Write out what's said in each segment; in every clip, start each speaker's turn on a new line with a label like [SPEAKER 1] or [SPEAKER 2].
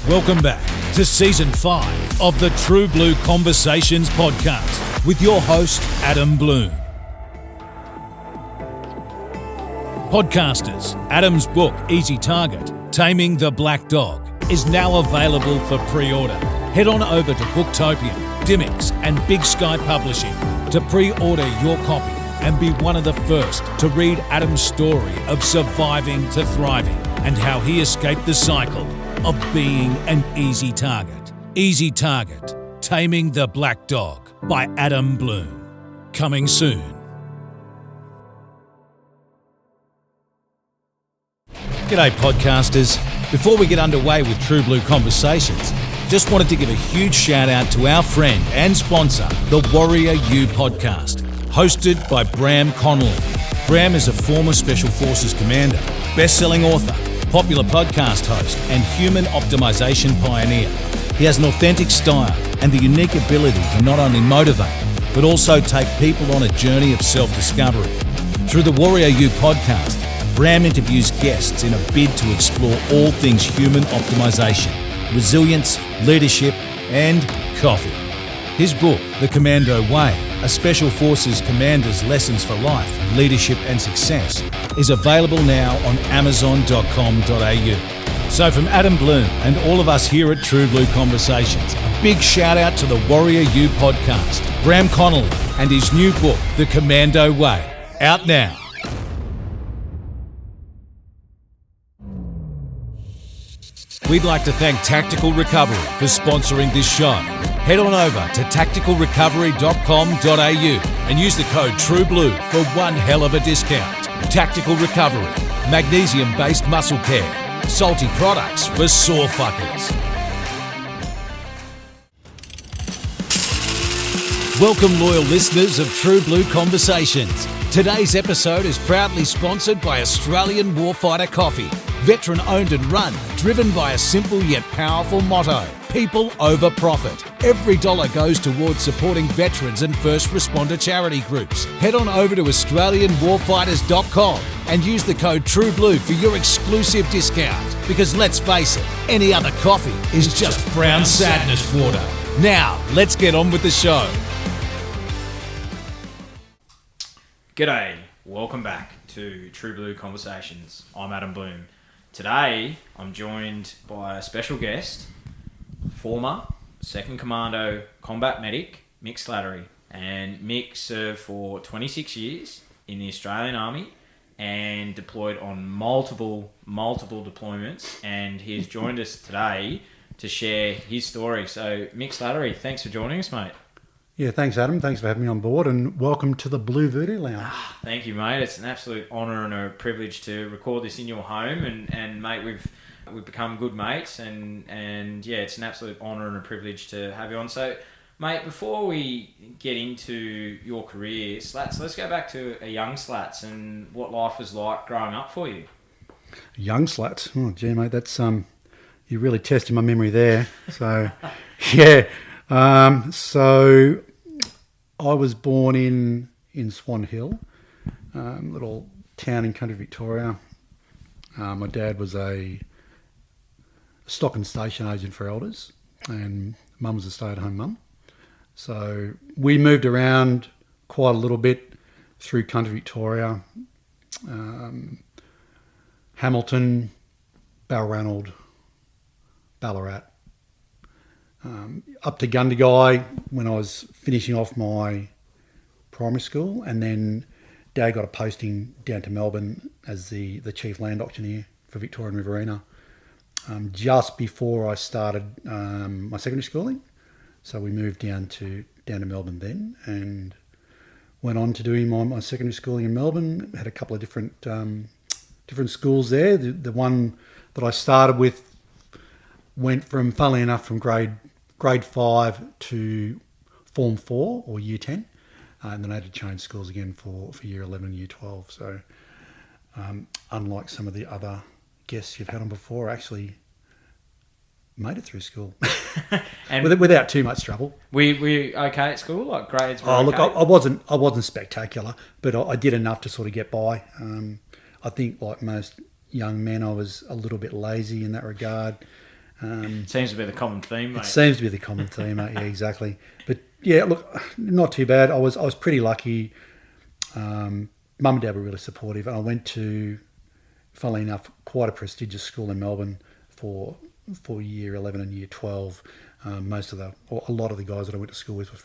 [SPEAKER 1] Welcome back to Season 5 of the True Blue Conversations podcast with your host, Adam Bloom. Podcasters, Adam's book, Easy Target, Taming the Black Dog, is now available for pre-order. Head on over to Booktopia, Dimmicks and Big Sky Publishing to pre-order your copy and be one of the first to read Adam's story of surviving to thriving and how he escaped the cycle of being an easy target. Easy Target, Taming the Black Dog by Adam Bloom. Coming soon. G'day podcasters. Before we get underway with True Blue Conversations, just wanted to give a huge shout out to our friend and sponsor, the Warrior U podcast, hosted by Bram Connolly. Bram is a former Special Forces commander, best-selling author, popular podcast host, and human optimization pioneer. He has an authentic style and the unique ability to not only motivate, but also take people on a journey of self-discovery. Through the Warrior U podcast, Bram interviews guests in a bid to explore all things human optimization, resilience, leadership, and coffee. His book, The Commando Way, a Special Forces Commander's Lessons for Life, Leadership and Success, is available now on amazon.com.au. So from Adam Bloom and all of us here at True Blue Conversations, a big shout out to the Warrior U podcast, Bram Connolly, and his new book, The Commando Way, out now. We'd like to thank Tactical Recovery for sponsoring this show. Head on over to tacticalrecovery.com.au and use the code TRUEBLUE for one hell of a discount. Tactical Recovery, magnesium-based muscle care, salty products for sore fuckers. Welcome, loyal listeners of True Blue Conversations. Today's episode is proudly sponsored by Australian Warfighter Coffee. Veteran owned and run, driven by a simple yet powerful motto: people over profit. Every dollar goes towards supporting veterans and first responder charity groups. Head on over to AustralianWarfighters.com and use the code TRUEBLUE for your exclusive discount. Because let's face it, any other coffee is just brown sadness water. Now, let's get on with the show.
[SPEAKER 2] G'day, welcome back to True Blue Conversations. I'm Adam Bloom. Today, I'm joined by a special guest, former 2nd Commando combat medic, Mick Slattery. And Mick served for 26 years in the Australian Army and deployed on multiple deployments. And he's joined us today to share his story. So, Mick Slattery, thanks for joining us, mate.
[SPEAKER 3] Yeah, thanks, Adam. Thanks for having me on board, and welcome to the Blue Voodoo Lounge.
[SPEAKER 2] Thank you, mate. It's an absolute honour and a privilege to record this in your home, and mate, we've become good mates, and yeah, it's an absolute honour and a privilege to have you on. So, mate, before we get into your career, Slatts, let's go back to a young Slatts and what life was like growing up for you.
[SPEAKER 3] Young Slatts. Oh, gee, mate, that's you're really testing my memory there. So, yeah. So I was born in Swan Hill, little town in country Victoria. My dad was a stock and station agent for elders, and mum was a stay-at-home mum. So we moved around quite a little bit through country Victoria, Hamilton, Balranald, Ballarat, up to Gundagai when I was finishing off my primary school, and then Dad got a posting down to Melbourne as the chief land auctioneer for Victoria and Riverina just before I started my secondary schooling. So we moved down to Melbourne then, and went on to doing my secondary schooling in Melbourne. Had a couple of different schools there. The one that I started with went from, funnily enough, from grade 5 to Form 4 or Year 10, and then I had to change schools again for Year 11 and Year 12. So unlike some of the other guests you've had on before, I actually made it through school and without too much trouble.
[SPEAKER 2] Were you okay at school? Like grades were
[SPEAKER 3] Look, I wasn't spectacular, but I did enough to sort of get by. I think like most young men, I was a little bit lazy in that regard.
[SPEAKER 2] Seems to be the common theme, mate.
[SPEAKER 3] It seems to be the common theme, mate. Yeah, exactly. But yeah, look, not too bad. I was pretty lucky. Mum and Dad were really supportive, and I went to, funnily enough, quite a prestigious school in Melbourne for year 11 and year 12. A lot of the guys that I went to school with were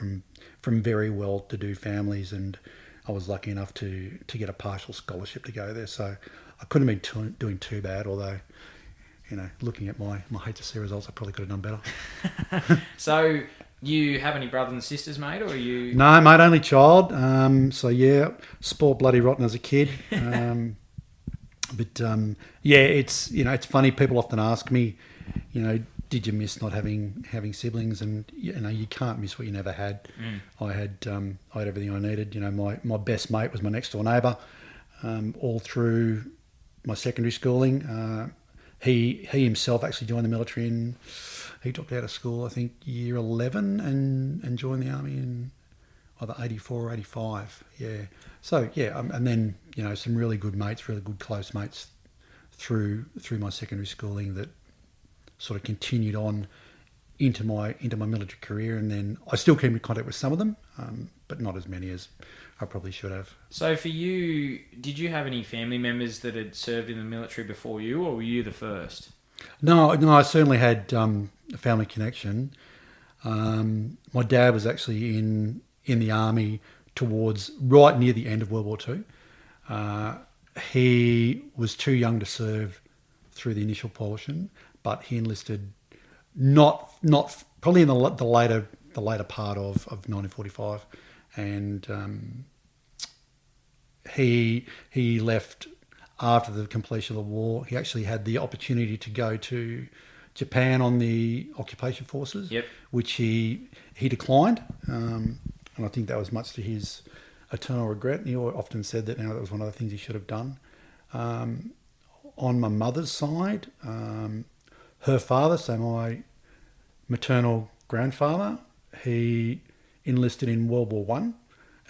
[SPEAKER 3] from very well-to-do families, and I was lucky enough to get a partial scholarship to go there. So I couldn't have been doing too bad, although, looking at my HSC results, I probably could have done better.
[SPEAKER 2] So you have any brothers and sisters, mate, or are you?
[SPEAKER 3] No, mate, only child. So yeah, spoiled bloody rotten as a kid. Yeah, it's funny. People often ask me, did you miss not having siblings? And you can't miss what you never had. I had everything I needed. My best mate was my next door neighbour, all through my secondary schooling. He himself actually joined the military he dropped out of school, I think, year 11 and joined the army in either 84 or 85. Yeah. So yeah, and then some really good mates, really good close mates through my secondary schooling that sort of continued on into my military career, and then I still keep in contact with some of them, but not as many as I probably should have.
[SPEAKER 2] So for you, did you have any family members that had served in the military before you, or were you the first?
[SPEAKER 3] No, I certainly had a family connection. My dad was actually in the army towards right near the end of World War II. He was too young to serve through the initial portion, but he enlisted not probably in the later part of 1945, and he left after the completion of the war. He actually had the opportunity to go to Japan on the occupation forces,
[SPEAKER 2] yep,
[SPEAKER 3] which he declined, and I think that was much to his eternal regret. And he often said that that was one of the things he should have done. On my mother's side, her father, so my maternal grandfather, he enlisted in World War One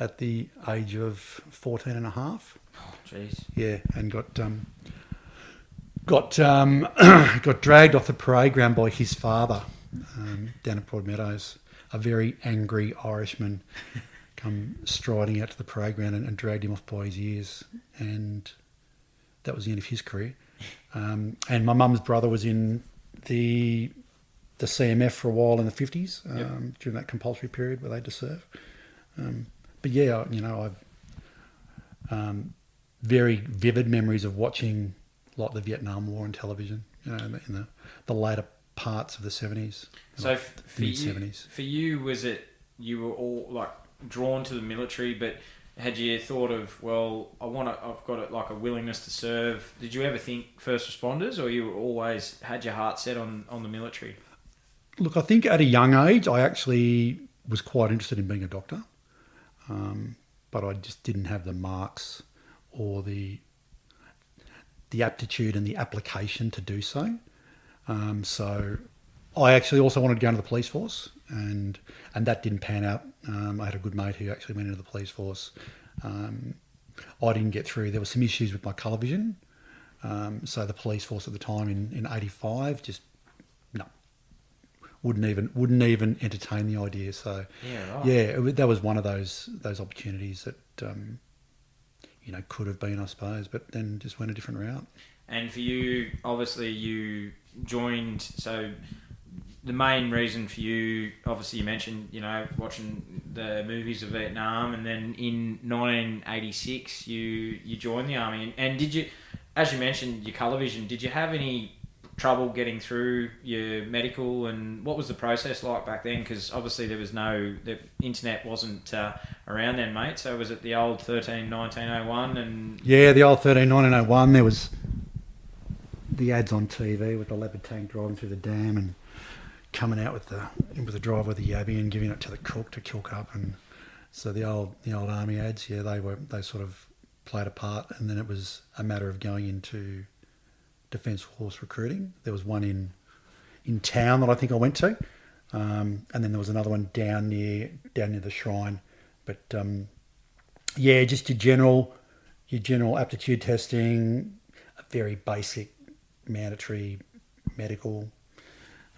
[SPEAKER 3] at the age of 14 and a half.
[SPEAKER 2] Oh, jeez.
[SPEAKER 3] Yeah, and got dragged off the parade ground by his father down at Broadmeadows. A very angry Irishman come striding out to the parade ground and dragged him off by his ears, and that was the end of his career. And my mum's brother was in the CMF for a while in the 50s, during that compulsory period where they had to serve. But yeah, I've very vivid memories of watching like the Vietnam War on television, in the later parts of the 70s.
[SPEAKER 2] So
[SPEAKER 3] mid-70s.
[SPEAKER 2] For you, was it you were all like drawn to the military, but had you thought of, well, I've got like a willingness to serve? Did you ever think first responders, or you always had your heart set on the military?
[SPEAKER 3] Look, I think at a young age, I actually was quite interested in being a doctor, but I just didn't have the marks or the aptitude and the application to do so. So I actually also wanted to go into the police force, and that didn't pan out. I had a good mate who actually went into the police force. I didn't get through. There were some issues with my colour vision. So the police force at the time in 85 just wouldn't even entertain the idea. So that was one of those opportunities that could have been, I suppose, but then just went a different route.
[SPEAKER 2] And for you, obviously, you joined. So the main reason for you, obviously, you mentioned watching the movies of Vietnam, and then in 1986 you joined the army. And did you, as you mentioned, your colour vision, did you have any trouble getting through your medical, and what was the process like back then? Because obviously the internet wasn't around then, mate. So was it the old 13-1901? And
[SPEAKER 3] yeah, the old 13-1901. There was the ads on TV with the leopard tank driving through the dam and coming out with the driver with the yabby and giving it to the cook to cook up. And so the old army ads, yeah, they sort of played a part, and then it was a matter of going into Defence Force recruiting. There was one in town that I think I went to, and then there was another one down near the shrine. But just your general aptitude testing, a very basic mandatory medical,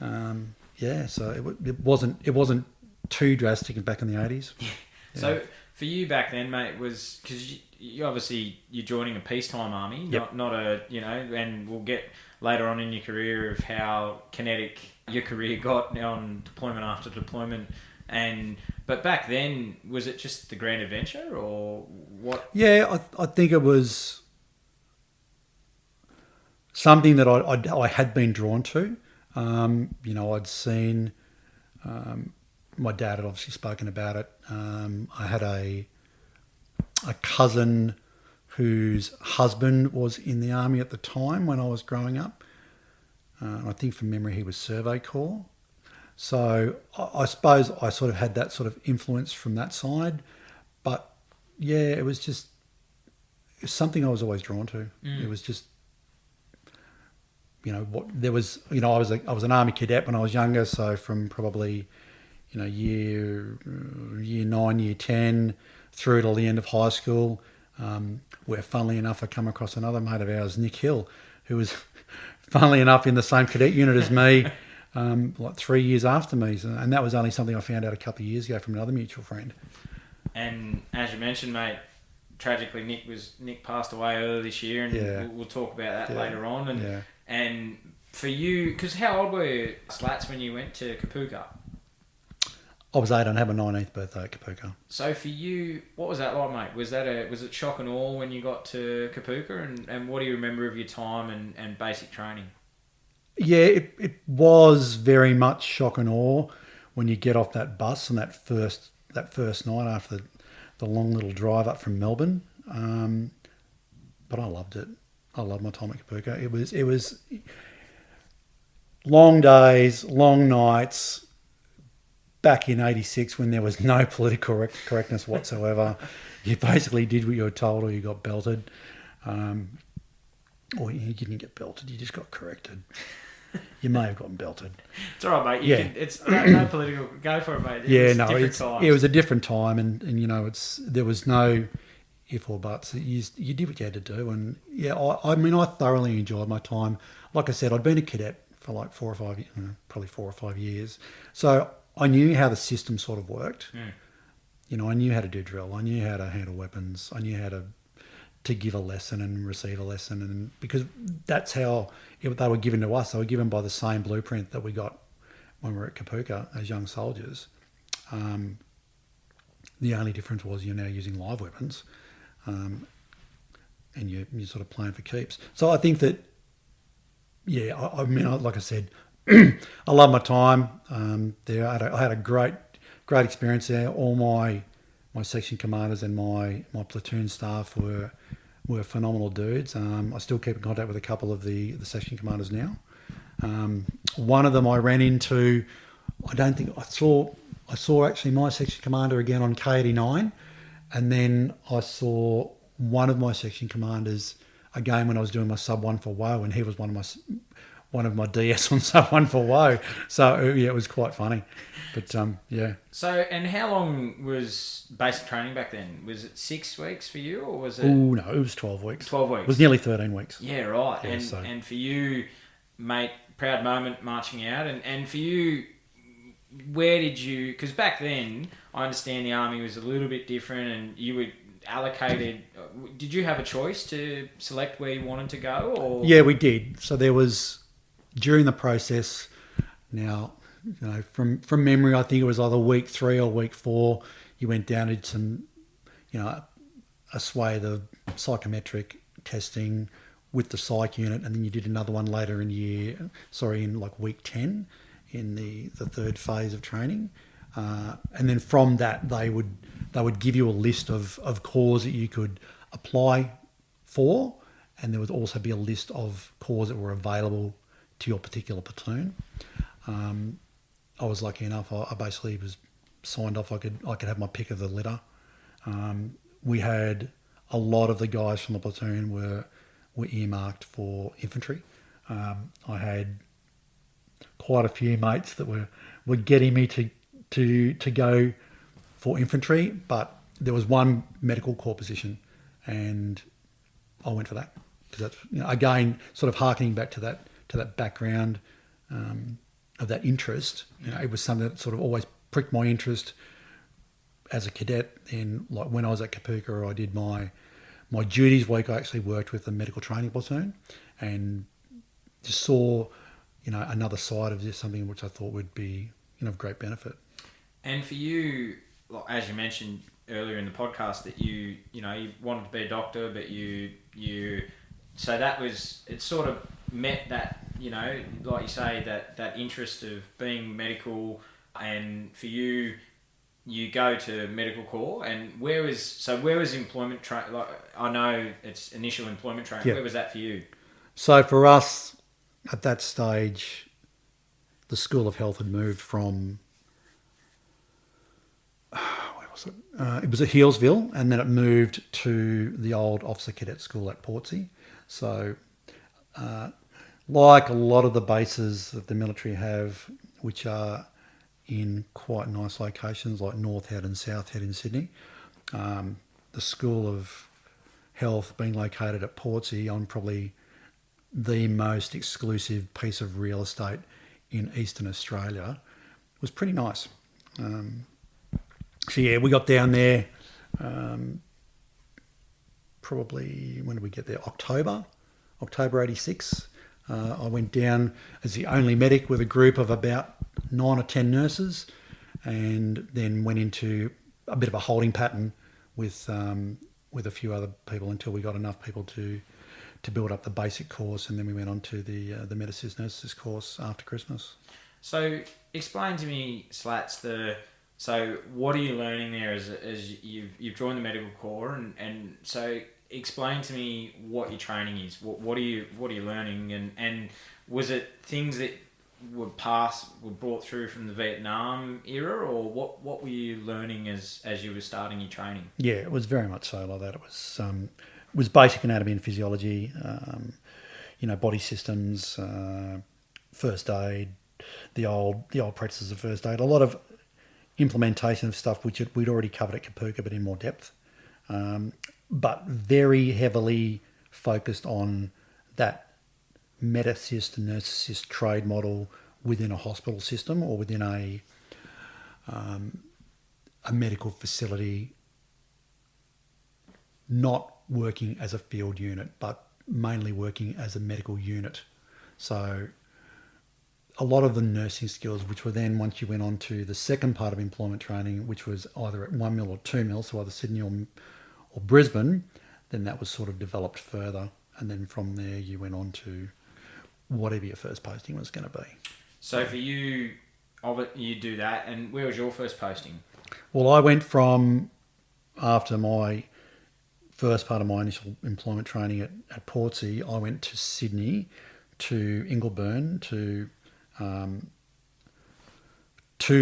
[SPEAKER 3] So it wasn't too drastic back in the 80s. Yeah.
[SPEAKER 2] So for you back then, mate, was because you obviously you're joining a peacetime army, not a and we'll get later on in your career of how kinetic your career got on deployment after deployment, but back then was it just the grand adventure or what?
[SPEAKER 3] Yeah, I think it was something that I had been drawn to. I'd seen. My dad had obviously spoken about it. I had a cousin whose husband was in the army at the time when I was growing up. I think from memory he was Survey Corps. So I suppose I sort of had that sort of influence from that side. But yeah, it was something I was always drawn to. It was just, I was an army cadet when I was younger. So from probably, year 9, year 10 through till the end of high school, where funnily enough I come across another mate of ours, Nick Hill, who was funnily enough in the same cadet unit as me, like 3 years after me. And that was only something I found out a couple of years ago from another mutual friend.
[SPEAKER 2] And as you mentioned, mate, tragically Nick passed away earlier this year, and we'll talk about that later on. And for you, because how old were you, Slatts, when you went to Kapuka?
[SPEAKER 3] I was 8 and had my 19th birthday at Kapuka.
[SPEAKER 2] So for you, what was that like, mate? Was it shock and awe when you got to Kapuka, and what do you remember of your time and basic training?
[SPEAKER 3] Yeah, it was very much shock and awe when you get off that bus and that first night after the long little drive up from Melbourne. But I loved it. I loved my time at Kapuka. It was long days, long nights. Back in '86, when there was no political correctness whatsoever, you basically did what you were told, or you got belted, or you didn't get belted. You just got corrected. You may have gotten belted.
[SPEAKER 2] It's all right, mate. It's no political. Go for it, mate.
[SPEAKER 3] It was a different time, and there was no if or buts. You did what you had to do, and I thoroughly enjoyed my time. Like I said, I'd been a cadet for like 4 or 5 years, so I knew how the system sort of worked. I knew how to do drill. I knew how to handle weapons. I knew how to give a lesson and receive a lesson, and because that's how they were given to us. They were given by the same blueprint that we got when we were at Kapuka as young soldiers. The only difference was you're now using live weapons, and you're sort of playing for keeps. So I think that, like I said, I love my time there. I had a great experience there. All my section commanders and my platoon staff were phenomenal dudes. I still keep in contact with a couple of the section commanders now. One of them I ran into. I saw actually my section commander again on K89, and then I saw one of my section commanders again when I was doing my sub 1 for WoW, and he was one of my DS on sub 1 for WoW. So it was quite funny. But
[SPEAKER 2] So, and how long was basic training back then? Was it 6 weeks for you, or was it?
[SPEAKER 3] Oh no, it was 12 weeks.
[SPEAKER 2] 12 weeks.
[SPEAKER 3] It was nearly 13 weeks.
[SPEAKER 2] Yeah, right.
[SPEAKER 3] Yeah,
[SPEAKER 2] and for you, mate, proud moment marching out, and for you, where did you? Because back then, I understand the army was a little bit different, and you were allocated. Did you have a choice to select where you wanted to go, or?
[SPEAKER 3] Yeah, we did. So there was, during the process, now, from memory, I think it was either week 3 or week 4, you went down to some, a swathe of psychometric testing with the psych unit, and then you did another one later in like week 10 in the third phase of training. And then from that, they would give you a list of corps that you could apply for, and there would also be a list of corps that were available to your particular platoon. I was lucky enough. I basically was signed off. I could have my pick of the litter. We had a lot of the guys from the platoon were earmarked for infantry. I had quite a few mates that were getting me to go for infantry, but there was one medical corps position, and I went for that because that's again sort of harkening back to that background of of that interest. You know, it was something that sort of always pricked my interest as a cadet. And like when I was at Kapooka, I did my duties week. I actually worked with the medical training platoon and just saw, you know, another side of this, something which I thought would be, you know, of great benefit.
[SPEAKER 2] And for you, like, as you mentioned earlier in the podcast, that you wanted to be a doctor, but you so that was, it sort of met that, you know, like you say, that interest of being medical. And for you go to medical corps, and where was employment training? Like, I know it's initial employment training.
[SPEAKER 3] Yeah.
[SPEAKER 2] Where was that for you?
[SPEAKER 3] So for us at that stage, the School of Health had moved from, where was it? It was at Healesville, and then it moved to the old Officer Cadet School at Portsea. So like a lot of the bases that the military have, which are in quite nice locations like North Head and South Head in Sydney, the School of Health being located at Portsea on probably the most exclusive piece of real estate in Eastern Australia was pretty nice. So yeah, we got down there probably, when did we get there? October 86. I went down as the only medic with a group of about 9 or 10 nurses, and then went into a bit of a holding pattern with a few other people until we got enough people to build up the basic course, and then we went on to the Medicist Nurses course after Christmas.
[SPEAKER 2] So explain to me, Slatts, so what are you learning there as you've joined the medical corps, and so explain to me what your training is. What are you learning, and was it things that were brought through from the Vietnam era, or what were you learning as you were starting your training? Yeah,
[SPEAKER 3] it was very much so like that. It was basic anatomy and physiology, you know, body systems, first aid, the old practices of first aid, a lot of implementation of stuff which we'd already covered at Kapooka but in more depth, but very heavily focused on that medicist and nursicist trade model within a hospital system or within a medical facility, not working as a field unit, but mainly working as a medical unit. So a lot of the nursing skills, which were then, once you went on to the second part of employment training, which was either at 1 mil or 2 mil, so either Sydney or Brisbane, then that was sort of developed further. And then from there you went on to whatever your first posting was going to be.
[SPEAKER 2] So for you, you do that, and where was your first posting?
[SPEAKER 3] Well, I went from, after my first part of my initial employment training at Portsea, I went to Sydney, to Ingleburn, to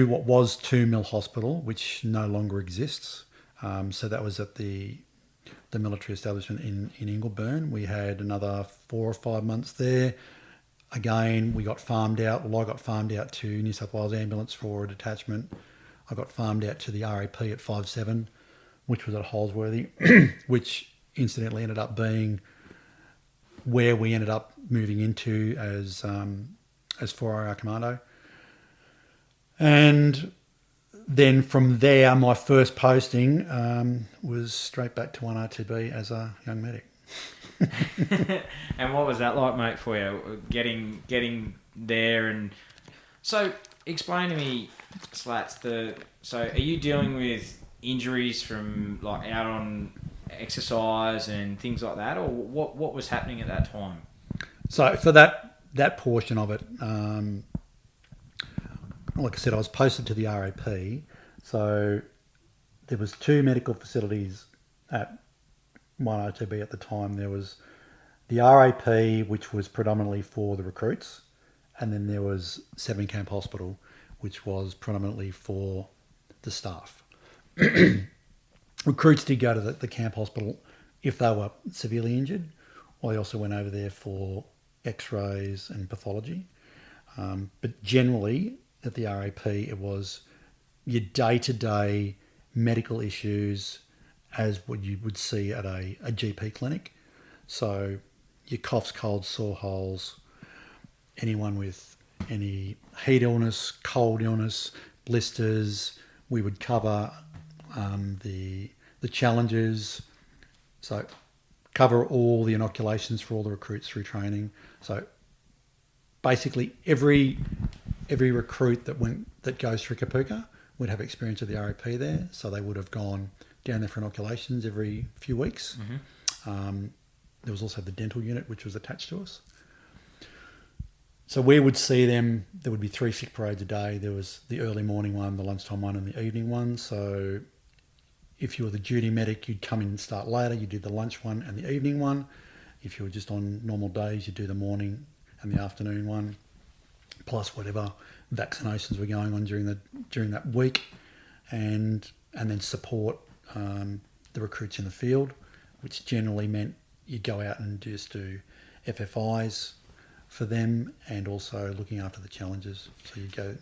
[SPEAKER 3] what was 2 Mill Hospital, which no longer exists. So that was at the military establishment in Ingleburn. We had another 4 or 5 months there. Again, we got farmed out. Well, I got farmed out to New South Wales Ambulance for a detachment. I got farmed out to the RAP at 5-7, which was at Holsworthy, which incidentally ended up being where we ended up moving into as 4RR Commando. And then from there, my first posting was straight back to 1R2B as a young medic.
[SPEAKER 2] And what was that like, mate, for you, getting there? And so explain to me, Slatts, so are you dealing with injuries from like out on exercise and things like that, or what was happening at that time?
[SPEAKER 3] So for that portion of it, like I said, I was posted to the RAP. So there was 2 medical facilities at 1R2B at the time. There was the RAP, which was predominantly for the recruits, and then there was 7 Camp Hospital, which was predominantly for the staff. Recruits did go to the camp hospital if they were severely injured. I also went over there for x-rays and pathology. But generally, at the RAP, it was your day-to-day medical issues as what you would see at a GP clinic. So your coughs, colds, sore holes, anyone with any heat illness, cold illness, blisters. We would cover the challenges. So cover all the inoculations for all the recruits through training. So basically every recruit that goes through Kapooka would have experience of the RAP there. So they would have gone down there for inoculations every few weeks. There was also the dental unit, which was attached to us. So we would see them. There would be 3 sick parades a day. There was the early morning one, the lunchtime one, and the evening one. So if you were the duty medic, you'd come in and start later. You do the lunch one and the evening one. If you were just on normal days, you'd do the morning and the afternoon one, plus whatever vaccinations were going on during that week, and then support the recruits in the field, which generally meant you'd go out and just do FFIs for them, and also looking after the challenges. So you'd go.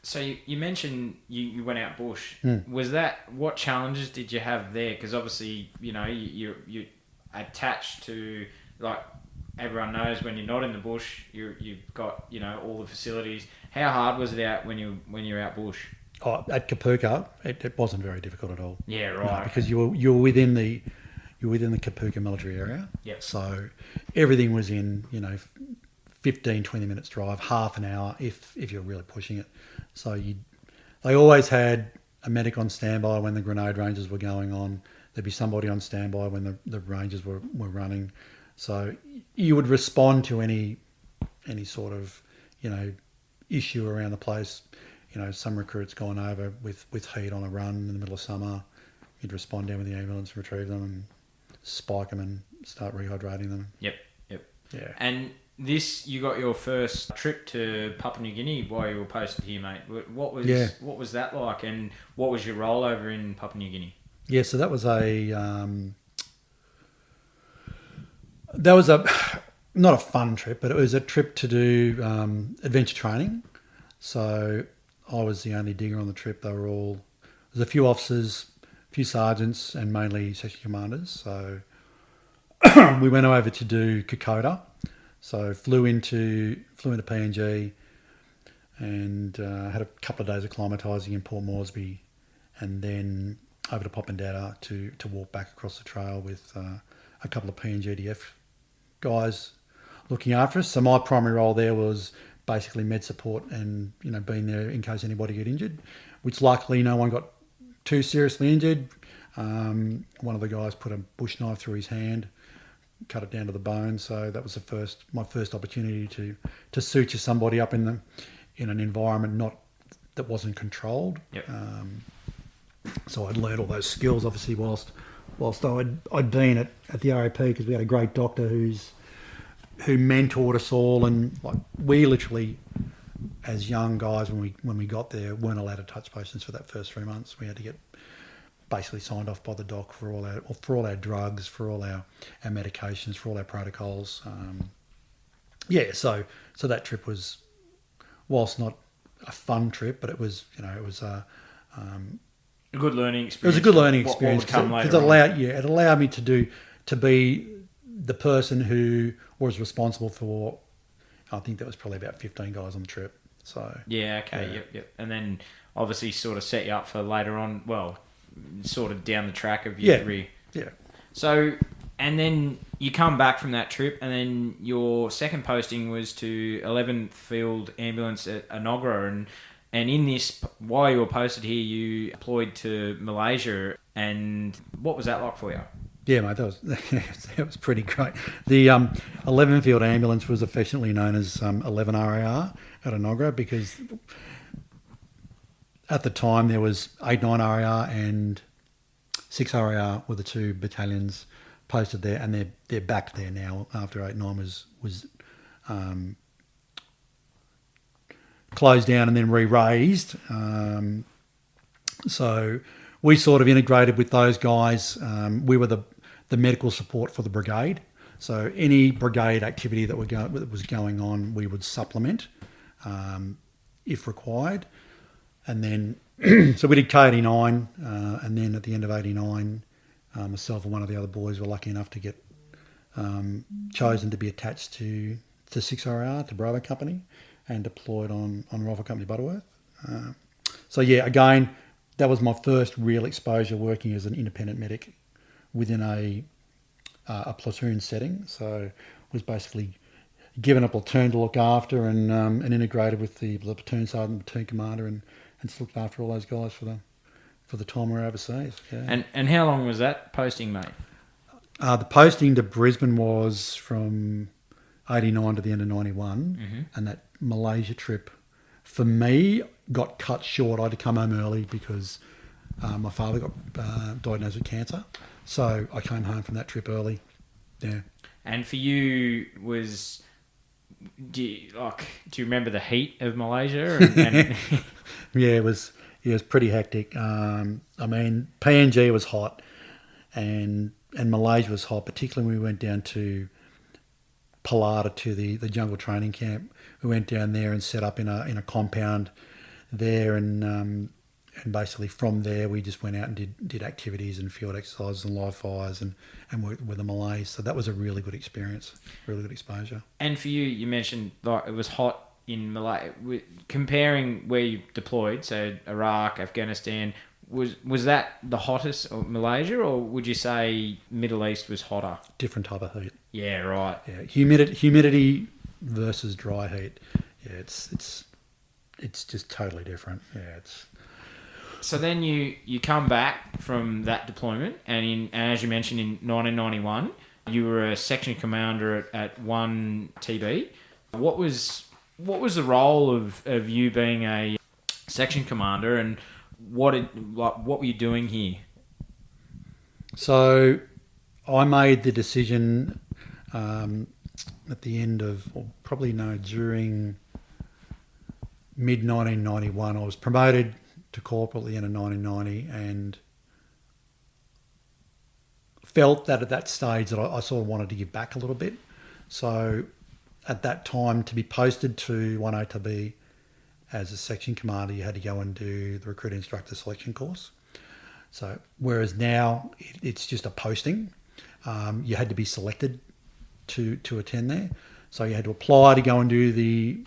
[SPEAKER 2] So you mentioned you went out bush. Was that, what challenges did you have there? Because obviously, you're attached to, like everyone knows, when you're not in the bush, you've got all the facilities. How hard was it out when you're out bush?
[SPEAKER 3] Oh, at Kapooka, it wasn't very difficult at all.
[SPEAKER 2] Yeah, right.
[SPEAKER 3] No, because you were within the Kapooka military area.
[SPEAKER 2] Yep.
[SPEAKER 3] So everything was in 15, 20 minutes drive, half an hour if you're really pushing it. So they always had a medic on standby when the grenade ranges were going on. There'd be somebody on standby when the ranges were running. So you would respond to any sort of issue around the place. Some recruits gone over with heat on a run in the middle of summer. You'd respond down with the ambulance, retrieve them and spike them and start rehydrating them.
[SPEAKER 2] Yep.
[SPEAKER 3] Yeah.
[SPEAKER 2] And you got your first trip to Papua New Guinea while you were posted here, mate. What was that like, and what was your role over in Papua New Guinea?
[SPEAKER 3] Yeah, so that was not a fun trip, but it was a trip to do adventure training. So I was the only digger on the trip. There's a few officers, a few sergeants, and mainly section commanders. So we went over to do Kokoda. So flew into PNG and had a couple of days acclimatising in Port Moresby, and then over to Popondetta to walk back across the trail with a couple of PNGDF guys looking after us. So my primary role there was basically med support and being there in case anybody got injured, which luckily no one got too seriously injured. One of the guys put a bush knife through his hand, cut it down to the bone. So that was my first opportunity to suture somebody up in an environment that wasn't controlled.
[SPEAKER 2] Yep.
[SPEAKER 3] So I'd learned all those skills obviously whilst I'd been at the RAP, because we had a great doctor who mentored us all, and like we literally, as young guys when we got there, weren't allowed to touch patients for that first 3 months. We had to get basically signed off by the doc for all our drugs, for all our medications, for all our protocols. So that trip was, whilst not a fun trip, but it was a
[SPEAKER 2] good learning experience.
[SPEAKER 3] It was a good learning experience
[SPEAKER 2] because
[SPEAKER 3] it allowed me to be the person who was responsible for, I think there was probably about 15 guys on the trip. So
[SPEAKER 2] yeah, okay, yeah. Yep. And then obviously sort of set you up for later on. Well, sort of down the track of your career. Yeah. So, and then you come back from that trip, and then your second posting was to 11th Field Ambulance at Enoggera, and in this, while you were posted here, you deployed to Malaysia. And what was that like for you?
[SPEAKER 3] Yeah, mate, that was pretty great. The 11th Field Ambulance was affectionately known as 11 RAR at Enoggera, because at the time there was 8-9 RAR and 6 RAR were the two battalions posted there, and they're back there now after 8-9 was closed down and then re-raised. So we sort of integrated with those guys. We were the medical support for the brigade. So any brigade activity that was going on, we would supplement if required. And then, so we did K89, and then at the end of 89, myself and one of the other boys were lucky enough to get chosen to be attached to 6RR, to Bravo Company. and deployed on Rifle Company Butterworth. So yeah, again, that was my first real exposure working as an independent medic within a platoon setting. So was basically given a platoon to look after and integrated with the platoon sergeant, platoon commander, and looked after all those guys for the time we were overseas. Yeah.
[SPEAKER 2] And how long was that posting, mate?
[SPEAKER 3] The posting to Brisbane was from 89 to the end of 91, and that Malaysia trip for me got cut short. I had to come home early because my father got diagnosed with cancer, so I came home from that trip early. Yeah.
[SPEAKER 2] And for you, do you remember the heat of Malaysia?
[SPEAKER 3] Yeah, it was pretty hectic. I mean, PNG was hot, and Malaysia was hot, particularly when we went down to Palada to the jungle training camp. We went down there and set up in a compound there, and basically from there we just went out and did activities and field exercises and live fires and worked with the Malays. So that was a really good experience, really good exposure.
[SPEAKER 2] And for you, you mentioned like it was hot in Malay. Comparing where you deployed, so Iraq, Afghanistan, was that the hottest of Malaysia, or would you say Middle East was hotter?
[SPEAKER 3] Different type of heat.
[SPEAKER 2] Yeah, right.
[SPEAKER 3] Yeah, humidity versus dry heat. Yeah, it's just totally different. Yeah,
[SPEAKER 2] So then you come back from that deployment, and as you mentioned, in 1991, you were a section commander at 1 TB. What was the role of you being a section commander, and what were you doing here?
[SPEAKER 3] So I made the decision at the end of, or probably no, during mid-1991. I was promoted to corporal at the end of 1990 and felt that at that stage that I sort of wanted to give back a little bit. So at that time, to be posted to 1 ATB as a section commander, you had to go and do the recruit instructor selection course. So whereas now it's just a posting, you had to be selected to attend there. So you had to apply to go and do the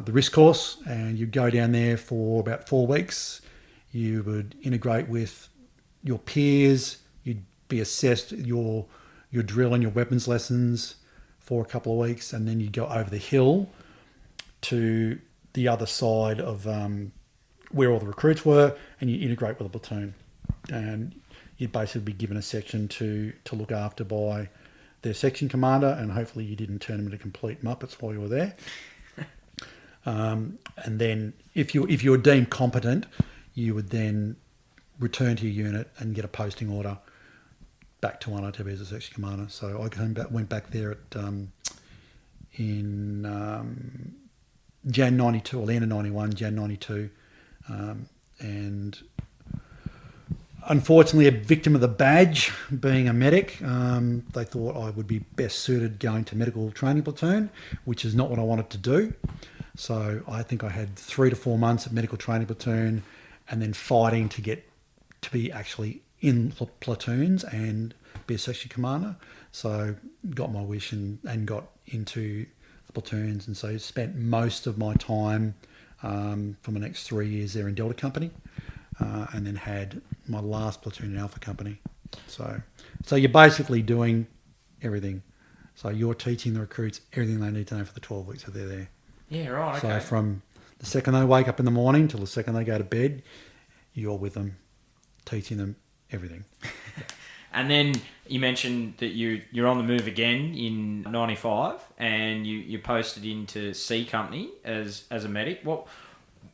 [SPEAKER 3] risk course, and you'd go down there for about 4 weeks. You would integrate with your peers. You'd be assessed your drill and your weapons lessons for a couple of weeks, and then you'd go over the hill to the other side of where all the recruits were, and you integrate with a platoon. And you'd basically be given a section to look after by their section commander, and hopefully you didn't turn them into complete muppets while you were there. And then if you were deemed competent, you would then return to your unit and get a posting order back to 1 ATB as a section commander. So I went back there in Jan 92, or the end of 91, Jan 92, and unfortunately a victim of the badge, being a medic. They thought I would be best suited going to medical training platoon, which is not what I wanted to do. So I think I had 3 to 4 months of medical training platoon, and then fighting to get to be actually in platoons and be a section commander. So got my wish and got into the platoons, and so spent most of my time for the next 3 years there in Delta Company, and then had my last platoon in Alpha Company. So you're basically doing everything. So you're teaching the recruits everything they need to know for the 12 weeks that they're there.
[SPEAKER 2] Yeah, right, okay.
[SPEAKER 3] So from the second they wake up in the morning till the second they go to bed, you're with them, teaching them everything.
[SPEAKER 2] And then you mentioned that you're on the move again in 95, and you posted into C Company as a medic. What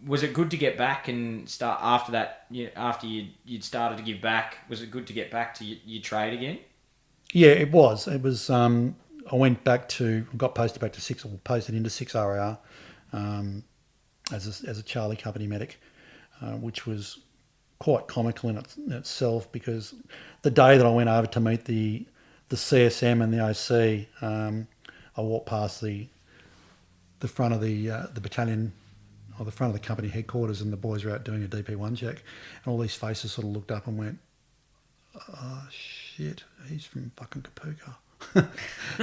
[SPEAKER 2] was it good to get back and start after that? After you'd started to give back, was it good to get back to your trade again?
[SPEAKER 3] Yeah, it was. It was. I got posted back to 6, or posted into 6 RAR as a Charlie Company medic, which was quite comical in itself, because the day that I went over to meet the CSM and the OC, I walked past the front of the battalion, or the front of the company headquarters, and the boys were out doing a DP1 check, and all these faces sort of looked up and went, "Oh shit, he's from fucking Kapuka."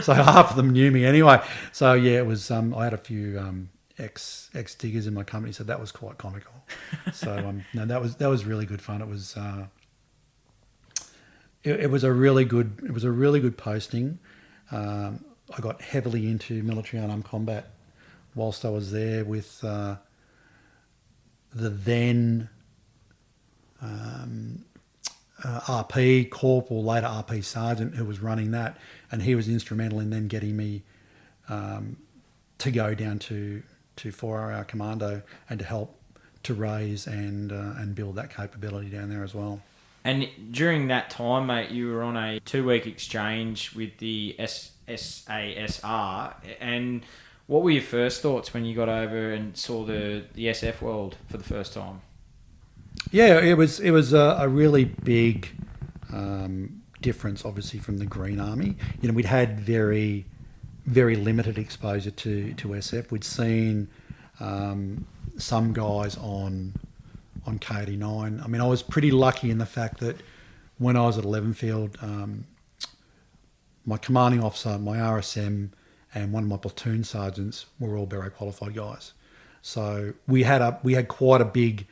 [SPEAKER 3] So half of them knew me anyway. So yeah, it was. I had a few ex diggers in my company, so that was quite comical. So no, that was really good fun. It was. It was a really good posting. I got heavily into military unarmed combat whilst I was there with the then RP corporal, later RP sergeant, who was running that, and he was instrumental in then getting me to go down to 4-hour commando and to help to raise and build that capability down there as well.
[SPEAKER 2] And during that time, mate, you were on a 2-week exchange with the SASR. And what were your first thoughts when you got over and saw the SF world for the first time?
[SPEAKER 3] Yeah, it was a really big difference, obviously, from the Green Army. You know, we'd had very, very limited exposure to SF. We'd seen some guys on K89. I mean, I was pretty lucky in the fact that when I was at Levenfield, my commanding officer, my RSM, and one of my platoon sergeants were all beret qualified guys. So we had quite a big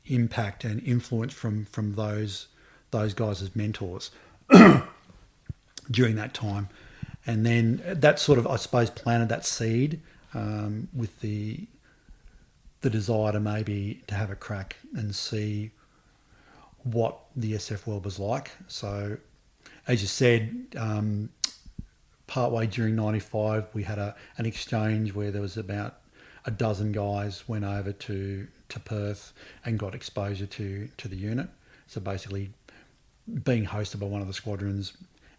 [SPEAKER 3] impact and influence from those guys as mentors during that time. And then that sort of, I suppose, planted that seed with the desire to maybe to have a crack and see what the SF world was like. So, as you said, partway during '95, we had an exchange where there was about a dozen guys went over to Perth and got exposure to the unit. So basically, being hosted by one of the squadrons,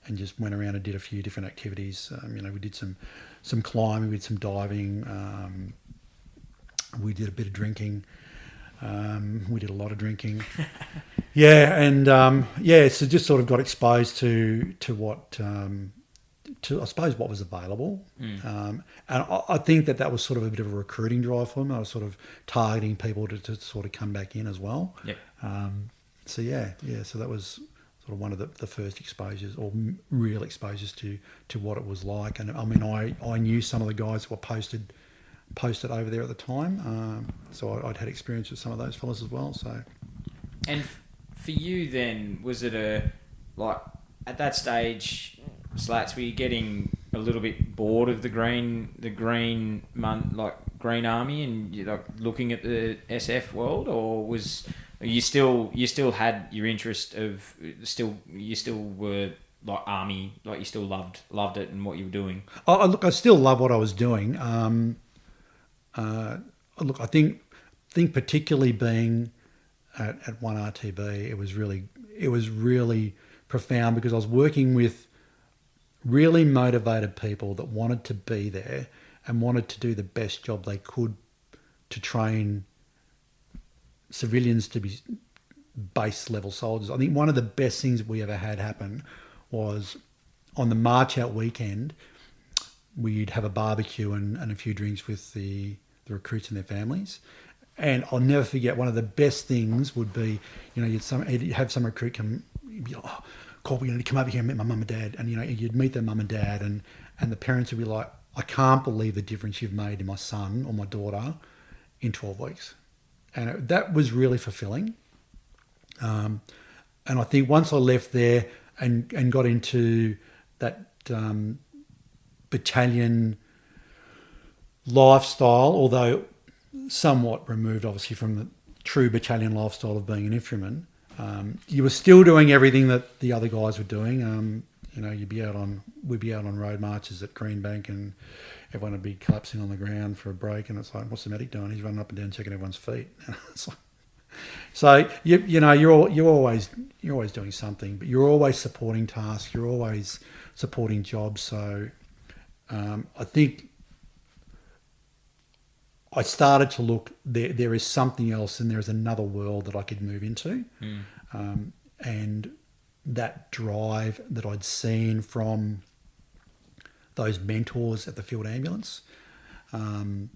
[SPEAKER 3] and just went around and did a few different activities. We did some climbing, we did some diving. We did a bit of drinking. We did a lot of drinking. Yeah, and so just sort of got exposed to what, I suppose, what was available. And I think that was sort of a bit of a recruiting drive for me. I was sort of targeting people to sort of come back in as well.
[SPEAKER 2] Yep.
[SPEAKER 3] So that was sort of one of the first exposures, or real exposures to what it was like. And I mean, I knew some of the guys that were posted over there at the time, so I'd had experience with some of those fellas as well. So,
[SPEAKER 2] and for you then, was it at that stage, Slats, were you getting a little bit bored of the green army and you looking at the SF world, or was you still had your interest of you still were army, you still loved it and what you were doing?
[SPEAKER 3] Look, I still love what I was doing. Look, I think particularly being at 1RTB, it was really profound, because I was working with really motivated people that wanted to be there and wanted to do the best job they could to train civilians to be base level soldiers. I think one of the best things we ever had happen was on the march out weekend, we'd have a barbecue and a few drinks with the recruits and their families. And I'll never forget, one of the best things would be, you'd have some recruit come, you'd be like, "Oh, Corporal, you need to come over here and meet my mum and dad." And, you'd meet their mum and dad, and the parents would be like, "I can't believe the difference you've made in my son or my daughter in 12 weeks. And that was really fulfilling. And I think once I left there and got into that battalion lifestyle, although somewhat removed obviously from the true battalion lifestyle of being an infantryman, you were still doing everything that the other guys were doing. We'd be out on road marches at Greenbank, and everyone would be collapsing on the ground for a break, and it's like, what's the medic doing? He's running up and down checking everyone's feet. It's like, so you're always doing something, but you're always supporting tasks, you're always supporting jobs. So I think I started to look, there is something else, and there is another world that I could move into. And that drive that I'd seen from those mentors at the field ambulance, from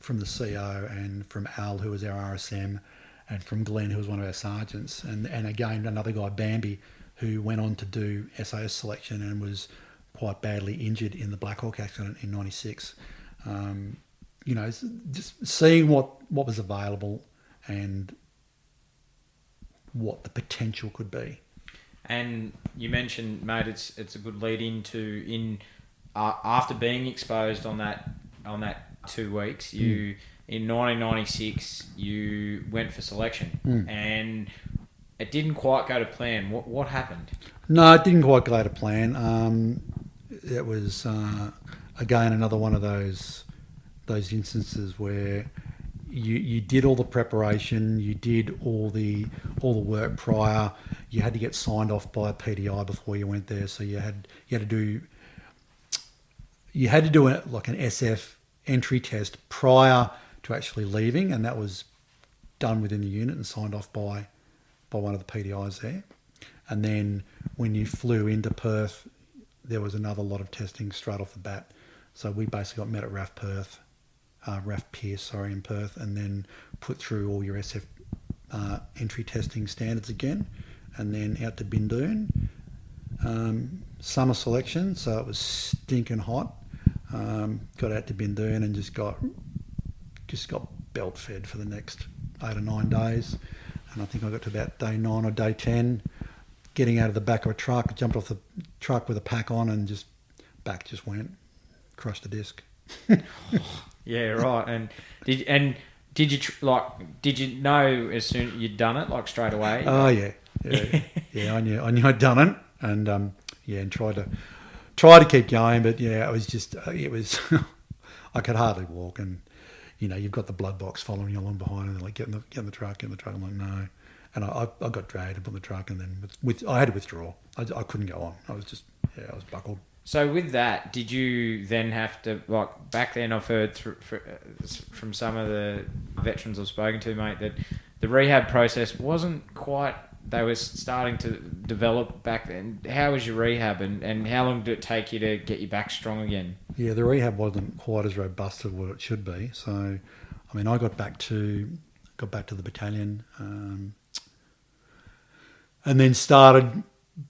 [SPEAKER 3] the CO and from Al, who was our RSM, and from Glenn, who was one of our sergeants, and again another guy, Bambi, who went on to do SAS selection and was quite badly injured in the Black Hawk accident in '96. Just seeing what was available and what the potential could be.
[SPEAKER 2] And you mentioned, mate, it's a good lead into after being exposed on that 2 weeks, you in 1996 you went for selection, and it didn't quite go to plan. What happened?
[SPEAKER 3] No, it didn't quite go to plan. It was again another one of those instances where you did all the preparation, you did all the work prior. You had to get signed off by a PDI before you went there, so you had to do it like an SF entry test prior to actually leaving, and that was done within the unit and signed off by one of the PDIs there. And then when you flew into Perth, there was another lot of testing straight off the bat. So we basically got met at RAF Pierce in Perth, and then put through all your SF entry testing standards again, and then out to Bindoon. Summer selection, so it was stinking hot. Got out to Bindoon and just got belt fed for the next 8 or 9 days, and I think I got to about day 9 or day 10, getting out of the back of a truck, jumped off the truck with a pack on, and just went, crushed the disc.
[SPEAKER 2] Yeah, right. And did you know as soon as you'd done it, like straight away?
[SPEAKER 3] Oh yeah. I knew I'd done it, and and tried to keep going, but yeah, it was I could hardly walk, and you've got the blood box following you along behind, and they're like, get in the truck. I'm like, no, and I got dragged and put in the truck, and then I had to withdraw. I couldn't go on. I was buckled.
[SPEAKER 2] So with that, did you then have to, like, back then I've heard from some of the veterans I've spoken to, mate, that the rehab process wasn't quite, they were starting to develop back then. How was your rehab, and how long did it take you to get you back strong again?
[SPEAKER 3] Yeah, the rehab wasn't quite as robust as what it should be. So, I mean, I got back to the battalion, and then started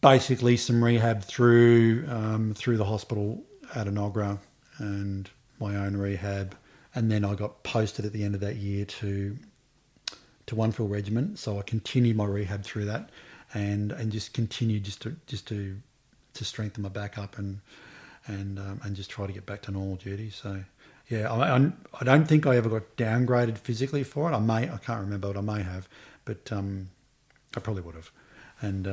[SPEAKER 3] basically some rehab through the hospital at Enoggera and my own rehab, and then I got posted at the end of that year to Onefield Regiment. So I continued my rehab through that, and just continued just to strengthen my back up and just try to get back to normal duty. So yeah, I don't think I ever got downgraded physically for it. I can't remember, but I may have, but I probably would have, and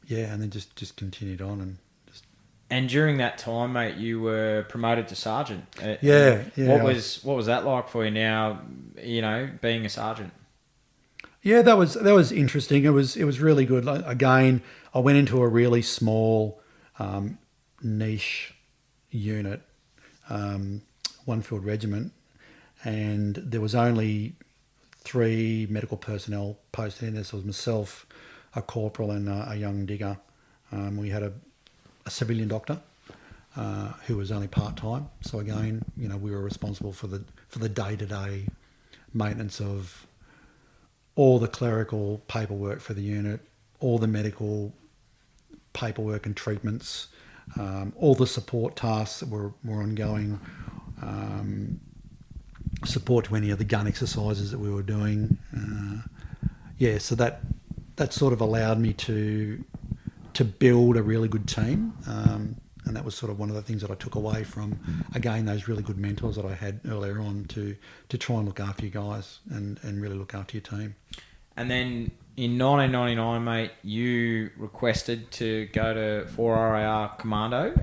[SPEAKER 3] then just continued on and just.
[SPEAKER 2] And during that time, mate, you were promoted to sergeant.
[SPEAKER 3] Yeah.
[SPEAKER 2] What was that like for you now? Being a sergeant.
[SPEAKER 3] Yeah, that was interesting. It was really good. Again, I went into a really small, niche unit, Onefield Regiment, and there was only 3 medical personnel posted in there. So it was myself, a corporal, and a young digger. We had a civilian doctor who was only part-time. So again, we were responsible for the day-to-day maintenance of all the clerical paperwork for the unit, all the medical paperwork and treatments, all the support tasks that were ongoing, support to any of the gun exercises that we were doing. So that sort of allowed me to build a really good team, and that was sort of one of the things that I took away from, again, those really good mentors that I had earlier on to try and look after you guys and really look after your team.
[SPEAKER 2] And then in 1999, mate, you requested to go to 4RAR Commando,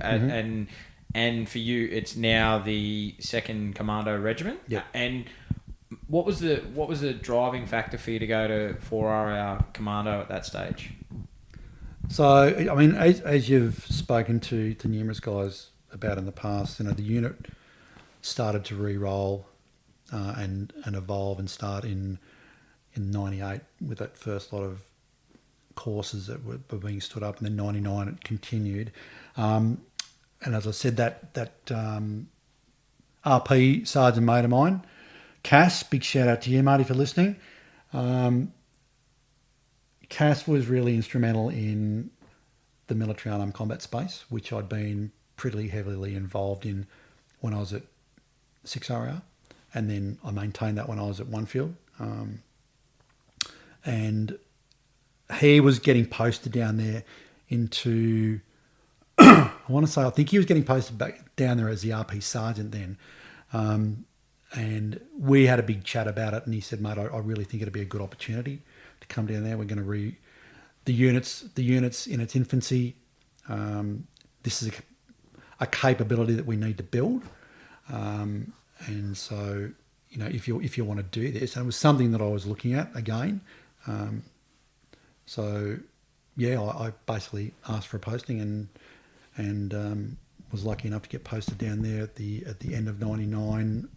[SPEAKER 2] and for you, it's now the 2nd Commando Regiment.
[SPEAKER 3] Yeah.
[SPEAKER 2] And what was the driving factor for you to go to 4RAR Commando at that stage?
[SPEAKER 3] So, I mean, as you've spoken to numerous guys about in the past, the unit started to re-roll and evolve and start in 98 with that first lot of courses that were being stood up, and then 99 it continued. And as I said, that RP sergeant mate of mine, Cass, big shout out to you, Marty, for listening. CAS was really instrumental in the military unarmed combat space, which I'd been pretty heavily involved in when I was at 6RR, and then I maintained that when I was at One Field. And he was getting posted down there into, I think he was getting posted back down there as the RP sergeant then. And we had a big chat about it, and he said, mate, I really think it'd be a good opportunity to come down there. We're going to the units in its infancy. This is a capability that we need to build. And so, if you want to do this, and it was something that I was looking at again. So, yeah, I basically asked for a posting and was lucky enough to get posted down there at the end of '99,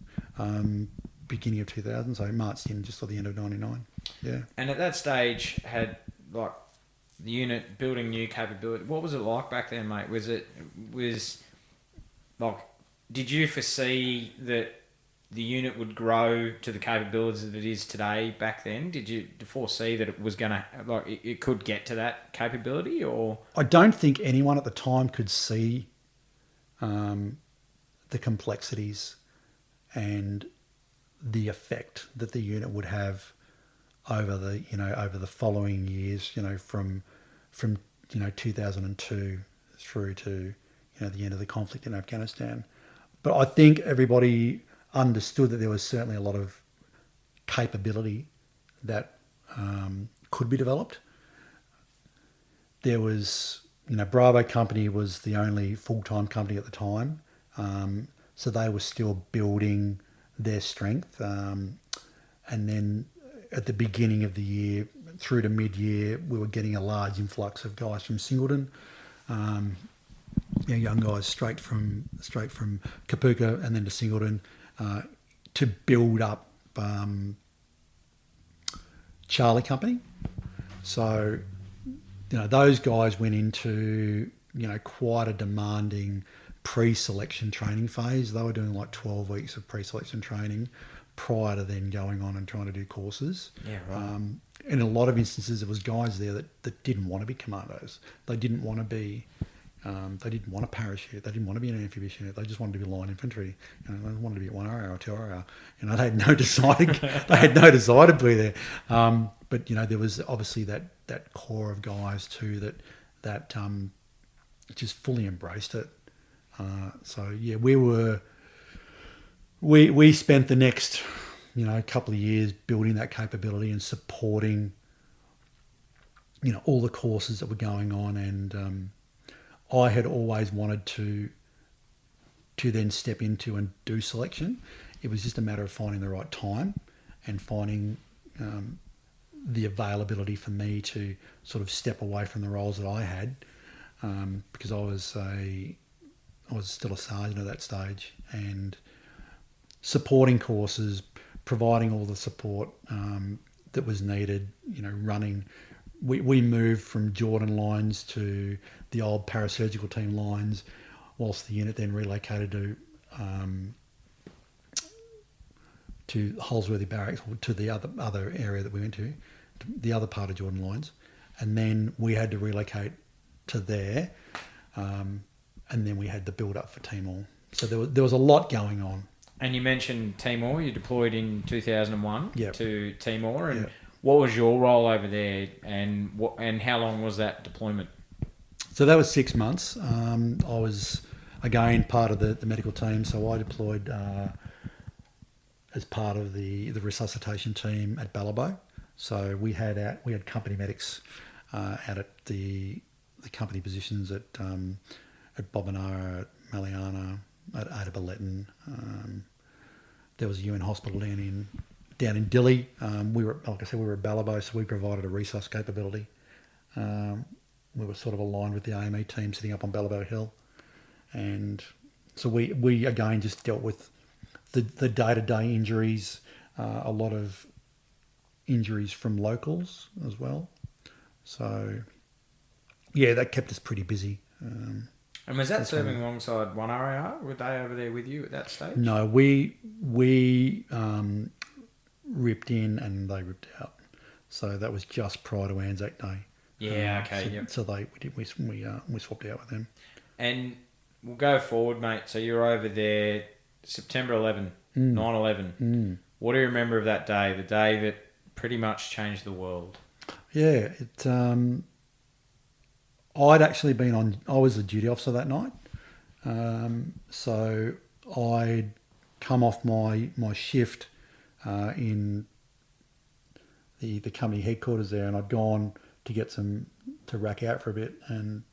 [SPEAKER 3] beginning of 2000. So marched in just at the end of '99. Yeah.
[SPEAKER 2] And at that stage, had like the unit building new capability. What was it like back then, mate? Was like, did you foresee that the unit would grow to the capabilities that it is today back then? Did you foresee that it was going to, like, it could get to that capability, or?
[SPEAKER 3] I don't think anyone at the time could see the complexities and the effect that the unit would have over the following years, from 2002 through to the end of the conflict in Afghanistan. But I think everybody understood that there was certainly a lot of capability that could be developed. There was, Bravo Company was the only full-time company at the time, so they were still building their strength. And then at the beginning of the year, through to mid-year, we were getting a large influx of guys from Singleton. Young guys straight from Kapuka and then to Singleton to build up Charlie Company. So, those guys went into, quite a demanding pre-selection training phase. They were doing like 12 weeks of pre-selection training prior to then going on and trying to do courses. Yeah, right. In a lot of instances, there was guys there that didn't want to be commandos. They didn't want to be... they didn't want to parachute. They didn't want to be an amphibious unit. They just wanted to be line infantry. They wanted to be at 1RA or 2RA. They had no desire. They had no desire to be there. But there was obviously that core of guys too that just fully embraced it. So yeah, we spent the next couple of years building that capability and supporting all the courses that were going on, and I had always wanted to then step into and do selection. It was just a matter of finding the right time and finding the availability for me to sort of step away from the roles that I had, because I was still a sergeant at that stage, and supporting courses, providing all the support that was needed, running. We moved from Jordan lines to the old parasurgical team lines, whilst the unit then relocated to Holsworthy Barracks, or to the other area that we went to the other part of Jordan lines, and then we had to relocate to there, and then we had the build up for Timor. So there was a lot going on.
[SPEAKER 2] And you mentioned Timor. You deployed in 2001 to Timor, and what was your role over there, and how long was that deployment?
[SPEAKER 3] So that was 6 months. I was, again, part of the medical team, so I deployed as part of the resuscitation team at Ballabo. So we had company medics out at the company positions at Bobinara, at Maliana, at Ada Balletin. There was a UN hospital down in Dili. We were at Ballabo, so we provided a resus capability. We were sort of aligned with the AME team sitting up on Ballabo Hill, and so we again just dealt with the day-to-day injuries, a lot of injuries from locals as well. So yeah, that kept us pretty busy.
[SPEAKER 2] And was that serving alongside 1RAR? Were they over there with you at that stage?
[SPEAKER 3] No, we ripped in and they ripped out. So that was just prior to Anzac Day.
[SPEAKER 2] Yeah, okay,
[SPEAKER 3] So,
[SPEAKER 2] yep.
[SPEAKER 3] so we swapped out with them.
[SPEAKER 2] And we'll go forward, mate. So you're over there, September 11, 9/11. What do you remember of that day? The day that pretty much changed the world.
[SPEAKER 3] Yeah, I'd actually been on. I was a duty officer that night, so I'd come off my shift in the company headquarters there, and I'd gone to get to rack out for a bit, and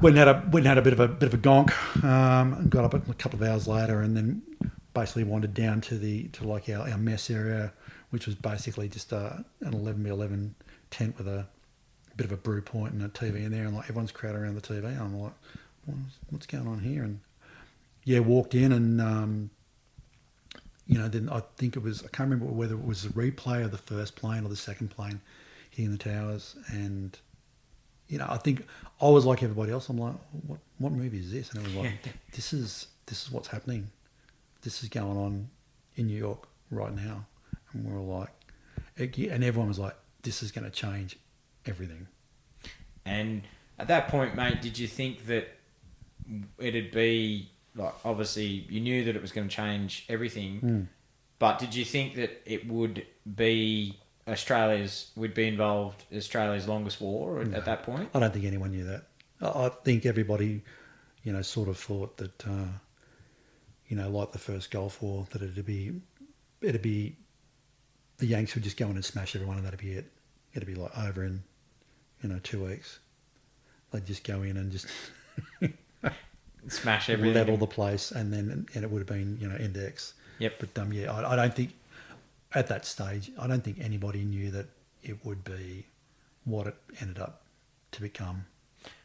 [SPEAKER 3] went and had a bit of a gonk, and got up a couple of hours later, and then basically wandered down to like our mess area, which was basically just an 11x11 tent with a bit of a brew point and a TV in there, and like everyone's crowded around the TV. And I'm like, what's going on here? And yeah, walked in, and then I think I can't remember whether it was a replay of the first plane or the second plane hitting the towers, and I think I was like everybody else. I'm like, what movie is this? And it was like, this is what's happening. This is going on in New York right now. And we're all like, and everyone was like, this is going to change everything.
[SPEAKER 2] And at that point, mate, did you think that it'd be like, obviously you knew that it was going to change everything, but did you think that it would be Australia's longest war at that point?
[SPEAKER 3] I don't think anyone knew that. I think everybody, sort of thought that, like the first Gulf War, that it'd be the Yanks would just go in and smash everyone, and that'd be it. It'd be like over in 2 weeks. They'd just go in and just
[SPEAKER 2] smash everything,
[SPEAKER 3] level the place, and it would have been index.
[SPEAKER 2] Yep.
[SPEAKER 3] But I don't think at that stage, I don't think anybody knew that it would be what it ended up to become.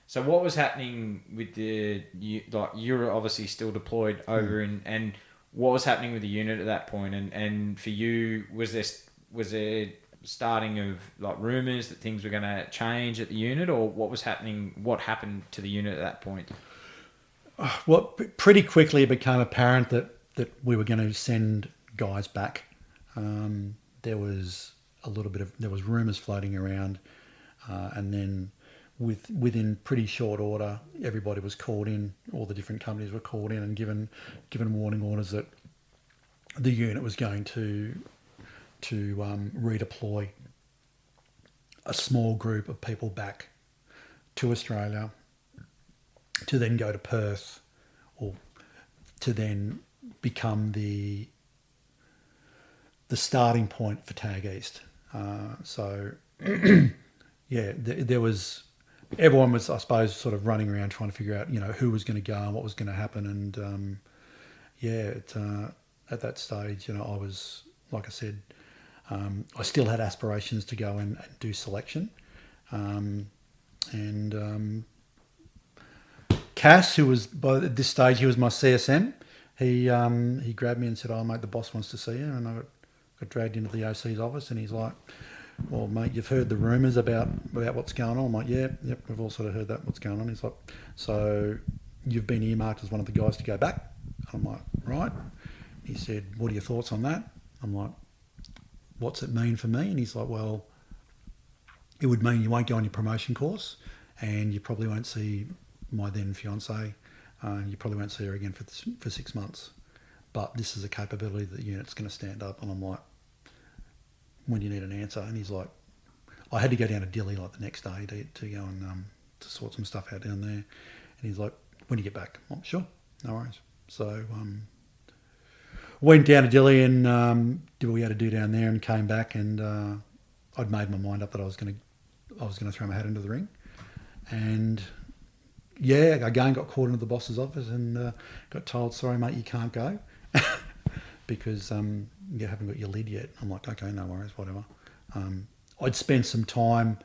[SPEAKER 2] So what was happening with you were obviously still deployed over and what was happening with the unit at that point? And for you, was there starting of like rumours that things were going to change at the unit, or what was happening? What happened to the unit at that point?
[SPEAKER 3] Well, pretty quickly it became apparent that we were going to send guys back. There was there was rumours floating around, and then within pretty short order, everybody was called in. All the different companies were called in and given warning orders that the unit was going to redeploy a small group of people back to Australia to then go to Perth, or to then become the starting point for Tag East. So yeah, there was. Everyone was, I suppose, sort of running around trying to figure out, who was going to go and what was going to happen. And at that stage, I was, like I said, I still had aspirations to go and do selection. Cass, who was by this stage, he was my CSM. He grabbed me and said, "Oh, mate, the boss wants to see you." And I got dragged into the OC's office, and he's like, "Well, mate, you've heard the rumours about what's going on." I'm like, yep, we've all sort of heard that, what's going on. He's like, "So you've been earmarked as one of the guys to go back?" I'm like, "Right." He said, "What are your thoughts on that?" I'm like, "What's it mean for me?" And he's like, "Well, it would mean you won't go on your promotion course, and you probably won't see my then fiancée, you probably won't see her again for 6 months. But this is a capability that the unit's going to stand up." And I'm like, "When do you need an answer?" And he's like, I had to go down to Dili like the next day to go and to sort some stuff out down there. And he's like, "When do you get back?" I'm like, "Sure, no worries." So went down to Dili and did what we had to do down there, and came back, and I'd made my mind up that I was going to throw my hat into the ring. And yeah, again got called into the boss's office and got told, "Sorry, mate, you can't go." Because you haven't got your lid yet. I'm like, "Okay, no worries, whatever." I'd spent some time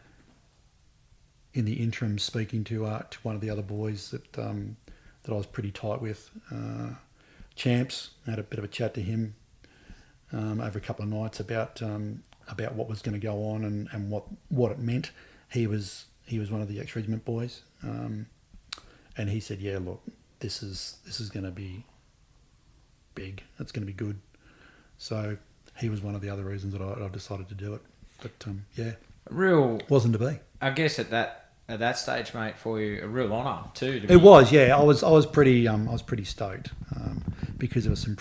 [SPEAKER 3] in the interim speaking to one of the other boys that I was pretty tight with, Champs. I had a bit of a chat to him over a couple of nights about what was going to go on and what it meant. He was one of the ex-regiment boys, and he said, "Yeah, look, this is going to be big. It's going to be good." So he was one of the other reasons that I decided to do it. But yeah,
[SPEAKER 2] Real,
[SPEAKER 3] wasn't to be.
[SPEAKER 2] I guess at that stage, mate, for you, a real honour too.
[SPEAKER 3] It was, yeah. I was pretty stoked because there was some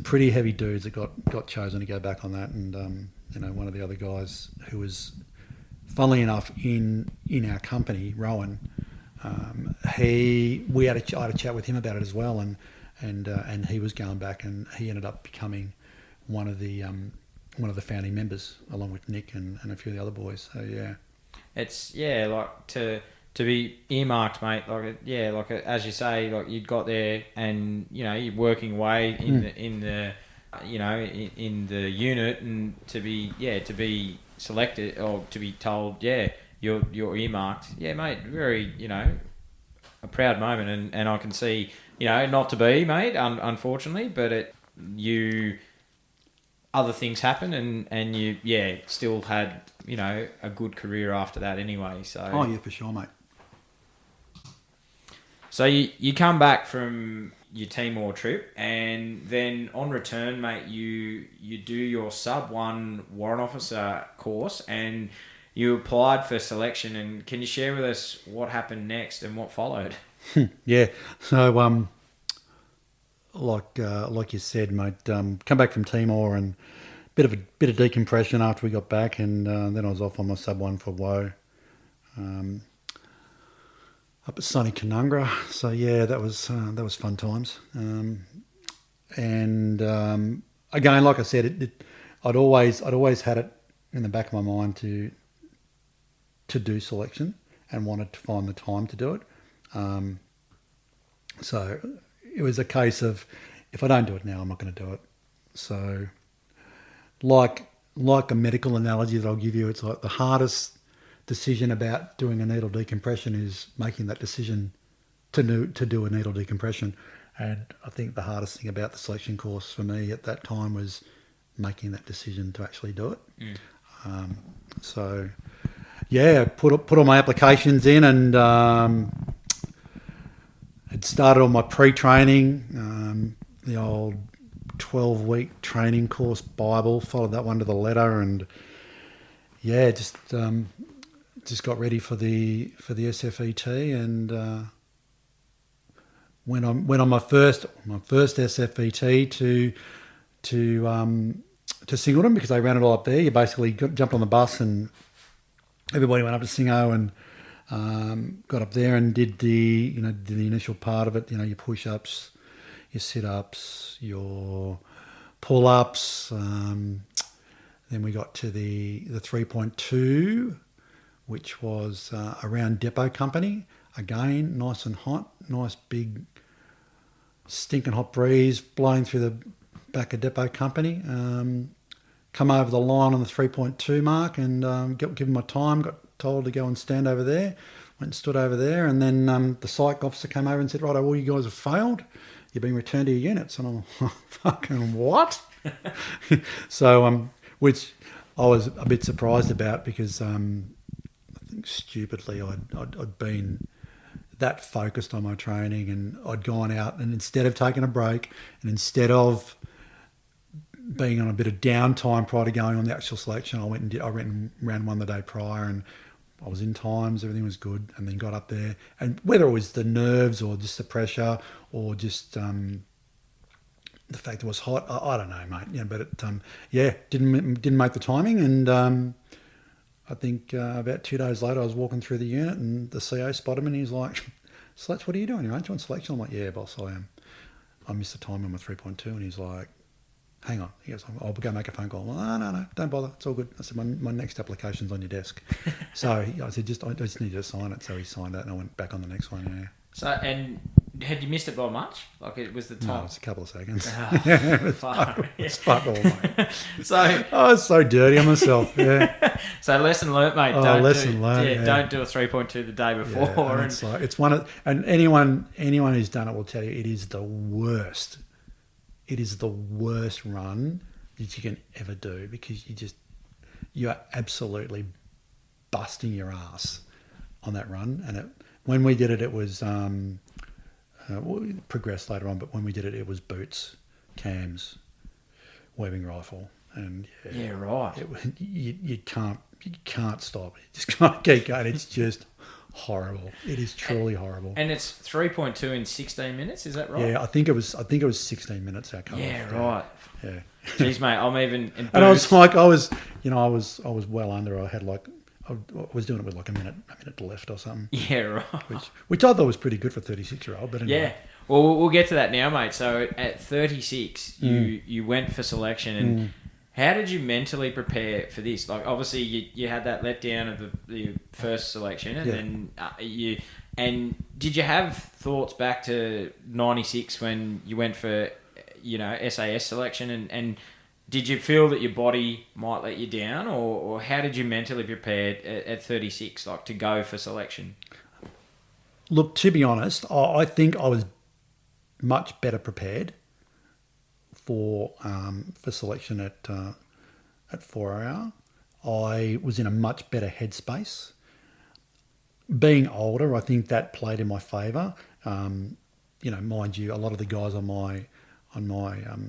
[SPEAKER 3] pretty heavy dudes that got chosen to go back on that, and one of the other guys who was, funnily enough, in our company, Rowan, I had a chat with him about it as well, and he was going back, and he ended up becoming one of the founding members along with Nick and a few of the other boys. So yeah.
[SPEAKER 2] It's like to be earmarked, mate. As you say, like you'd got there, and you're working away in the unit, and to be selected or to be told, you're earmarked. Yeah, mate. Very a proud moment, and I can see not to be, mate. Unfortunately, but other things happen, and you still had a good career after that anyway. So
[SPEAKER 3] oh yeah, for sure, mate.
[SPEAKER 2] So you come back from your Timor trip, and then on return, mate, you do your sub 1 warrant officer course, and you applied for selection. And can you share with us what happened next and what followed?
[SPEAKER 3] Yeah, so like you said, mate, come back from Timor and bit of decompression after we got back, and then I was off on my sub 1 for Woe, up at sunny Canungra. So yeah, that was fun times. And again, like I said, I'd always had it in the back of my mind to do selection, and wanted to find the time to do it. So it was a case of, if I don't do it now, I'm not going to do it. So like a medical analogy that I'll give you, it's like the hardest decision about doing a needle decompression is making that decision to do a needle decompression. And I think the hardest thing about the selection course for me at that time was making that decision to actually do it. So yeah, put all my applications in, and had started on my pre-training, the old 12-week training course Bible, followed that one to the letter, and yeah, just got ready for the SFET, and went on my first SFET to Singleton, because they ran it all up there. You basically jumped on the bus, and everybody went up to Singo, and got up there and did the initial part of it. Your push-ups, your sit-ups, your pull-ups. Then we got to the 3.2, which was around Depot Company. Again, nice and hot, nice big stinking hot breeze blowing through the back of Depot Company. Come over the line on the 3.2 mark, and given my time, got told to go and stand over there. Went and stood over there, and then the psych officer came over and said, "Right, all you guys have failed. You've been returned to your units." And I'm like, fucking what? So, which I was a bit surprised about, because I think stupidly I'd been that focused on my training, and I'd gone out, and instead of taking a break, and instead of being on a bit of downtime prior to going on the actual selection, I went and ran one the day prior, and I was in times, everything was good, and then got up there, and whether it was the nerves or just the pressure or just the fact it was hot, I don't know, mate. Yeah, but it didn't make the timing, and I think about 2 days later I was walking through the unit, and the CO spotted me, and he's like, "Slatts, what are you doing? Aren't you on selection?" I'm like, "Yeah, boss, I am. I missed the time on my 3.2, and he's like, "Hang on." He goes, "I'll go make a phone call." Well, no, don't bother. It's all good. I said, my next application's on your desk. So I said, I just need you to sign it. So he signed it, and I went back on the next one, yeah.
[SPEAKER 2] So, and had you missed it by much? Like, it was the time?
[SPEAKER 3] No, it's a couple of seconds.
[SPEAKER 2] Oh,
[SPEAKER 3] It's fuck all, mate.
[SPEAKER 2] So
[SPEAKER 3] I was so dirty on myself, yeah.
[SPEAKER 2] So lesson learnt, mate. Don't do a 3.2 the day before.
[SPEAKER 3] Yeah, and it's like, it's one of, and anyone who's done it will tell you it is the worst. It is the worst run that you can ever do, because you are absolutely busting your ass on that run. And when we did it, it was we progressed later on, but when we did it, it was boots, cams, weaving rifle, and
[SPEAKER 2] Yeah, right.
[SPEAKER 3] you can't stop. You just can't keep going. It's just horrible. It is truly horrible.
[SPEAKER 2] And it's 3.2 in 16 minutes. Is that right?
[SPEAKER 3] Yeah, I think it was 16 minutes our cut-off.
[SPEAKER 2] Yeah, right.
[SPEAKER 3] Yeah.
[SPEAKER 2] Jeez, mate, I'm even. In
[SPEAKER 3] And I was
[SPEAKER 2] boots.
[SPEAKER 3] like, I was well under. I had like, I was doing it with like a minute left or something,
[SPEAKER 2] Yeah, right.
[SPEAKER 3] which I thought was pretty good for a 36-year-old. But anyway.
[SPEAKER 2] Yeah. Well, we'll get to that now, mate. So at 36, you went for selection, and how did you mentally prepare for this? Like, obviously, you had that letdown of the first selection, and then and did you have thoughts back to 96 when you went for, SAS selection, and did you feel that your body might let you down, or how did you mentally prepare at 36, like, to go for selection?
[SPEAKER 3] Look, to be honest, I think I was much better prepared for selection at 4RR. I was in a much better headspace. Being older, I think that played in my favour. Mind you, a lot of the guys on my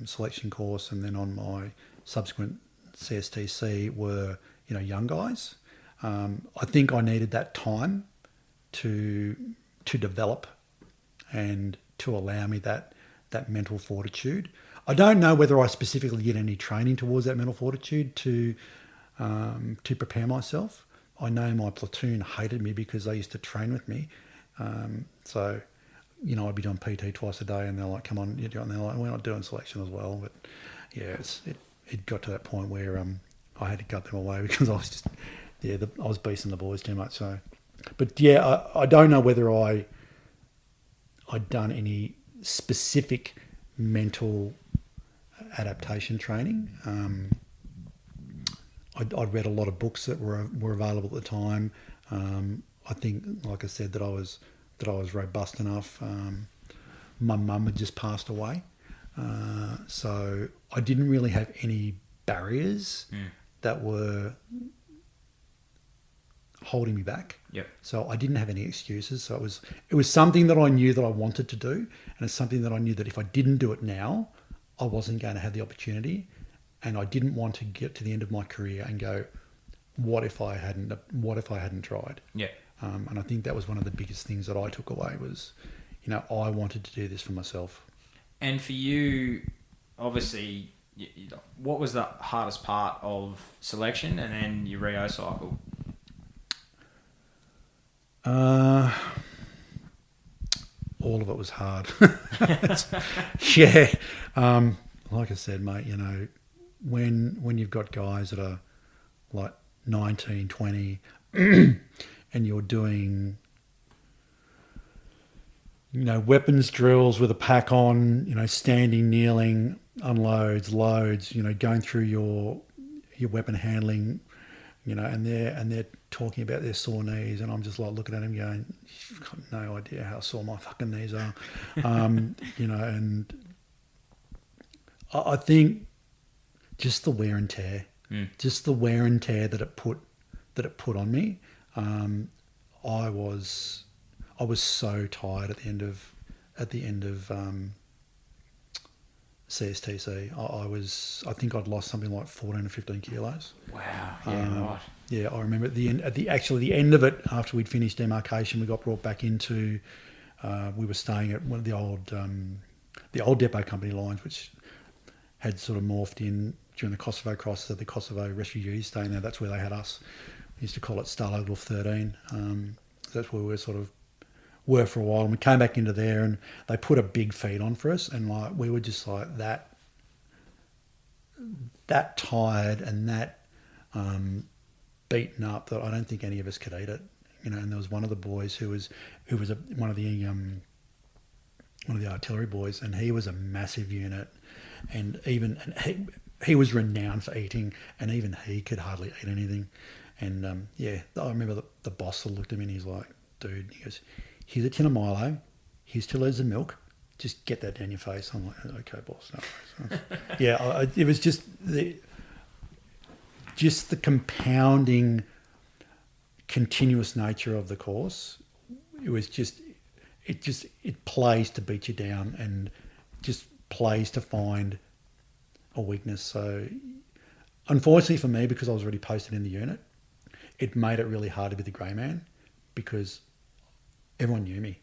[SPEAKER 3] selection course and then on my subsequent CSTC were young guys. I think I needed that time to develop and to allow me that mental fortitude. I don't know whether I specifically did any training towards that mental fortitude to prepare myself. I know my platoon hated me because they used to train with me. So, I'd be doing PT twice a day, and they're like, "Come on, you're doing." They're like, "We're not doing selection as well." But yeah, it got to that point where I had to cut them away because I was just I was beasting the boys too much. So, but yeah, I don't know whether I'd done any specific mental adaptation training. I'd read a lot of books that were available at the time. I think, like I said, that I was robust enough. My mum had just passed away, so I didn't really have any barriers that were holding me back.
[SPEAKER 2] Yep.
[SPEAKER 3] So I didn't have any excuses. So it was something that I knew that I wanted to do, and it's something that I knew that if I didn't do it now, I wasn't going to have the opportunity, and I didn't want to get to the end of my career and go, what if I hadn't tried?
[SPEAKER 2] Yeah.
[SPEAKER 3] And I think that was one of the biggest things that I took away was, I wanted to do this for myself.
[SPEAKER 2] And for you, obviously, what was the hardest part of selection and then your Rio cycle?
[SPEAKER 3] All of it was hard. Yeah. Like I said, mate, when you've got guys that are like 19, 20, and you're doing, weapons drills with a pack on, standing, kneeling, unloads, loads, going through your weapon handling, and they're talking about their sore knees, and I'm just like looking at them going, you've got no idea how sore my fucking knees are. And I think just the wear and tear, that it put on me. I was so tired at the end of CSTC. I think I'd lost something like 14 or 15 kilos.
[SPEAKER 2] Wow. Yeah. Right.
[SPEAKER 3] Yeah, I remember at the end of it, after we'd finished demarcation, we got brought back into. We were staying at one of the old depot company lines, which had sort of morphed in during the Kosovo crisis at the Kosovo refugees staying there. That's where they had us. We used to call it Starlogal 13. That's where we were for a while. And we came back into there, and they put a big feed on for us, and like we were just like that tired and that beaten up that I don't think any of us could eat it. And there was one of the boys who was one of the artillery boys, and he was a massive unit, and he was renowned for eating, and even he could hardly eat anything. And I remember the boss looked at me and he's like, dude, he goes, here's a tin of Milo, here's 2 litres of milk, just get that down your face. I'm like, okay, boss. No worries. It was just the compounding, continuous nature of the course. It was it plays to beat you down and just plays to find a weakness. So unfortunately for me, because I was already posted in the unit, it made it really hard to be the grey man because everyone knew me.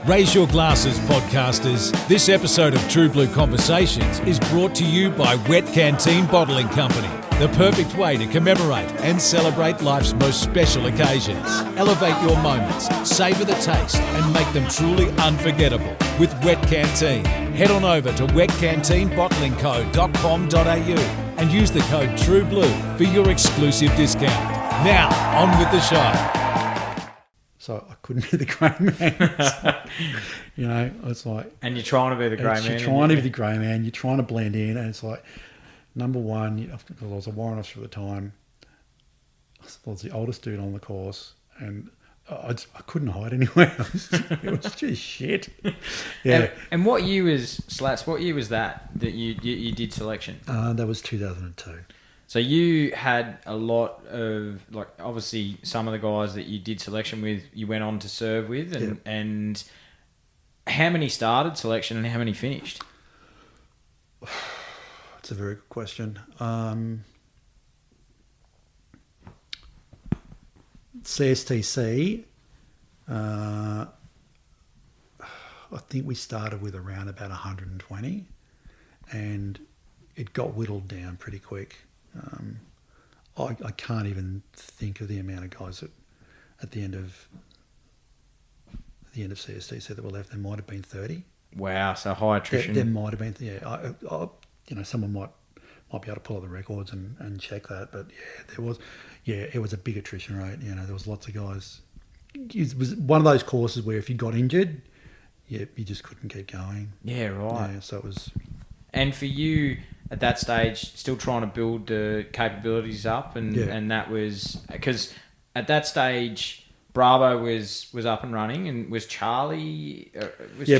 [SPEAKER 1] Raise your glasses, podcasters. This episode of True Blue Conversations is brought to you by Wet Canteen Bottling Company, the perfect way to commemorate and celebrate life's most special occasions. Elevate your moments, savour the taste, and make them truly unforgettable with Wet Canteen. Head on over to wetcanteenbottlingco.com.au and use the code TRUEBLUE for your exclusive discount. Now, on with the show.
[SPEAKER 3] So I couldn't be the grey man. You know, it's like...
[SPEAKER 2] And you're trying to be the grey man.
[SPEAKER 3] You're trying to be the grey man. You're trying to blend in. And it's like, number one, because I was a warrant officer at the time, I was the oldest dude on the course. And I couldn't hide anywhere. It was just shit. Yeah.
[SPEAKER 2] And what year was Slatts? What year was that you did selection?
[SPEAKER 3] That was 2002.
[SPEAKER 2] So you had a lot of, like, obviously some of the guys that you did selection with, you went on to serve with, and how many started selection and how many finished?
[SPEAKER 3] That's a very good question. CSTC, I think we started with around about 120, and it got whittled down pretty quick. I can't even think of the amount of guys at the end of CSTC that were left. There might have been 30.
[SPEAKER 2] Wow, so high attrition.
[SPEAKER 3] There might have been, yeah. Someone might be able to pull up the records and check that, but it was a big attrition rate. You know, there was lots of guys. It was one of those courses where if you got injured, you just couldn't keep going.
[SPEAKER 2] Yeah, right.
[SPEAKER 3] Yeah, so it was.
[SPEAKER 2] And for you at that stage, still trying to build the capabilities up, and that was because at that stage Bravo was up and running, and was Charlie?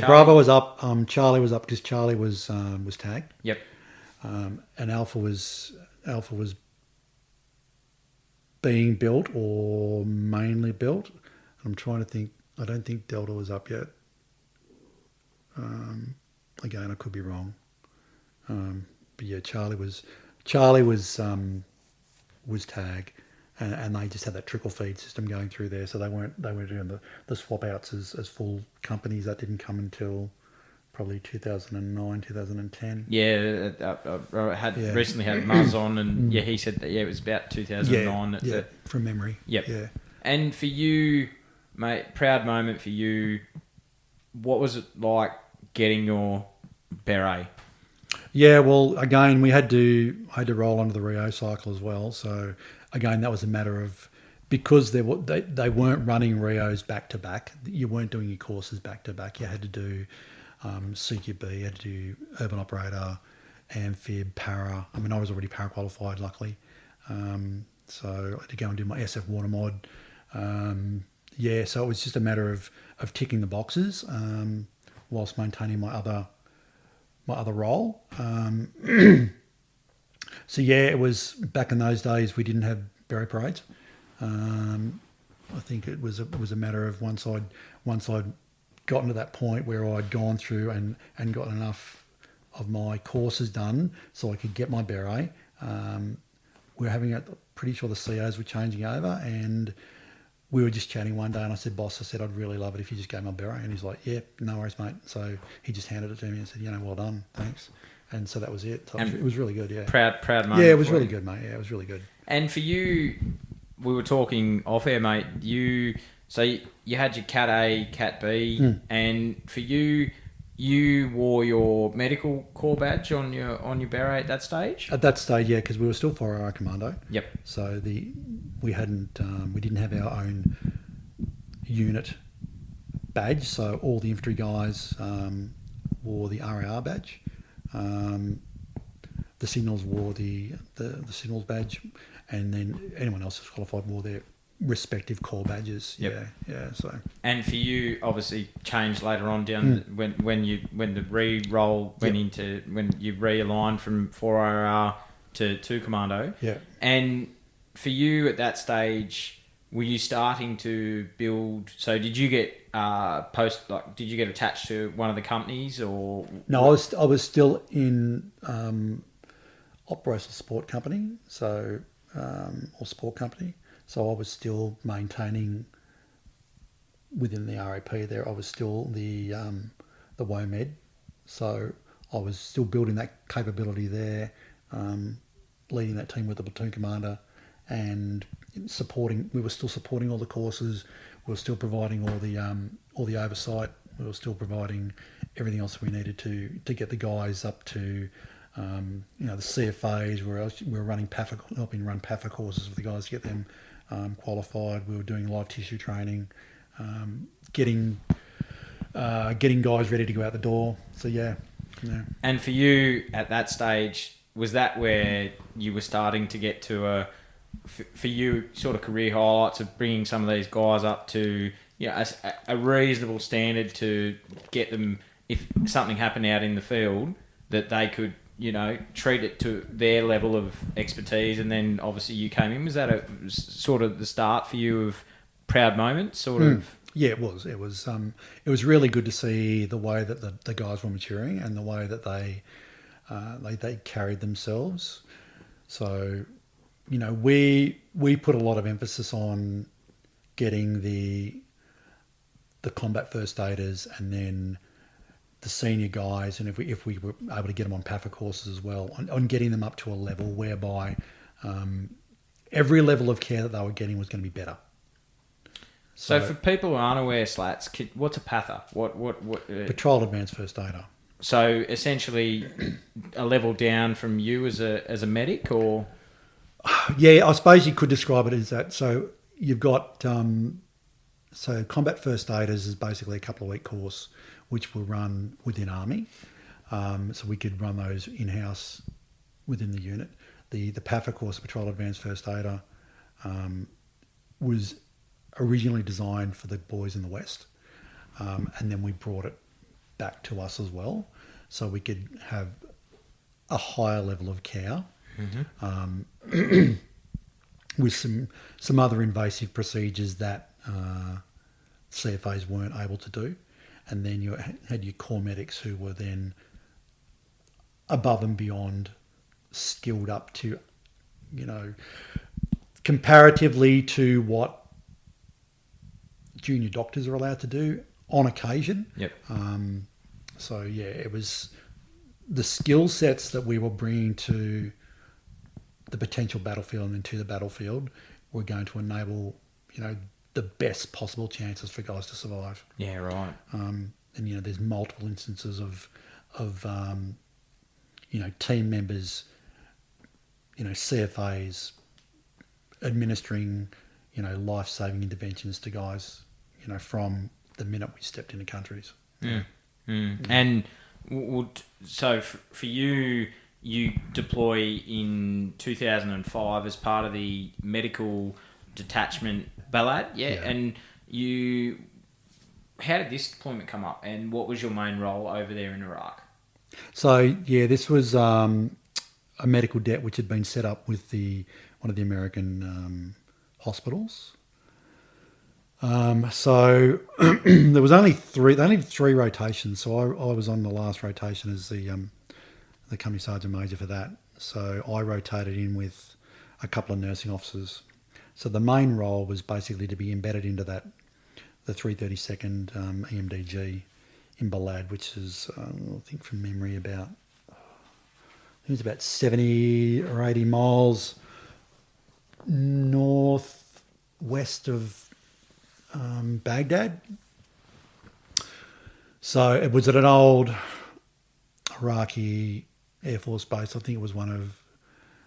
[SPEAKER 3] Bravo was up. Charlie was up because Charlie was tagged.
[SPEAKER 2] Yep.
[SPEAKER 3] And Alpha was being built or mainly built. I'm trying to think. I don't think Delta was up yet. Again, I could be wrong. But yeah, Charlie was tagged, and they just had that trickle feed system going through there, so they weren't doing the swap outs as full companies. That didn't come until probably 2009, 2010.
[SPEAKER 2] Yeah, I had recently had Muzz on, and he said that it was about 2009.
[SPEAKER 3] Yeah, from memory.
[SPEAKER 2] Yep.
[SPEAKER 3] Yeah.
[SPEAKER 2] And for you, mate, proud moment for you. What was it like getting your beret?
[SPEAKER 3] Yeah, well, again, I had to roll under the Rio cycle as well. So again, that was a matter of, because they weren't running Rios back to back. You weren't doing your courses back to back. You had to do CQB, you had to do urban operator, amphib, para. I mean, I was already para qualified, luckily. So I had to go and do my SF water mod. So it was just a matter of ticking the boxes whilst maintaining my other role. So yeah, it was back in those days. We didn't have beret parades. I think it was a matter of once I'd gotten to that point where I'd gone through and gotten enough of my courses done so I could get my beret. We're having pretty sure the COs were changing over, and we were just chatting one day, and I said, "Boss, I'd really love it if you just gave my beret." And he's like, "Yeah, no worries, mate." So he just handed it to me and said, "Well done, thanks." And so that was it. So it was really good, yeah.
[SPEAKER 2] Proud moment.
[SPEAKER 3] Yeah, it was really good, mate. Yeah, it was really good.
[SPEAKER 2] And for you, we were talking off air, mate. You had your Cat A, Cat B, and for you, you wore your medical corps badge on your beret at that stage.
[SPEAKER 3] At that stage, yeah, because we were still 4RR Commando.
[SPEAKER 2] Yep.
[SPEAKER 3] So we didn't have our own unit badge. So all the infantry guys wore the RAR badge. The signals wore the signals badge, and then anyone else who's qualified wore their respective corps badges.
[SPEAKER 2] Yep.
[SPEAKER 3] Yeah. So.
[SPEAKER 2] And for you, obviously, changed later on down when the re-roll went into when you realigned from 4RR to 2 Commando.
[SPEAKER 3] Yeah.
[SPEAKER 2] And for you at that stage, were you starting to build? So did you get did you get attached to one of the companies or?
[SPEAKER 3] No, I was still in operational support company, so or sport company. So I was still maintaining within the RAP there. I was still the WOMED, so I was still building that capability there, leading that team with the platoon commander, and supporting. We were still supporting all the courses. We were still providing all the oversight. We were still providing everything else we needed to get the guys up to, the CFAs. We were running PAFA, helping run PAFA courses for the guys to get them qualified. We were doing live tissue training, getting guys ready to go out the door. So yeah.
[SPEAKER 2] And for you at that stage, was that where you were starting to get to for you sort of career highlights of bringing some of these guys up to a reasonable standard to get them, if something happened out in the field, that they could treat it to their level of expertise, and then obviously you came in. Was that a sort of the start for you of proud moments, sort of?
[SPEAKER 3] Yeah, it was. It was really good to see the way that the guys were maturing and the way that they carried themselves. So, we put a lot of emphasis on getting the combat first aiders and then the senior guys, and if we were able to get them on PAFA courses as well, on getting them up to a level whereby every level of care that they were getting was going to be better.
[SPEAKER 2] So for people who aren't aware, Slatts, what's a PAFA? What?
[SPEAKER 3] Patrol Advanced First Aider.
[SPEAKER 2] So essentially, a level down from you as a medic, or?
[SPEAKER 3] Yeah, I suppose you could describe it as that. So you've got so combat first aiders is basically a couple of week course which will run within Army. So we could run those in-house within the unit. The PAFA course, Patrol Advanced First Aider, was originally designed for the boys in the West, and then we brought it back to us as well, so we could have a higher level of care, with some other invasive procedures that CFAs weren't able to do. And then you had your core medics who were then above and beyond skilled up to, comparatively to what junior doctors are allowed to do on occasion.
[SPEAKER 2] Yep.
[SPEAKER 3] So yeah, it was the skill sets that we were bringing to the potential battlefield and to the battlefield were going to enable, the best possible chances for guys to survive.
[SPEAKER 2] Yeah, right.
[SPEAKER 3] And there's multiple instances of team members, CFAs administering, life-saving interventions to guys, from the minute we stepped into countries.
[SPEAKER 2] And so for you, you deploy in 2005 as part of the medical detachment Balad, and how did this deployment come up, and what was your main role over there in Iraq?
[SPEAKER 3] So yeah, this was a medical det which had been set up with one of the American hospitals. So there was only three rotations. So I was on the last rotation as the company sergeant major for that. So I rotated in with a couple of nursing officers. So the main role was basically to be embedded into the 332nd EMDG in Balad, which is, I think from memory, about 70 or 80 miles northwest of Baghdad. So it was at an old Iraqi Air Force base. I think it was one of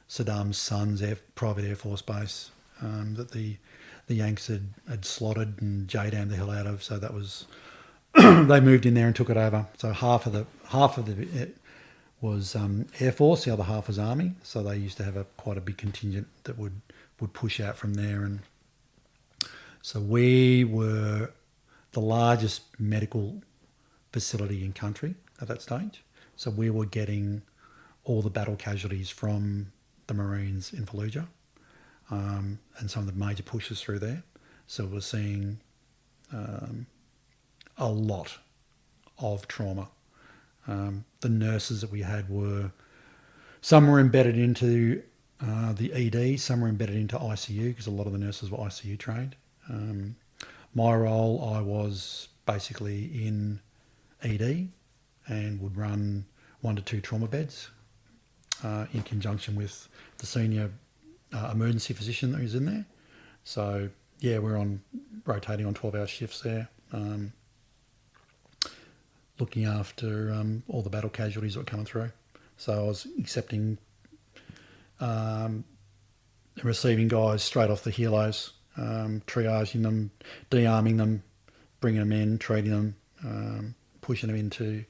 [SPEAKER 3] Saddam's son's private Air Force base. That the Yanks had slotted and JDAM'd the hell out of. So that was they moved in there and took it over. So half of it was Air Force, the other half was Army. So they used to have quite a big contingent that would push out from there. And so we were the largest medical facility in country at that stage. So we were getting all the battle casualties from the Marines in Fallujah. And some of the major pushes through there. So we're seeing a lot of trauma. The nurses that we had were Some were embedded into the ED, some were embedded into ICU because a lot of the nurses were ICU trained. My role, I was basically in ED and would run 1 to 2 trauma beds in conjunction with the senior emergency physician that was in there. So, yeah, we're rotating on 12-hour shifts there, looking after all the battle casualties that were coming through. So I was accepting and receiving guys straight off the helos, triaging them, de-arming them, bringing them in, treating them, pushing them into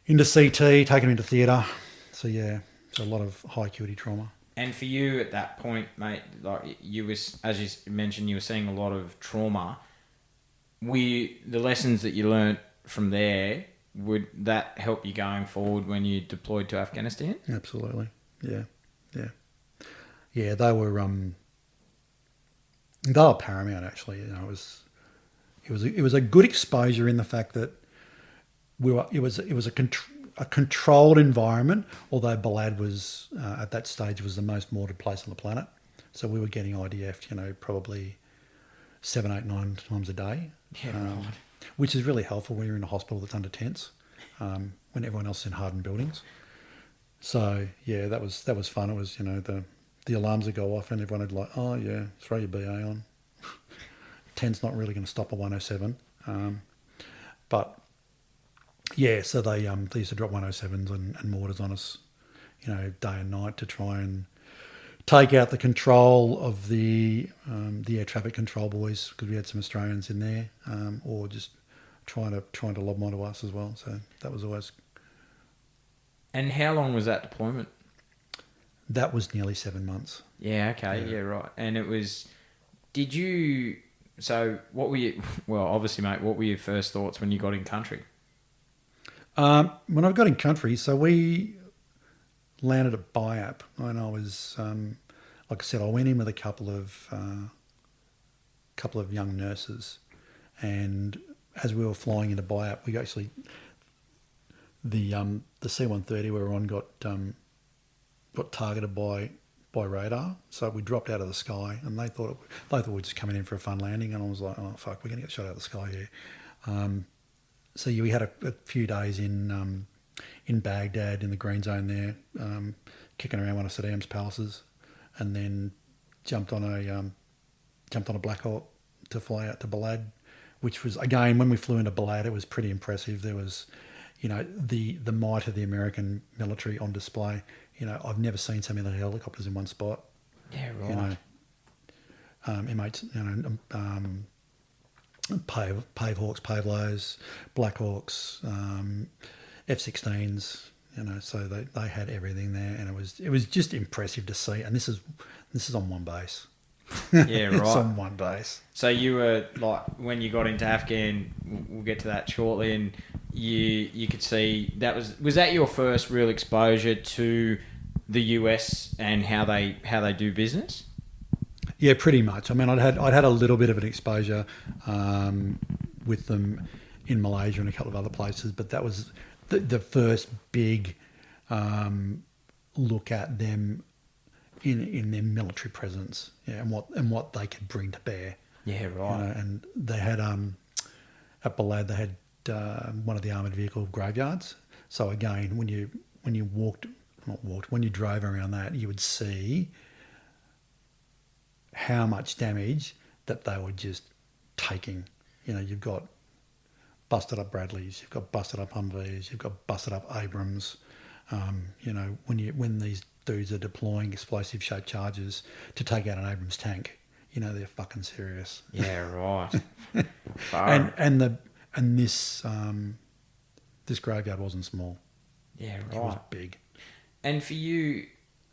[SPEAKER 3] CT, taking them into theatre. So yeah, it's a lot of high acuity trauma.
[SPEAKER 2] And for you at that point, mate, like you was, as you mentioned, you were seeing a lot of trauma. The lessons that you learnt from there, would that help you going forward when you deployed to Afghanistan?
[SPEAKER 3] Absolutely. Yeah. They were paramount actually. You know, it was a good exposure in the fact that it was a controlled environment. Although Balad was at that stage was the most mortared place on the planet, so we were getting IDF, probably 7, 8, 9 times a day.
[SPEAKER 2] Yeah, right.
[SPEAKER 3] Which is really helpful when you're in a hospital that's under tents, when everyone else is in hardened buildings. So yeah, that was fun. It was the alarms would go off and everyone would like, oh yeah, throw your BA on. Tent's not really going to stop a 107, but yeah. So they used to drop 107s and mortars on us, day and night to try and take out the control of the air traffic control boys, because we had some Australians in there, or just trying to lob them onto us as well. So that was always. And
[SPEAKER 2] how long was that deployment?
[SPEAKER 3] That was nearly 7 months.
[SPEAKER 2] Yeah. Okay. Yeah. Right. And it was. Did you? So what were you? Well, obviously, mate. What were your first thoughts when you got in country?
[SPEAKER 3] When I got in country, so we landed at Biap, and I was, like I said, I went in with a couple of young nurses, and as we were flying into Biap, we actually the C-130 we were on got targeted by radar, so we dropped out of the sky, and they thought we were just coming in for a fun landing, and I was like, oh fuck, we're gonna get shot out of the sky here. So yeah, we had a few days in Baghdad in the green zone there, kicking around one of Saddam's palaces, and then jumped on a Black Hawk to fly out to Balad, which was, again, when we flew into Balad, it was pretty impressive. There was, the might of the American military on display. I've never seen so many helicopters in one spot.
[SPEAKER 2] Yeah, right.
[SPEAKER 3] M8s, Pave Hawks, Pave Lows, Black Hawks, F-16s, so they had everything there, and it was just impressive to see. And this is on one base.
[SPEAKER 2] Yeah, right.
[SPEAKER 3] It's on one base.
[SPEAKER 2] So you were like, when you got into Afghan, we'll get to that shortly, and you could see that was that your first real exposure to the US and how they do business?
[SPEAKER 3] Yeah, pretty much. I mean, I'd had a little bit of an exposure with them in Malaysia and a couple of other places, but that was the first big look at them in their military presence, and what they could bring to bear.
[SPEAKER 2] Yeah, right.
[SPEAKER 3] And they had at Balad they had one of the armoured vehicle graveyards. So again, when you when you drove around that, you would see how much damage that they were just taking. You've got busted up Bradleys, you've got busted up Humvees, you've got busted up Abrams. When these dudes are deploying explosive shaped charges to take out an Abrams tank, they're fucking serious.
[SPEAKER 2] Yeah, right.
[SPEAKER 3] and this graveyard wasn't small.
[SPEAKER 2] Yeah, right.
[SPEAKER 3] It was big.
[SPEAKER 2] And for you,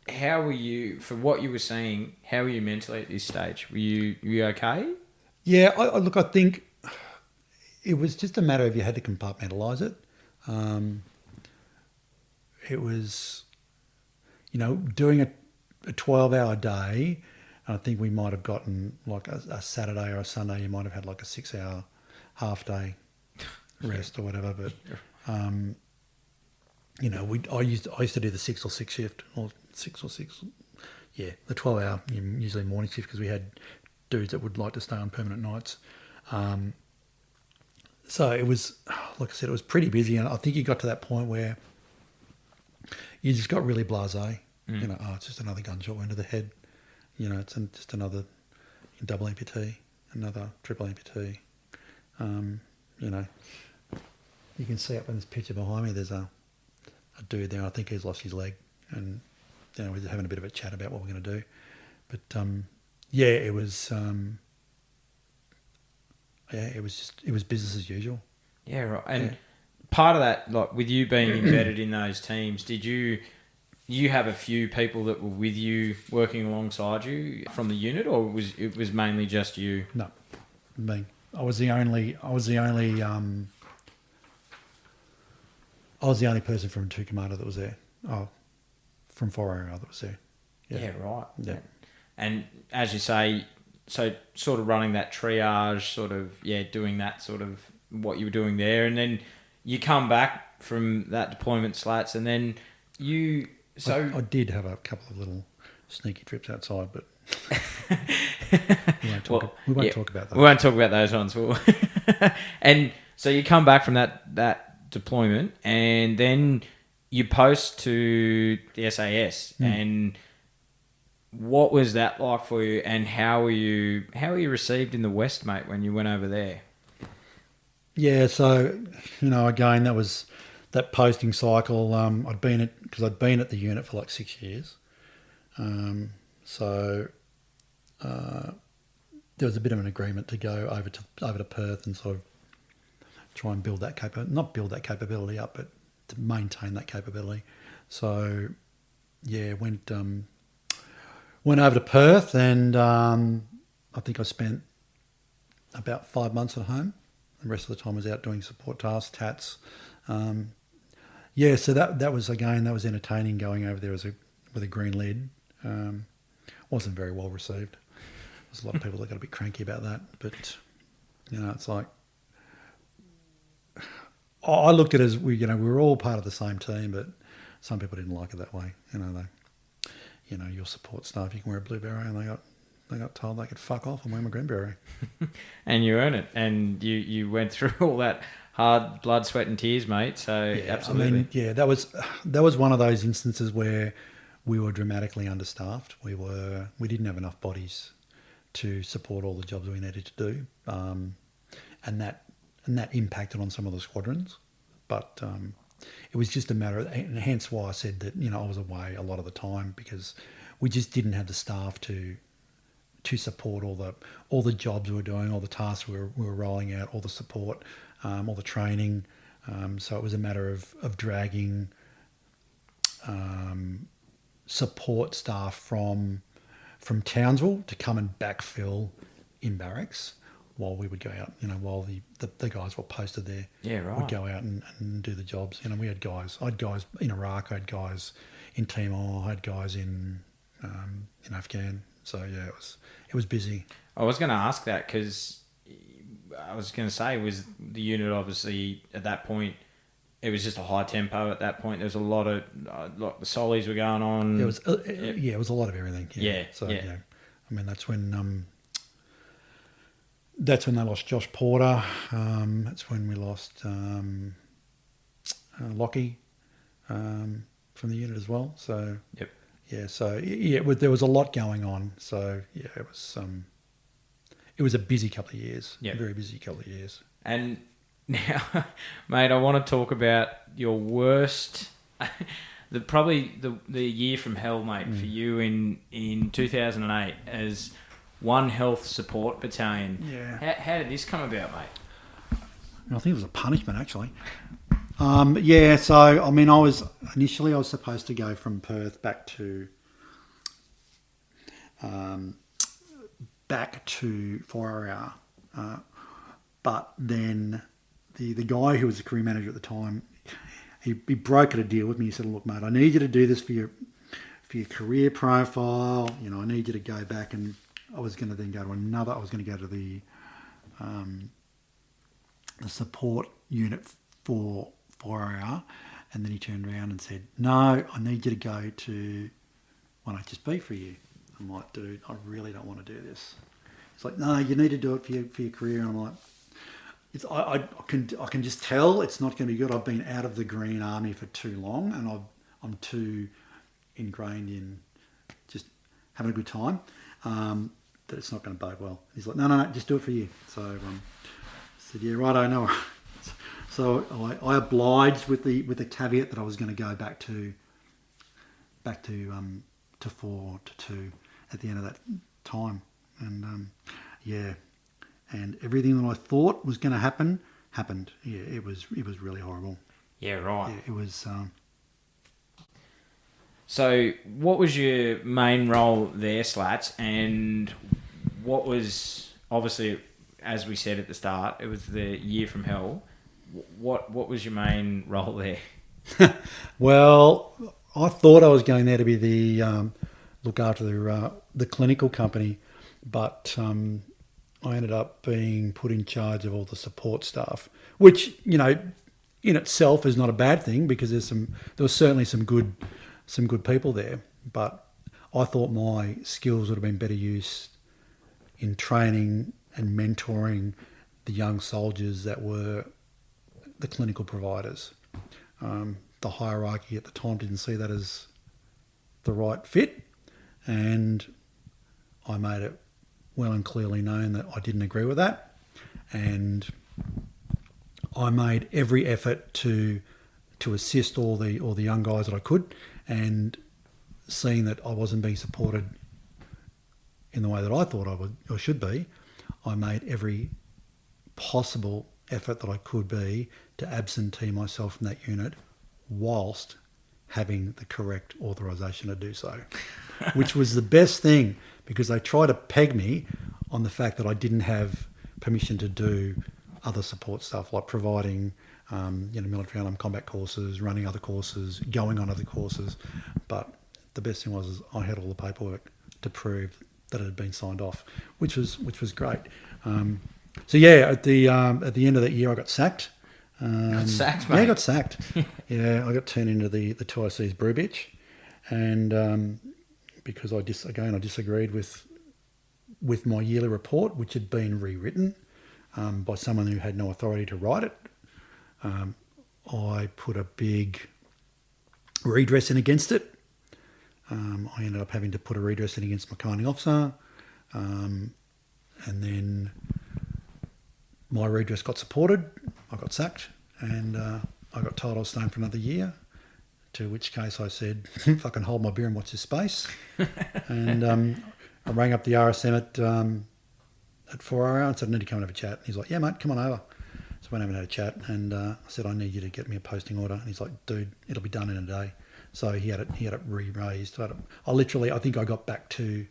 [SPEAKER 2] how were you, for what you were saying, how were you mentally at this stage? Were you okay?
[SPEAKER 3] Yeah, I think it was just a matter of you had to compartmentalise it. It was, doing a 12-hour day, and I think we might have gotten like a Saturday or a Sunday, you might have had like a 6-hour half day rest or whatever. But you know, I used to do the 6 or 6 shift, or 6 or 6, yeah, the 12-hour, usually morning shift, because we had dudes that would like to stay on permanent nights. So it was, like I said, it was pretty busy, and I think you got to that point where you just got really blasé. You know, it's just another gunshot wound to the head. You know, it's just another double amputee, another triple amputee. You know, you can see up in this picture behind me, there's a dude there. I think he's lost his leg, and you know, we're having a bit of a chat about what we're going to do. But yeah, it was business as usual.
[SPEAKER 2] Yeah, right. And part of that, like with you being embedded in those teams, did you have a few people that were with you working alongside you from the unit, or it was mainly just you?
[SPEAKER 3] No, me. I was the only person from 2 Commando that was there. Oh, from 4RR that was there.
[SPEAKER 2] Yeah, right.
[SPEAKER 3] Yeah.
[SPEAKER 2] And as you say, so sort of running that triage, sort of, doing that sort of what you were doing there. And then you come back from that deployment, Slatts, and then you... So
[SPEAKER 3] I did have a couple of little sneaky trips outside, but we won't talk about those.
[SPEAKER 2] We won't talk about those ones. And so you come back from that deployment, and then you post to the SAS. And what was that like for you? And how were you received in the West, mate, when you went over there?
[SPEAKER 3] Yeah, so again, that was that posting cycle. I'd been at the unit for like 6 years. So there was a bit of an agreement to go over to Perth and sort of try and build that not build that capability up, but to maintain that capability. So yeah, went over to Perth, and I think I spent about 5 months at home. The rest of the time was out doing support tasks, TATs. So that was entertaining, going over there with a green lid. Wasn't very well received. There's a lot of people that got a bit cranky about that, but it's like, I looked at it as we were all part of the same team, but some people didn't like it that way. Your support staff, you can wear a blue beret, and they got told they could fuck off and wear my green beret.
[SPEAKER 2] And you earn it, and you went through all that hard blood, sweat, and tears, mate. So yeah, absolutely.
[SPEAKER 3] I mean, that was one of those instances where we were dramatically understaffed. We didn't have enough bodies to support all the jobs we needed to do, and that impacted on some of the squadrons. But it was just a matter of, and hence why I said that I was away a lot of the time, because we just didn't have the staff to support all the jobs we were doing, all the tasks we were rolling out, all the support, all the training. So it was a matter of dragging support staff from Townsville to come and backfill in barracks while we would go out. While the guys were posted there, would go out and do the jobs. I had guys in Iraq, I had guys in Timor, I had guys in Afghan. So yeah, it was busy.
[SPEAKER 2] I was going to ask that, because I was going to say, was the unit obviously at that point, it was just a high tempo at that point. There was a lot of the solis were going on.
[SPEAKER 3] It was it was a lot of everything. Yeah. So
[SPEAKER 2] yeah.
[SPEAKER 3] I mean, that's when they lost Josh Porter. That's when we lost Lockie from the unit as well. So
[SPEAKER 2] yep.
[SPEAKER 3] Yeah, so there was a lot going on. So yeah, it was a busy couple of years.
[SPEAKER 2] Yeah,
[SPEAKER 3] very busy couple of years.
[SPEAKER 2] And now, mate, I want to talk about your worst, probably the year from hell, mate, for you in 2008 as 1 Health Support Battalion.
[SPEAKER 3] Yeah.
[SPEAKER 2] How did this come about, mate?
[SPEAKER 3] I think it was a punishment, actually. So I mean, I was supposed to go from Perth back to 4RR, but then the guy who was the career manager at the time, he brokered a deal with me. He said, "Look, mate, I need you to do this for your career profile. I need you to go back." And I was going to then go to another. I was going to go to the support unit for 4RR, And then he turned around and said, no, I need you to go to 1HSB for a year. I'm like, dude, I really don't want to do this. It's like, no, you need to do it for your career. And I'm like, I can just tell it's not going to be good. I've been out of the Green Army for too long, and I'm too ingrained in just having a good time that it's not going to bode well. He's like, no, just do it for a year. So I said, yeah, right, I know. So I obliged with the caveat that I was going to go back to 4 to 2 at the end of that time, and and everything that I thought was going to happen happened. Yeah, it was really horrible.
[SPEAKER 2] Yeah, right.
[SPEAKER 3] Yeah, it was.
[SPEAKER 2] So, what was your main role there, Slats? And what was, obviously, as we said at the start, it was the year from hell. What was your main role there?
[SPEAKER 3] Well, I thought I was going there to be the look after the clinical company, but I ended up being put in charge of all the support staff, which, you know, in itself is not a bad thing, because there was certainly some good people there, but I thought my skills would have been better used in training and mentoring the young soldiers that were the clinical providers. The hierarchy at the time didn't see that as the right fit, and I made it well and clearly known that I didn't agree with that, and I made every effort to assist all the young guys that I could, and seeing that I wasn't being supported in the way that I thought I would or should be, I made every possible effort that I could be to absentee myself from that unit whilst having the correct authorisation to do so, which was the best thing, because they tried to peg me on the fact that I didn't have permission to do other support stuff, like providing military armed combat courses, running other courses, going on other courses. But the best thing was I had all the paperwork to prove that it had been signed off, which was great. So yeah, at the end of that year, I got sacked.
[SPEAKER 2] Got sacked, mate.
[SPEAKER 3] Yeah, I got sacked. Yeah, I got turned into the 2IC's brew bitch, and because I disagreed with my yearly report, which had been rewritten by someone who had no authority to write it. I put a big redress in against it. I ended up having to put a redress in against my commanding officer, and then my redress got supported. I got sacked, and I got told I was staying for another year, to which case I said, fucking hold my beer and watch this space. And I rang up the RSM at 4 hour and said, I need to come and have a chat. And he's like, yeah, mate, come on over. So I went over and had a chat, and I said, I need you to get me a posting order. And he's like, dude, it'll be done in a day. So he had it re-raised. I think I got back to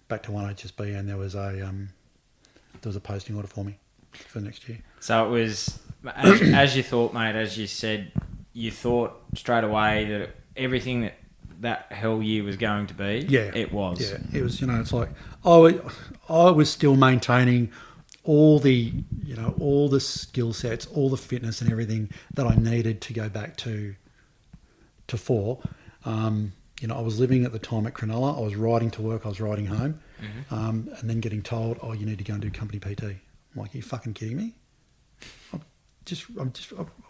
[SPEAKER 3] 1HSB, and there was a posting order for me for next year.
[SPEAKER 2] So it was, as you thought, mate, as you said, you thought straight away that everything that hell year was going to be,
[SPEAKER 3] yeah,
[SPEAKER 2] it was.
[SPEAKER 3] Yeah, it was, it's like, I was still maintaining all the skill sets, all the fitness and everything that I needed to go back to 4. I was living at the time at Cronulla. I was riding to work. I was riding home, and then getting told, "Oh, you need to go and do company PT." I'm like, "Are you fucking kidding me? I'm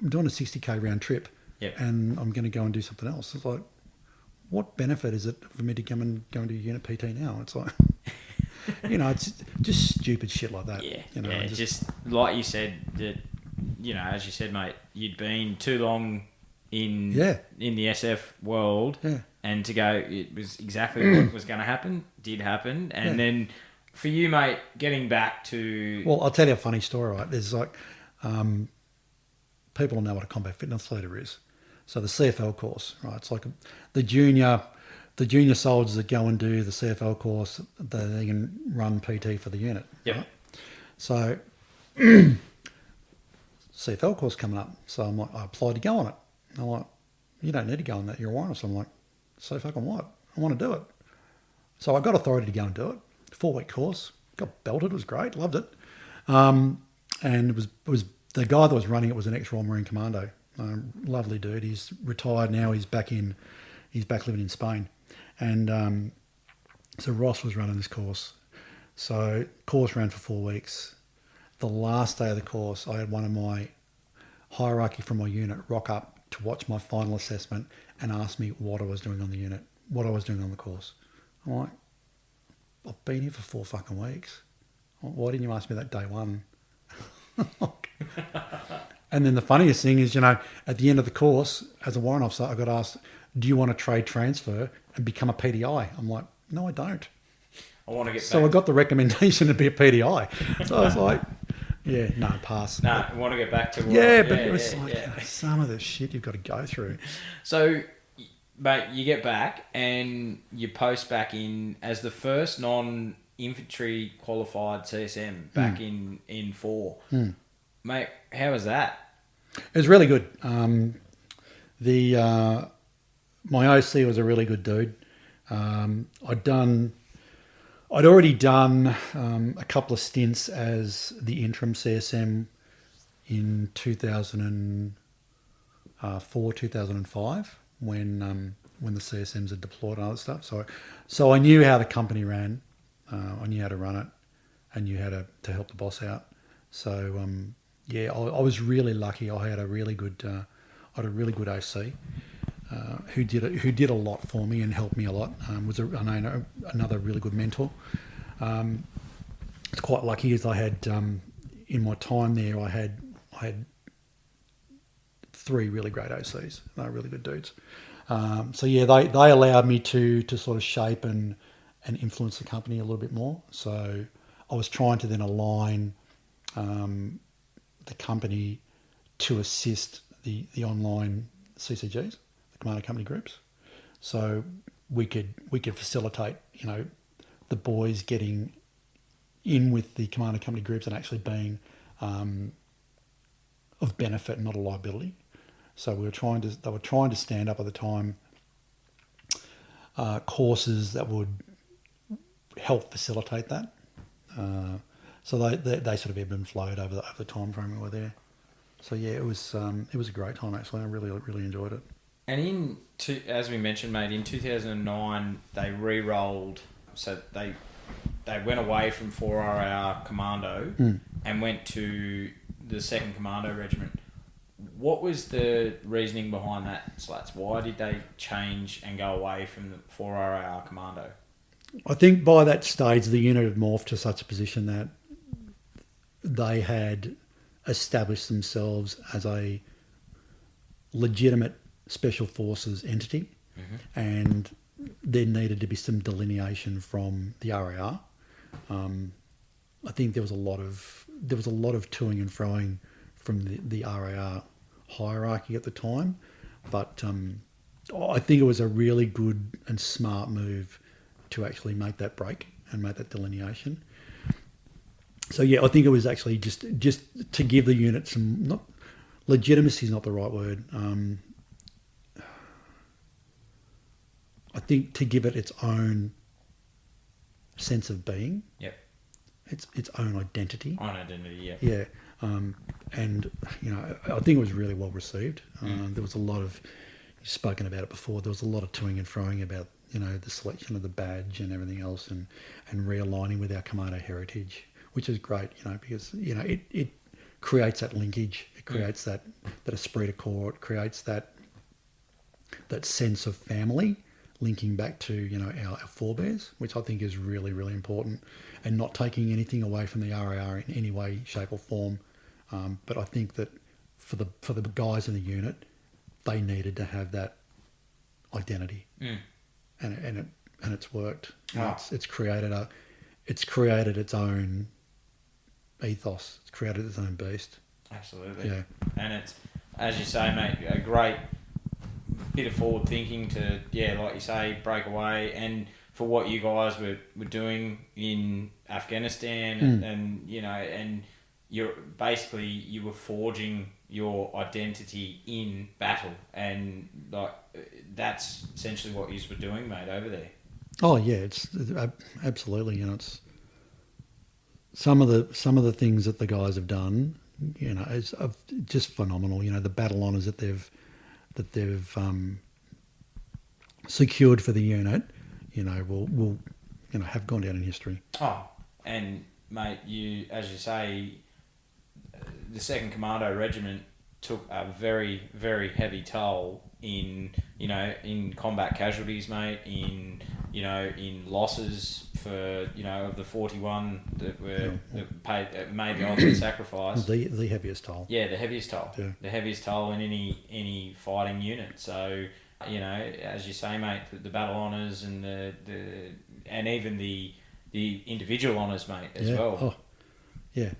[SPEAKER 3] doing a 60k round trip,
[SPEAKER 2] yep,
[SPEAKER 3] and I'm going to go and do something else." It's like, what benefit is it for me to go and do unit PT now? It's like, it's just stupid shit like that.
[SPEAKER 2] Yeah, just like you said, that, as you said, mate, you'd been too long in the SF world, and to go, it was exactly what was going to happen, did happen, and then for you, mate, getting back to...
[SPEAKER 3] Well, I'll tell you a funny story, right? There's like, people know what a combat fitness leader is. So the CFL course, right? It's like the junior soldiers that go and do the CFL course, they can run PT for the unit.
[SPEAKER 2] Yep.
[SPEAKER 3] Right? So CFL course coming up. So I'm like, I applied to go on it. And I'm like, you don't need to go on that. You're a warrant. So I'm like, so fucking what? I want to do it. So I got authority to go and do it. 4-week course. Got belted. It was great. Loved it. And it was the guy that was running it was an ex-Royal Marine Commando. Lovely dude. He's retired now. He's back living in Spain, and so Ross was running this course. So course ran for 4 weeks. The last day of the course, I had one of my hierarchy from my unit rock up to watch my final assessment and ask me what I was doing on the unit, what I was doing on the course. I'm like, I've been here for 4 fucking weeks. Why didn't you ask me that day one? And then the funniest thing is, at the end of the course, as a warrant officer, I got asked, do you want to trade transfer and become a PDI? I'm like, no, I don't.
[SPEAKER 2] I want to get
[SPEAKER 3] So
[SPEAKER 2] back.
[SPEAKER 3] I got the recommendation to be a PDI. So I was like, yeah, no, pass.
[SPEAKER 2] No, I want to get back to work.
[SPEAKER 3] Yeah, but it was some of the shit you've got to go through.
[SPEAKER 2] So, mate, you get back and you post back in as the first non-infantry qualified CSM back in 4. Mate, how was that?
[SPEAKER 3] It was really good. My OC was a really good dude. I'd already done a couple of stints as the interim CSM in 2004, 2005 when the CSMs had deployed and other stuff. So I knew how the company ran. I knew how to run it. I knew how to help the boss out. So I was really lucky. I had a really good OC. Who did a lot for me and helped me a lot. Was another really good mentor. It's quite lucky as I had in my time there. I had 3 really great OCs. They were really good dudes. They allowed me to sort of shape and influence the company a little bit more. So I was trying to then align the company to assist the online CCGs. Commando company groups, so we could facilitate the boys getting in with the commando company groups and actually being of benefit, not a liability. So they were trying to stand up at the time courses that would help facilitate that. So they sort of ebbed and flowed over the time frame we were there. So yeah, it was a great time actually. I really enjoyed it.
[SPEAKER 2] And as we mentioned, mate, in 2009 they re-rolled, so they went away from 4RAR Commando and went to the 2nd Commando Regiment. What was the reasoning behind that, Slats? Why did they change and go away from the 4RAR Commando?
[SPEAKER 3] I think by that stage the unit had morphed to such a position that they had established themselves as a legitimate Special Forces entity, and there needed to be some delineation from the RAR. I think there was a lot of toing and froing from the RAR hierarchy at the time, but I think it was a really good and smart move to actually make that break and make that delineation. So yeah, I think it was actually just to give the unit some, not legitimacy is not the right word. I think to give it its own sense of being. Yep. Its own identity.
[SPEAKER 2] Yeah.
[SPEAKER 3] Yeah. And, I think it was really well received. There was a lot of, you've spoken about it before, there was a lot of toing and froing about, the selection of the badge and everything else and realigning with our Commando heritage, which is great, because, it creates that linkage. It creates that esprit de corps. It creates that sense of family, linking back to our forebears, which I think is really, really important, and not taking anything away from the RAR in any way, shape or form. But I think that for the guys in the unit, they needed to have that identity, and it's worked. Oh. It's created its own ethos. It's created its own beast.
[SPEAKER 2] Absolutely.
[SPEAKER 3] Yeah.
[SPEAKER 2] And it's, as you say, mate, a great bit of forward thinking to, like you say, break away, and for what you guys were doing in Afghanistan and you were forging your identity in battle, and that's essentially what you were doing, mate, over there.
[SPEAKER 3] Oh yeah, it's absolutely, it's some of the things that the guys have done, is just phenomenal. The battle honours that they've secured for the unit, will have gone down in history.
[SPEAKER 2] Oh, and mate, as you say, the 2nd Commando Regiment took a very, very heavy toll in combat casualties, mate, in losses for, of the 41 that made the ultimate sacrifice.
[SPEAKER 3] The heaviest toll.
[SPEAKER 2] Yeah, the heaviest toll.
[SPEAKER 3] Yeah.
[SPEAKER 2] The heaviest toll in any fighting unit. So, as you say, mate, the battle honours and and even the individual honours, mate, as well.
[SPEAKER 3] Oh, yeah.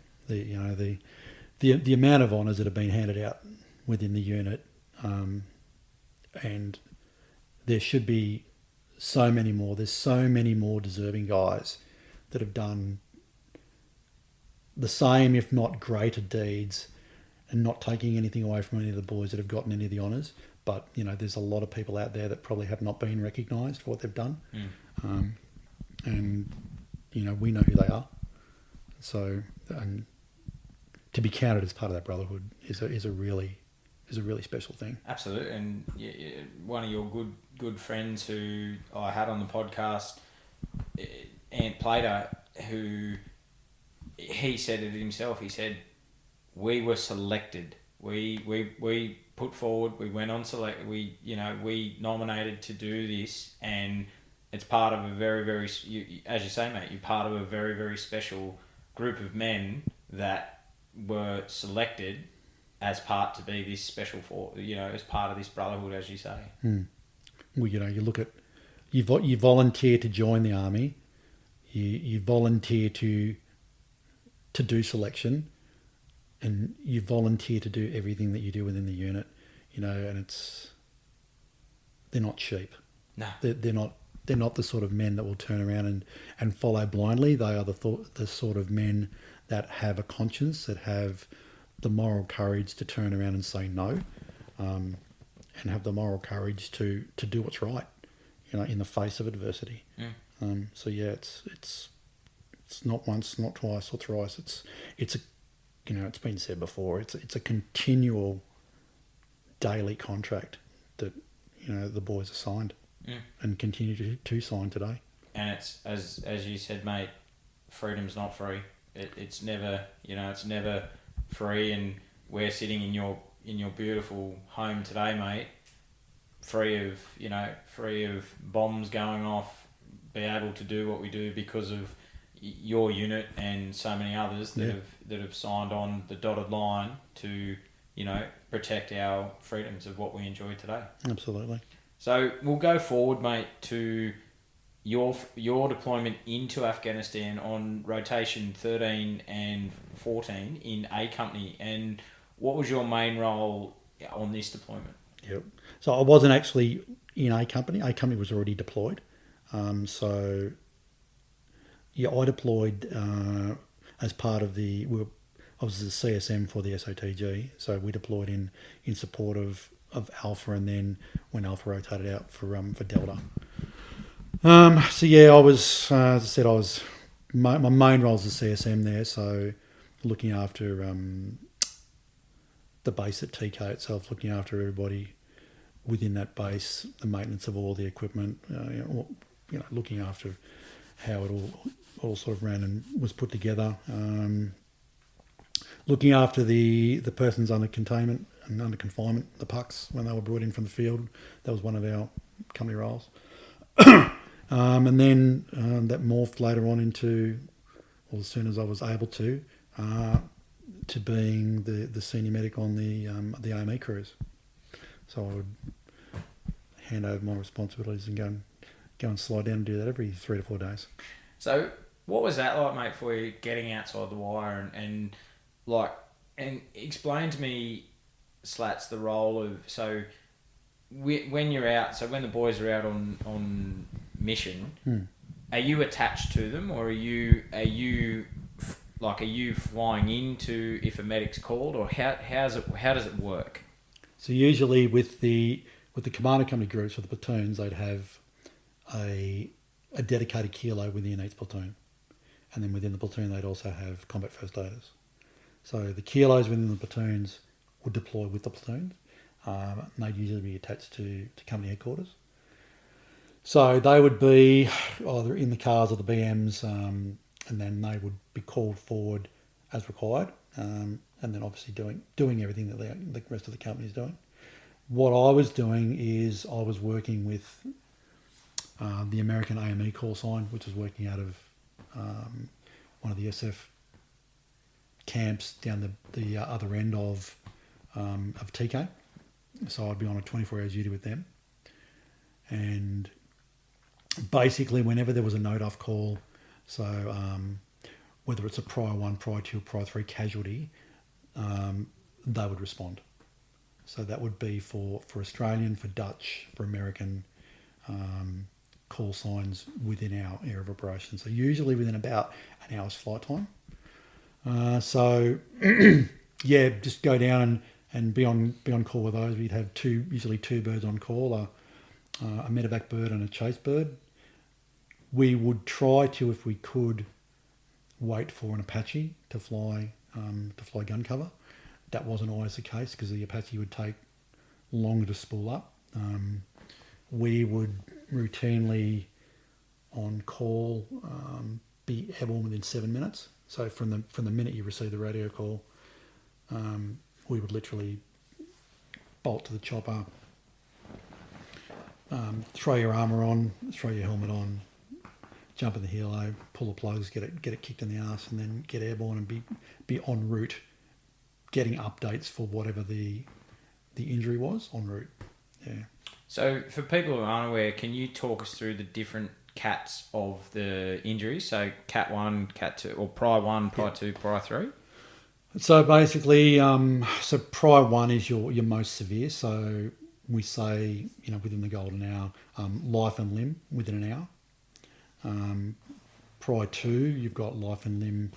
[SPEAKER 3] The amount of honours that have been handed out within the unit, and there should be so many more. There's so many more deserving guys that have done the same, if not greater deeds, and not taking anything away from any of the boys that have gotten any of the honours. But, there's a lot of people out there that probably have not been recognised for what they've done. And, we know who they are. So, and to be counted as part of that brotherhood is a really special thing.
[SPEAKER 2] Absolutely. And one of your good friends who I had on the podcast, Ant Plater, who he said it himself. He said, we were selected. We put forward. We went on select. We nominated to do this, and it's part of a very, very, as you say, mate. You're part of a very, very special group of men that were selected as part to be this special as part of this brotherhood, as you say.
[SPEAKER 3] Well, you look at you volunteer to join the army, you volunteer to do selection, and you volunteer to do everything that you do within the unit, and they're not cheap.
[SPEAKER 2] No,
[SPEAKER 3] they're not the sort of men that will turn around and follow blindly. They are the sort of men that have a conscience, that have the moral courage to turn around and say no, and have the moral courage to do what's right, in the face of adversity. So yeah, it's not once, not twice or thrice. It's a, it's been said before. It's a continual daily contract that the boys are signed and continue to sign today.
[SPEAKER 2] And it's as you said, mate. Freedom's not free. It's never it's never free. And we're sitting in your beautiful home today, mate, free of bombs going off, be able to do what we do because of your unit and so many others that have signed on the dotted line to protect our freedoms of what we enjoy today.
[SPEAKER 3] Absolutely.
[SPEAKER 2] So we'll go forward, mate, to your deployment into Afghanistan on rotation 13 and 14 in A Company, and what was your main role on this deployment?
[SPEAKER 3] Yep. So I wasn't actually in A Company. A Company was already deployed. So yeah, I deployed as part of I was the CSM for the SOTG. So we deployed in support of Alpha, and then when Alpha rotated out for Delta. So yeah, I was, as I said, my main role was the CSM there. So looking after the base at TK itself, looking after everybody within that base, the maintenance of all the equipment, looking after how it all sort of ran and was put together. Looking after the persons under containment and under confinement, the pucks, when they were brought in from the field. That was one of our company roles. And then that morphed later on into, well, as soon as I was able to being the senior medic on the AME crews. So I would hand over my responsibilities and go and slide down and do that every 3 to 4 days.
[SPEAKER 2] So what was that like, mate, for you getting outside the wire and explain to me, Slatts, the role of, so when you're out, so when the boys are out on mission, are you attached to them, or are you flying into if a medic's called, or how does it work?
[SPEAKER 3] So usually with the commando company groups, with the platoons, they'd have a dedicated kilo within each platoon, and then within the platoon they'd also have combat first aiders. So the kilos within the platoons would deploy with the platoons, and they'd usually be attached to company headquarters. So they would be either in the cars or the BMs, and then they would be called forward as required, and then obviously doing everything that the rest of the company is doing. What I was doing is I was working with the American AME call sign, which was working out of one of the SF camps down the other end of TK. So I'd be on a 24-hour duty with them. And basically whenever there was a note-off call, so whether it's a prior 1, prior 2, prior 3 casualty, they would respond. So that would be for Australian, for Dutch, for American call signs within our area of operation. So usually within about an hour's flight time. So yeah, just go down and be on call with those. We'd have usually two birds on call, a medevac bird and a chase bird. We would try to, if we could, wait for an Apache to fly gun cover. That wasn't always the case because the Apache would take longer to spool up. We would routinely on call be airborne within 7 minutes. So from the minute you receive the radio call, we would literally bolt to the chopper, throw your armour on, throw your helmet on, jump in the helo, pull the plugs, get it kicked in the arse, and then get airborne and be en route, getting updates for whatever the injury was en route. Yeah.
[SPEAKER 2] So for people who aren't aware, can you talk us through the different cats of the injuries? So cat 1, cat 2, or prior 1, prior 2, prior 3?
[SPEAKER 3] So basically, so prior 1 is your most severe. So we say, within the golden hour, life and limb within an hour. Prior 2, you've got life and limb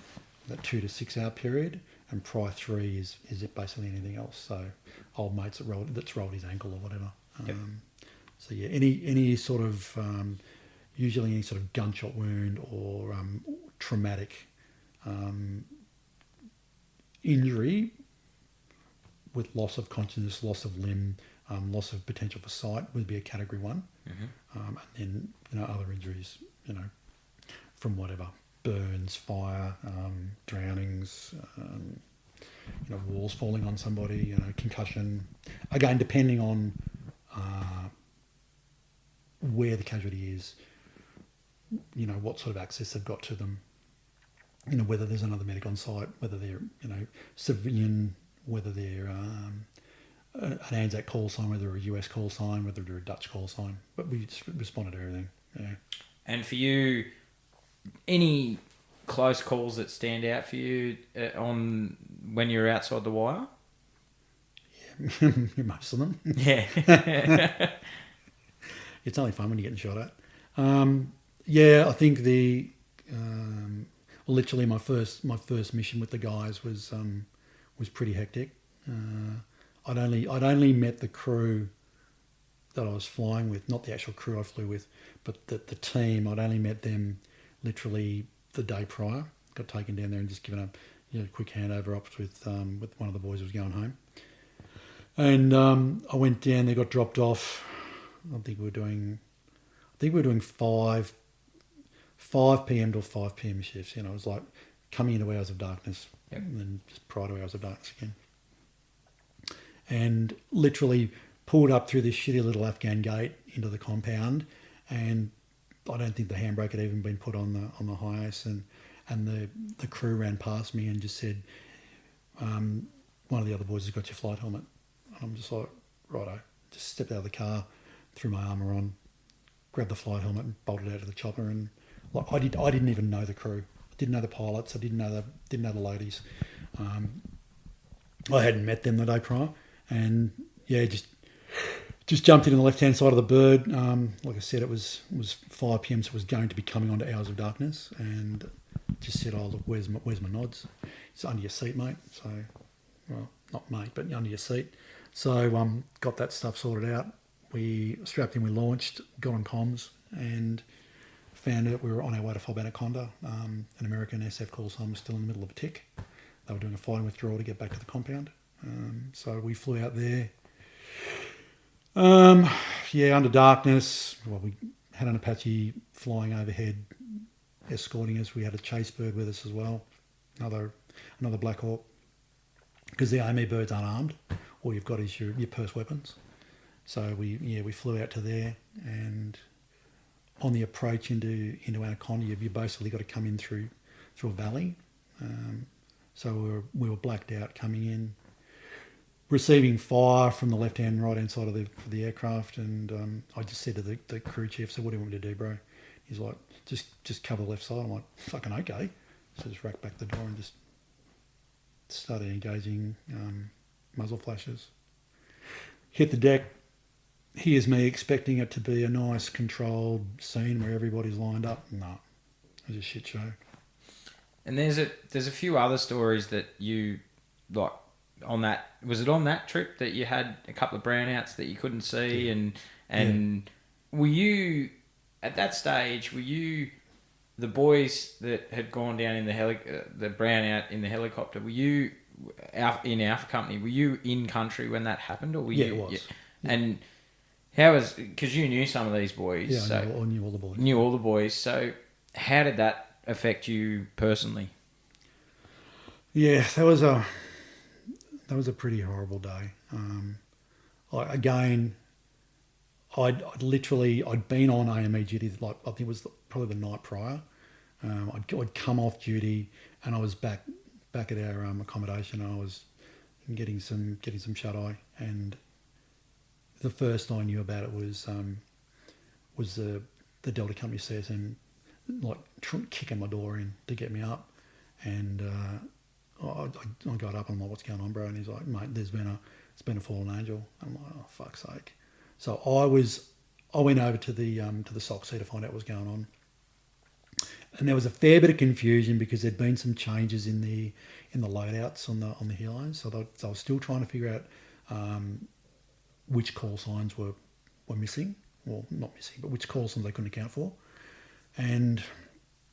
[SPEAKER 3] that 2 to 6 hour period, and prior 3 is it basically anything else. So old mates that's rolled his ankle or whatever.
[SPEAKER 2] Yep.
[SPEAKER 3] So yeah, any sort of usually any sort of gunshot wound or traumatic injury with loss of consciousness, loss of limb, loss of potential for sight would be a category 1. Mm-hmm. And then other injuries, from whatever, burns, fire, drownings, walls falling on somebody, concussion. Again, depending on where the casualty is, what sort of access they've got to them, whether there's another medic on site, whether they're, civilian, whether they're an ANZAC call sign, whether they're a US call sign, whether they're a Dutch call sign. But we just responded to everything. Yeah. And
[SPEAKER 2] for you, any close calls that stand out for you on when you're outside the wire?
[SPEAKER 3] Yeah, most of them.
[SPEAKER 2] Yeah.
[SPEAKER 3] It's only fun when you're getting shot at. Yeah, I think literally my first mission with the guys was pretty hectic. I'd only met the crew that I was flying with, not the actual crew I flew with, but the team. I'd only met them literally the day prior. Got taken down there and just given a quick handover ops with one of the boys who was going home. And I went down there, got dropped off. I think we were doing 5 p.m. to 5 p.m. shifts. It was like coming into hours of darkness, yep, and then just prior to hours of darkness again. And literally pulled up through this shitty little Afghan gate into the compound, and I don't think the handbrake had even been put on the HIAS, and the crew ran past me and just said, one of the other boys has got your flight helmet. And I'm just like, righto. Just stepped out of the car, threw my armour on, grabbed the flight helmet and bolted out to the chopper. And like I didn't even know the crew. I didn't know the pilots. I didn't know the ladies. I hadn't met them the day prior, and yeah, just jumped in on the left hand side of the bird. Like I said, it was 5 p.m, so it was going to be coming onto hours of darkness, and just said, "Oh look, where's my nods? It's under your seat, mate." So, well, not mate, but under your seat. So got that stuff sorted out. We strapped in, we launched, got on comms, and found out we were on our way to Fob Anaconda. An American SF call sign was still in the middle of a tick. they were doing a fighting withdrawal to get back to the compound. So we flew out there. Under darkness. Well, we had an Apache flying overhead, escorting us. We had a chase bird with us as well, another Black Hawk. Because the AME birds aren't armed, all you've got is your purse weapons. So we flew out to there, and on the approach into Anaconda, you basically got to come in through a valley. So we were blacked out coming in, receiving fire from the left-hand and right-hand side of the aircraft, and I just said to the crew chief, "So what do you want me to do, bro?" He's like, "Just cover the left side." I'm like, "Fucking okay." So just racked back the door and just started engaging muzzle flashes. Hit the deck. Here's me expecting it to be a nice controlled scene where everybody's lined up. No, it was a shit show.
[SPEAKER 2] And there's a few other stories that you like on that. Was it on that trip that you had a couple of brownouts that you couldn't see, and were you at that stage? Were you the boys that had gone down in the brownout in the helicopter? Were you in Alpha Company? Were you in country when that happened, or were you?
[SPEAKER 3] It was.
[SPEAKER 2] Yeah. And how was, because you knew some of these boys?
[SPEAKER 3] Yeah,
[SPEAKER 2] so
[SPEAKER 3] I knew all the boys.
[SPEAKER 2] Knew all the boys. So how did that affect you personally?
[SPEAKER 3] Yeah, that was a pretty horrible day. I'd been on AME duty, like I think it was probably the night prior. I'd come off duty and I was back at our accommodation, and I was getting some shut eye, and the first I knew about it was the Delta Company CSM like kicking my door in to get me up, and I got up and I'm like, "What's going on, bro?" And he's like, "Mate, it's been a fallen angel." I'm like, "Oh, fuck's sake!" So I went over to the SOC to find out what was going on. And there was a fair bit of confusion because there'd been some changes in the loadouts on the helos. So I was still trying to figure out which call signs were missing, well, not missing, but which call signs they couldn't account for. And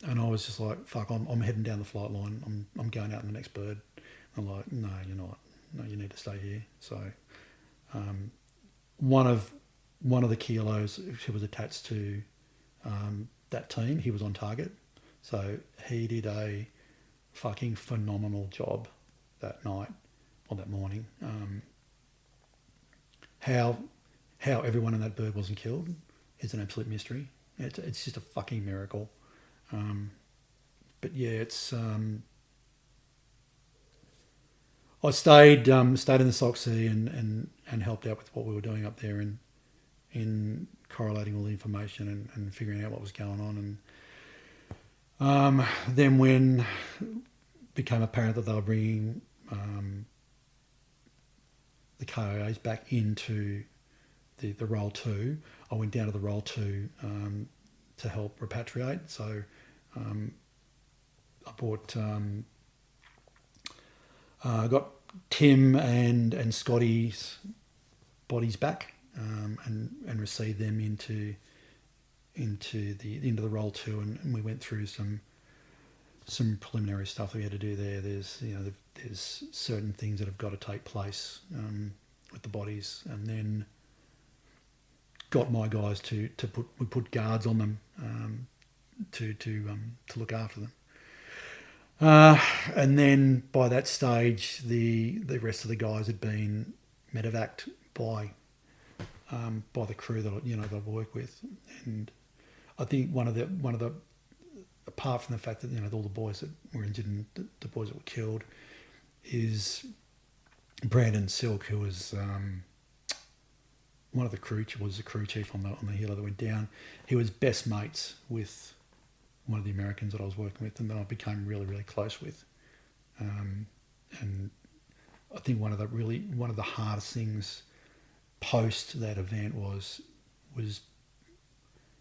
[SPEAKER 3] I was just like, "Fuck, I'm heading down the flight line. I'm going out in the next bird." I'm like, "No, you're not. No, you need to stay here." So one of the kilos who was attached to that team, he was on target. So he did a fucking phenomenal job that night or that morning. How everyone in that bird wasn't killed is an absolute mystery. It's just a fucking miracle. But yeah, it's I stayed in the SOC and helped out with what we were doing up there in correlating all the information and figuring out what was going on. And then when it became apparent that they were bringing the KIAs back into the Roll 2, I went down to the Roll 2 to help repatriate. So I bought, got Tim and Scotty's bodies back and received them into the Roll 2, and we went through some preliminary stuff that we had to do there. There's certain things that have got to take place with the bodies, and then got my guys to put guards on them to look after them. And then by that stage, the rest of the guys had been medevaced by the crew that I work with, and I think one of the apart from the fact that all the boys that were injured and the boys that were killed, is Brandon Silk, who was one of the crew chief on the helo that went down. He was best mates with one of the Americans that I was working with, and that I became really, really close with. And I think one of the hardest things post that event was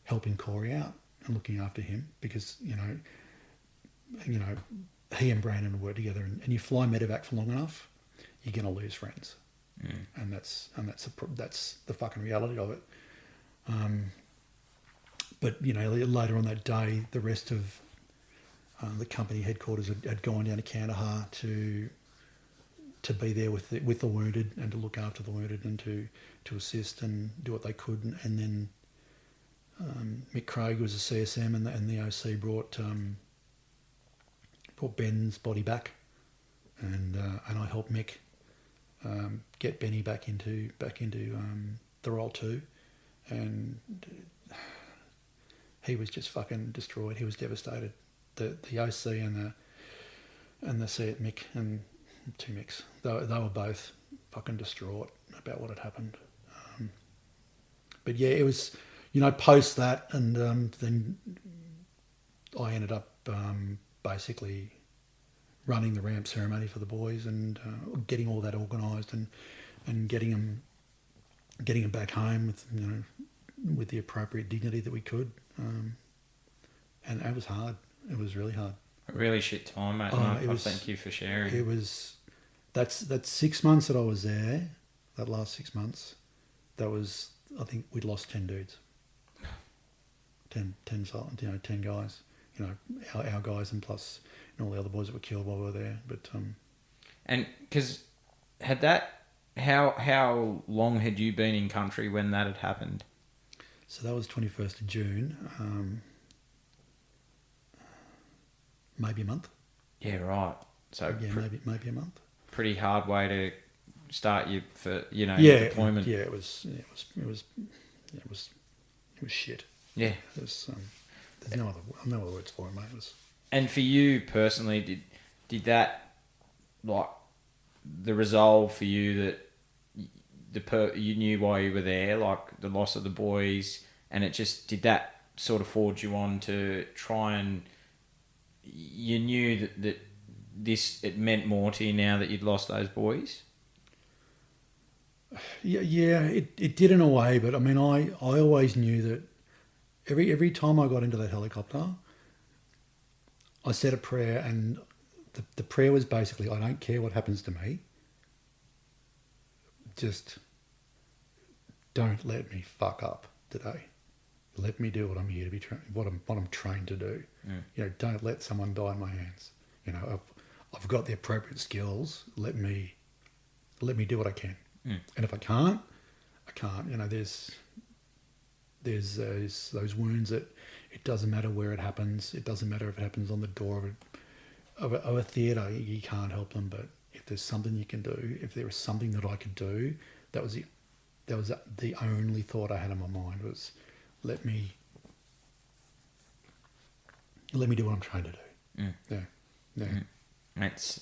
[SPEAKER 3] helping Corey out and looking after him, because he and Brandon work together, and you fly medevac for long enough, you're going to lose friends. And that's the fucking reality of it. But later on that day, the rest of the company headquarters had gone down to Kandahar to be there with the wounded and to look after the wounded and to assist and do what they could. And then Mick Craig was a CSM, and the OC brought Ben's body back, and I helped Mick get Benny back into the role too, and he was just fucking destroyed. He was devastated. The OC and the Mick and two Micks, they were both fucking distraught about what had happened. But yeah, it was, post that, and then I ended up basically running the ramp ceremony for the boys and getting all that organised and getting them back home with the appropriate dignity that we could. And it was hard. It was really hard.
[SPEAKER 2] A really shit time, mate. I thank you for sharing.
[SPEAKER 3] It was that's 6 months that I was there. That last 6 months, I think we'd lost 10 dudes. 10 guys. Our guys, and plus all the other boys that were killed while we were there. But
[SPEAKER 2] and because how long had you been in country when that had happened?
[SPEAKER 3] So that was 21st of June. Maybe a month.
[SPEAKER 2] Yeah, right. So
[SPEAKER 3] yeah, maybe a month.
[SPEAKER 2] Pretty hard way to start you for deployment.
[SPEAKER 3] Yeah, it was shit.
[SPEAKER 2] Yeah.
[SPEAKER 3] There's no other words for it, mate. It was.
[SPEAKER 2] And for you personally, did that, like, the resolve for you that you knew why you were there, like the loss of the boys, and it just, did that sort of forge you on to try and, you knew that it meant more to you now that you'd lost those boys?
[SPEAKER 3] Yeah, it did in a way, but I mean, I always knew that every time I got into that helicopter, I said a prayer, and the prayer was basically, I don't care what happens to me, just don't let me fuck up today. Let me do what I'm here to be what I'm trained to do.
[SPEAKER 2] Yeah.
[SPEAKER 3] Don't let someone die in my hands. I've got the appropriate skills. Let me do what I can. And if I can't, I can't. There's those wounds that it doesn't matter where it happens. It doesn't matter if it happens on the door of a theatre. You can't help them. But if there's something you can do, if there was something that I could do, that was the only thought I had in my mind was, let me do what I'm trying to do. Yeah.
[SPEAKER 2] Mate,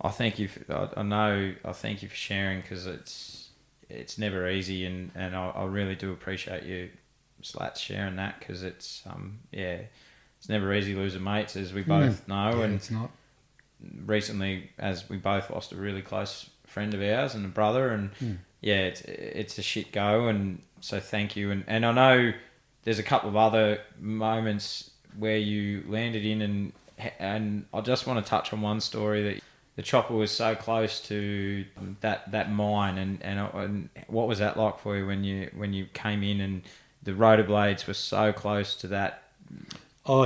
[SPEAKER 2] I thank you. I thank you for sharing, because it's never easy, and I really do appreciate you, Slatts, sharing that, because it's never easy losing mates, as we both know, and
[SPEAKER 3] it's not.
[SPEAKER 2] Recently, as we both lost a really close friend of ours and a brother, and it's a shit go, and so thank you, and I know there's a couple of other moments where you landed in, and I just want to touch on one story, that the chopper was so close to that mine, and what was that like for you when you came in and the rotor blades were so close to that?
[SPEAKER 3] Oh,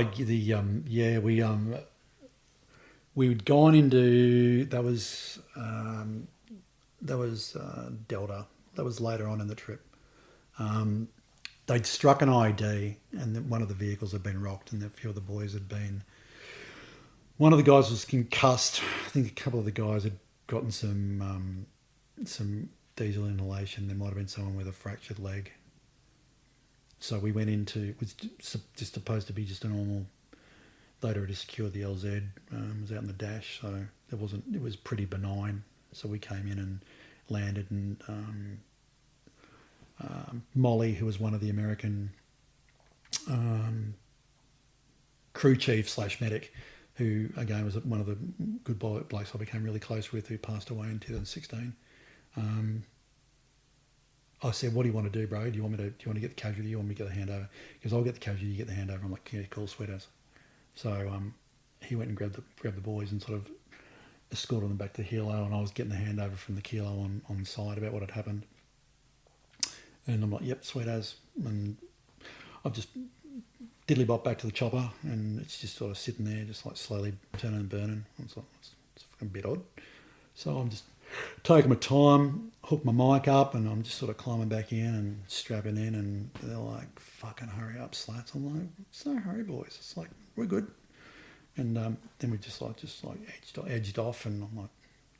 [SPEAKER 3] we'd gone into that was Delta. That was later on in the trip. They'd struck an ID, and one of the vehicles had been rocked, and a few of the boys had been. One of the guys was concussed. I think a couple of the guys had gotten some diesel inhalation. There might have been someone with a fractured leg. So we went into, it was just supposed to be just a normal. Later, it secured the LZ. It was out in the dash, so it was pretty benign. So we came in and landed, and Molly, who was one of the American crew chief / medic, who again was one of the good blokes I became really close with, who passed away in 2016. I said, "What do you want to do, bro? Do you want to get the casualty? You want me to get the handover?" Because I'll get the casualty, you get the handover. I'm like, "Yeah, cool, sweet as." So he went and grabbed the boys and sort of escorted them back to the helo, and I was getting the handover from the kilo on site about what had happened. And I'm like, "Yep, sweet as." And I've just diddly bop back to the chopper, and it's just sort of sitting there, just like slowly turning and burning. It's like, it's fucking a bit odd. So I'm just taking my time, hook my mic up, and I'm just sort of climbing back in and strapping in, and they're like, fucking hurry up, Slats. I'm like, it's no hurry, boys. It's like, we're good. And then we just edged off, and I'm like,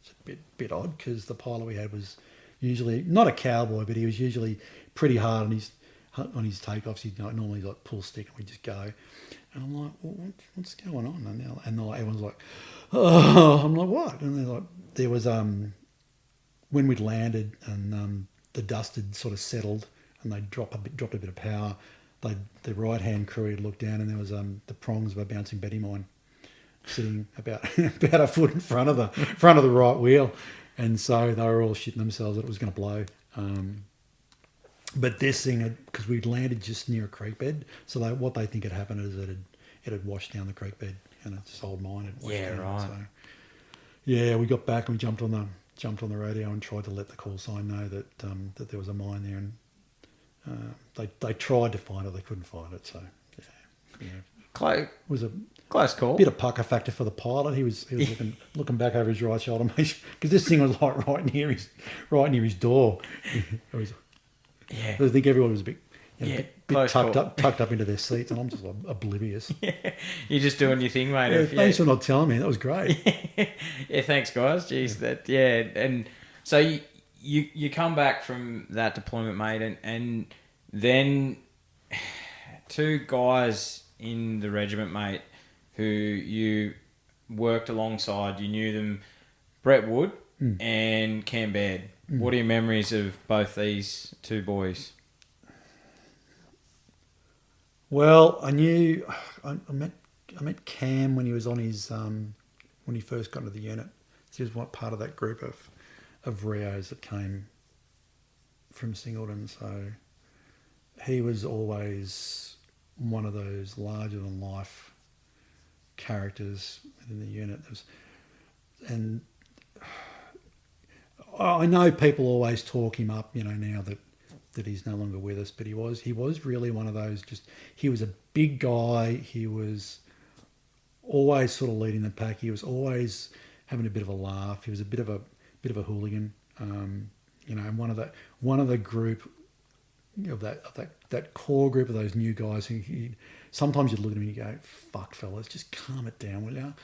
[SPEAKER 3] it's a bit odd, because the pilot we had was usually not a cowboy, but he was usually pretty hard on his takeoffs. He'd normally like pull stick, and we just go. And I'm like, well, what's going on? And everyone's like, oh, I'm like, what? And they're like, there was when we'd landed and the dust had sort of settled, and they dropped a bit of power. The right hand crew had looked down, and there was the prongs of a bouncing Betty mine sitting about a foot in front of the right wheel, and so they were all shitting themselves that it was going to blow. But this thing, because we'd landed just near a creek bed, so what they think had happened is it had washed down the creek bed, and this old mine had washed down.
[SPEAKER 2] Right.
[SPEAKER 3] So yeah, we got back and we jumped on the radio and tried to let the call sign know that there was a mine there, and they tried to find it, they couldn't find it. So yeah.
[SPEAKER 2] Close,
[SPEAKER 3] It was a
[SPEAKER 2] close call.
[SPEAKER 3] bit of pucker factor for the pilot. He was looking back over his right shoulder, because this thing was like right near his door. It was,
[SPEAKER 2] Yeah.
[SPEAKER 3] I think everyone was a bit
[SPEAKER 2] close
[SPEAKER 3] tucked
[SPEAKER 2] call.
[SPEAKER 3] up into their seats, and I'm just like oblivious.
[SPEAKER 2] You're just doing your thing, mate.
[SPEAKER 3] Yeah, thanks for not telling me. That was great.
[SPEAKER 2] Yeah, thanks, guys. Jeez, and so you come back from that deployment, mate, and then two guys in the regiment, mate, who you worked alongside. You knew them, Brett Wood and Cam Baird. What are your memories of both these two boys?
[SPEAKER 3] Well, I met Cam when he was on his when he first got into the unit. He was one part of that group of Rios that came from Singleton. So he was always one of those larger than life characters within the unit. And I know people always talk him up, now that he's no longer with us, but he was really one of those. He was a big guy. He was always sort of leading the pack. He was always having a bit of a laugh. He was a bit of a hooligan, and one of the group of that core group of those new guys who sometimes you'd look at him and you go, "Fuck, fellas, just calm it down, will you?"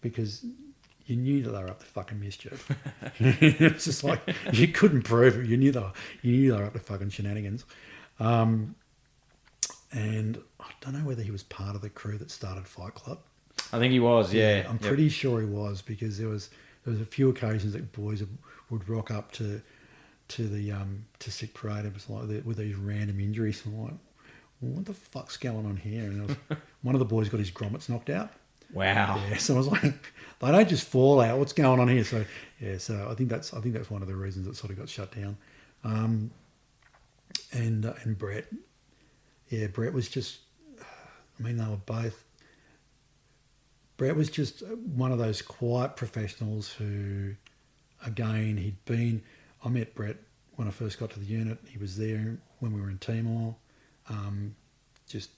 [SPEAKER 3] Because you knew that they were up to fucking mischief. It's just like, you couldn't prove it. You knew they were up to fucking shenanigans. And I don't know whether he was part of the crew that started Fight Club.
[SPEAKER 2] I think he was, yeah.
[SPEAKER 3] I'm pretty sure he was, because there was a few occasions that boys would rock up to sick parade. It was like with these random injuries. I'm like, well, what the fuck's going on here? And one of the boys got his grommets knocked out.
[SPEAKER 2] Wow.
[SPEAKER 3] Yeah, so I was like, they don't just fall out. What's going on here? So yeah, so I think that's one of the reasons it sort of got shut down. And Brett, Brett was just, they were both. Brett was just one of those quiet professionals who, again, I met Brett when I first got to the unit. He was there when we were in Timor. Just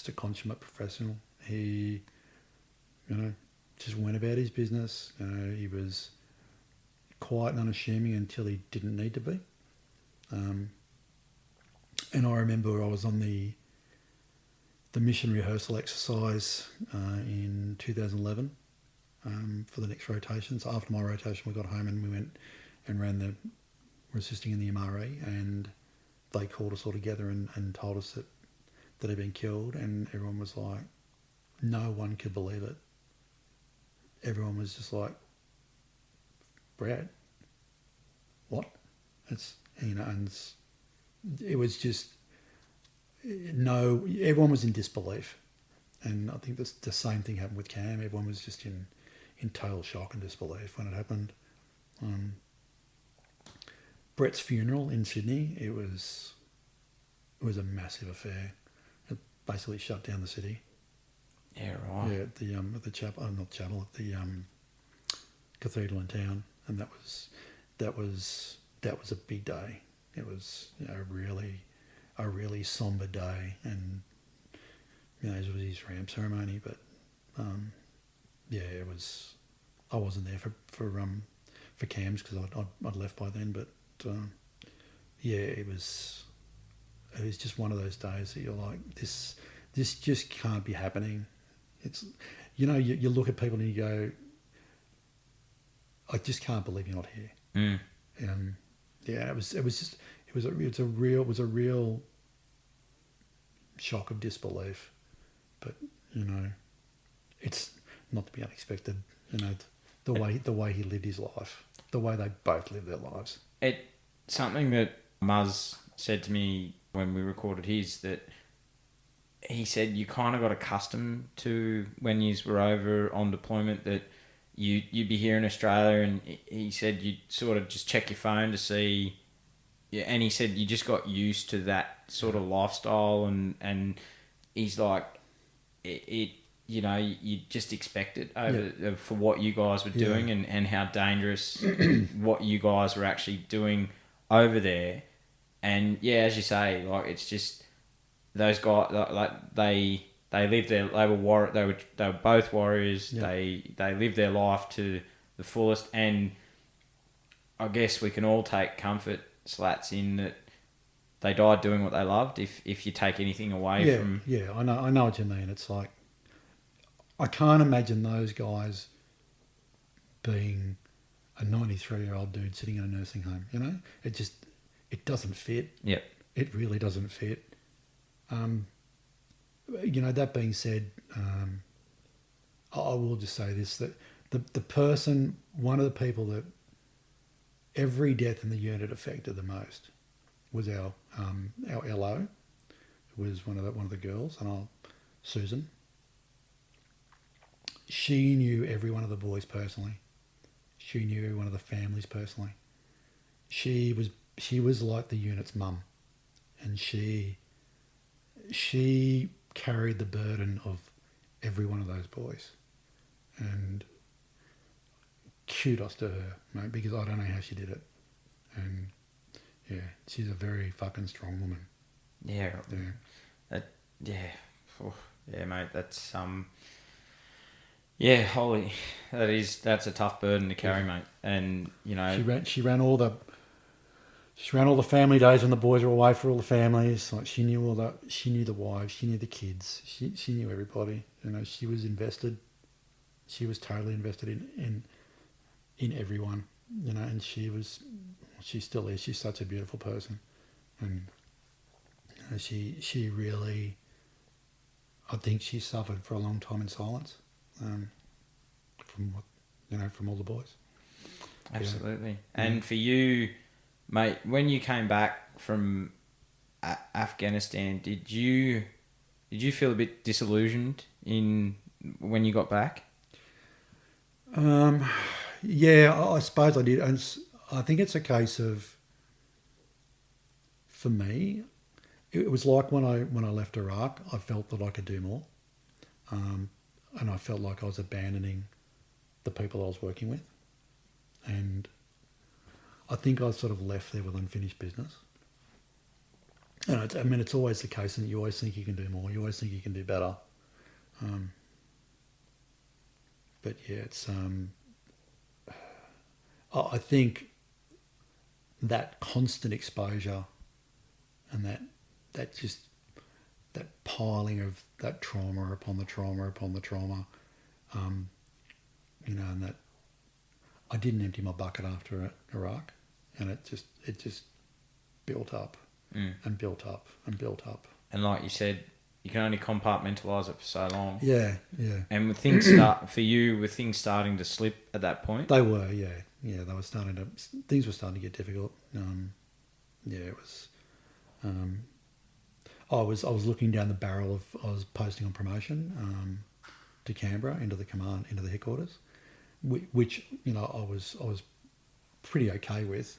[SPEAKER 3] a consummate professional. He, just went about his business. He was quiet and unassuming until he didn't need to be. And I remember I was on the mission rehearsal exercise in 2011 for the next rotation. So after my rotation, we got home and we went and were assisting in the MRE, and they called us all together and told us that he'd been killed, and everyone was like, no one could believe it. Everyone was just like, Brad, what? And it was just, everyone was in disbelief. And I think the same thing happened with Cam. Everyone was just in total shock and disbelief when it happened. Brett's funeral in Sydney, it was a massive affair. It basically shut down the city.
[SPEAKER 2] Yeah, right.
[SPEAKER 3] Yeah, at the chapel, not chapel, at the cathedral in town, and that was a big day. It was a really somber day, and it was his ramp ceremony, but it was. I wasn't there for cams because I'd left by then, but it was just one of those days that you're like, this just can't be happening. It's, you look at people and you go, I just can't believe you're not here. It was a real shock of disbelief, but it's not to be unexpected. The way he lived his life, the way they both lived their lives.
[SPEAKER 2] It's something that Muzz said to me when we recorded his, that he said you kind of got accustomed to when you were over on deployment that you'd be here in Australia, and he said you'd sort of just check your phone to see. Yeah, and he said you just got used to that sort of lifestyle, and he's like, you just expect it for what you guys were doing and how dangerous what you guys were actually doing over there. And as you say, like, it's just those guys, like they lived their, they were both warriors.
[SPEAKER 3] Yeah.
[SPEAKER 2] They lived their life to the fullest, and I guess we can all take comfort, Slats, in that they died doing what they loved. If you take anything away from
[SPEAKER 3] I know what you mean. It's like, I can't imagine those guys being a 93-year-old dude sitting in a nursing home. It doesn't fit.
[SPEAKER 2] Yep.
[SPEAKER 3] It really doesn't fit. That being said, I will just say this, that the person, one of the people that every death in the unit affected the most was our LO, who was one of the girls, and Susan. She knew every one of the boys personally. She knew every one of the families personally. She was like the unit's mum, and she carried the burden of every one of those boys. And kudos to her, mate, because I don't know how she did it. And she's a very fucking strong woman.
[SPEAKER 2] Yeah. Mate, that's holy. That's a tough burden to carry, mate. And
[SPEAKER 3] she ran all the family days when the boys were away for all the families. Like, she knew all that. She knew the wives. She knew the kids. She knew everybody. She was invested. She was totally invested in everyone. And she still is. She's such a beautiful person, and she really, I think she suffered for a long time in silence, from all the boys.
[SPEAKER 2] Absolutely.
[SPEAKER 3] Yeah.
[SPEAKER 2] And for you, mate, when you came back from Afghanistan, did you feel a bit disillusioned when you got back?
[SPEAKER 3] I suppose I did. And I think it's a case of, for me, it was like when I left Iraq, I felt that I could do more, and I felt like I was abandoning the people I was working with, and I think I sort of left there with unfinished business. And it's always the case, and you always think you can do more. You always think you can do better. But it's I think that constant exposure and that piling of that trauma upon the trauma upon the trauma, and that I didn't empty my bucket after Iraq, and it just built up and built up and built up.
[SPEAKER 2] And like you said, you can only compartmentalise it for so long.
[SPEAKER 3] Yeah.
[SPEAKER 2] And with things were things starting to slip at that point?
[SPEAKER 3] They were, yeah. They were things were starting to get difficult. It was. I was looking down the barrel of, I was posting on promotion to Canberra into the headquarters, which I was pretty okay with,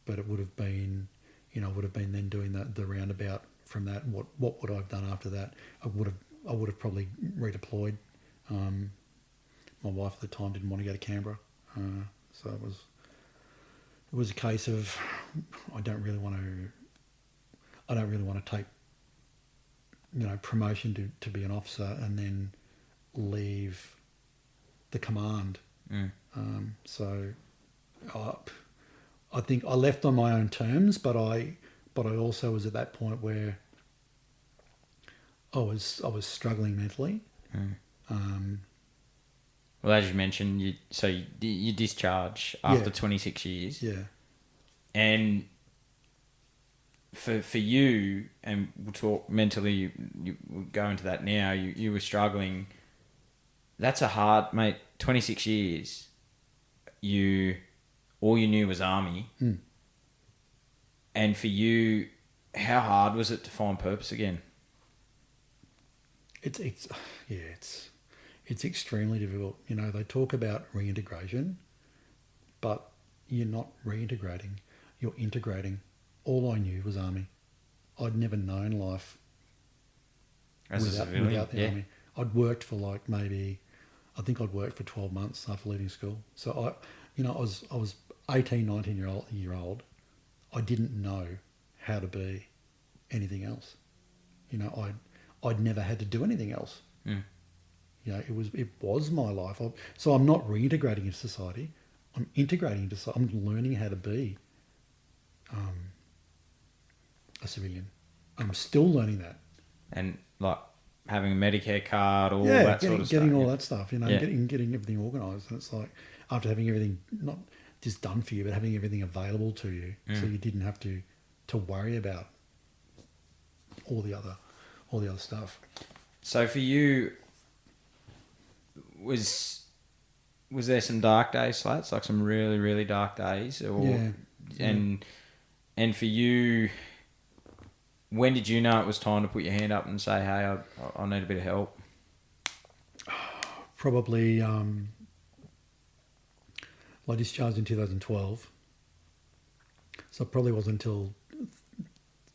[SPEAKER 3] but it would have been then doing the roundabout from that. What would I have done after that? I would have probably redeployed. My wife at the time didn't want to go to Canberra, so it was a case of I don't really want to take promotion to be an officer and then leave the command. So I think I left on my own terms, but I also was at that point where I was struggling mentally.
[SPEAKER 2] Well, as you mentioned, you discharge after 26 years.
[SPEAKER 3] Yeah.
[SPEAKER 2] And for you, and we'll talk mentally, we'll go into that now, you were struggling. That's a hard, mate, 26 years, all you knew was army. And for you, how hard was it to find purpose again?
[SPEAKER 3] It's extremely difficult. They talk about reintegration, but you're not reintegrating, you're integrating. All I knew was army. I'd never known life without the army. I'd worked for I think I'd worked for 12 months after leaving school. So I was 18, 19 year old. I didn't know how to be anything else. I'd never had to do anything else. It was my life. So I'm not reintegrating into society. I'm integrating into society. I'm learning how to be a civilian. I'm still learning that.
[SPEAKER 2] And like having a Medicare card, all that sort of stuff.
[SPEAKER 3] Getting all that stuff, getting everything organised. And it's like after having everything not just done for you, but having everything available to you, so you didn't have to worry about all the other stuff.
[SPEAKER 2] So for you, was there some dark days, Slats? Like some really, really dark days? And for you, when did you know it was time to put your hand up and say, hey, I need a bit of help?
[SPEAKER 3] Probably, I discharged in 2012. So it probably wasn't until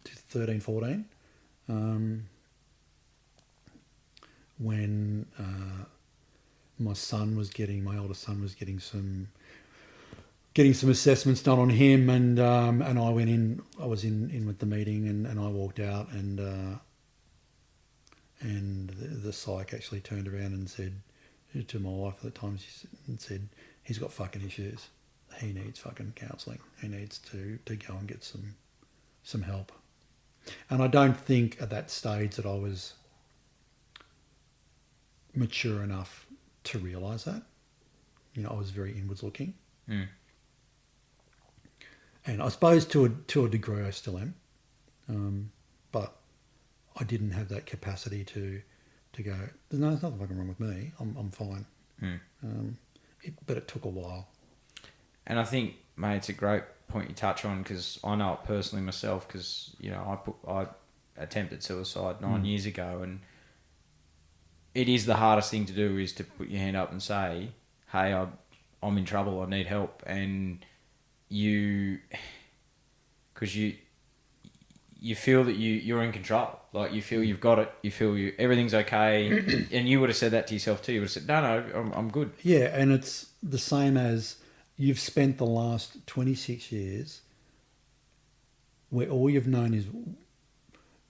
[SPEAKER 3] 13, 14, when my oldest son was getting some assessments done on him, and I went in. I was in with the meeting, and I walked out, and the psych actually turned around and said to my wife at the time, she said, he's got fucking issues. He needs fucking counselling. He needs to go and get some help. And I don't think at that stage that I was mature enough to realise that. I was very inwards looking. And I suppose to a degree I still am. But I didn't have that capacity to go, there's nothing fucking wrong with me. I'm fine. But it took a while.
[SPEAKER 2] And I think, mate, it's a great point you touch on, because I know it personally myself, because I attempted suicide 9 years ago, and it is the hardest thing to do, is to put your hand up and say, hey, I'm in trouble, I need help. And because you feel that you're in control, like you feel you've got it, you feel everything's okay. And you would have said that to yourself too. You would have said, no, I'm good.
[SPEAKER 3] Yeah, and it's the same as you've spent the last 26 years where all you've known is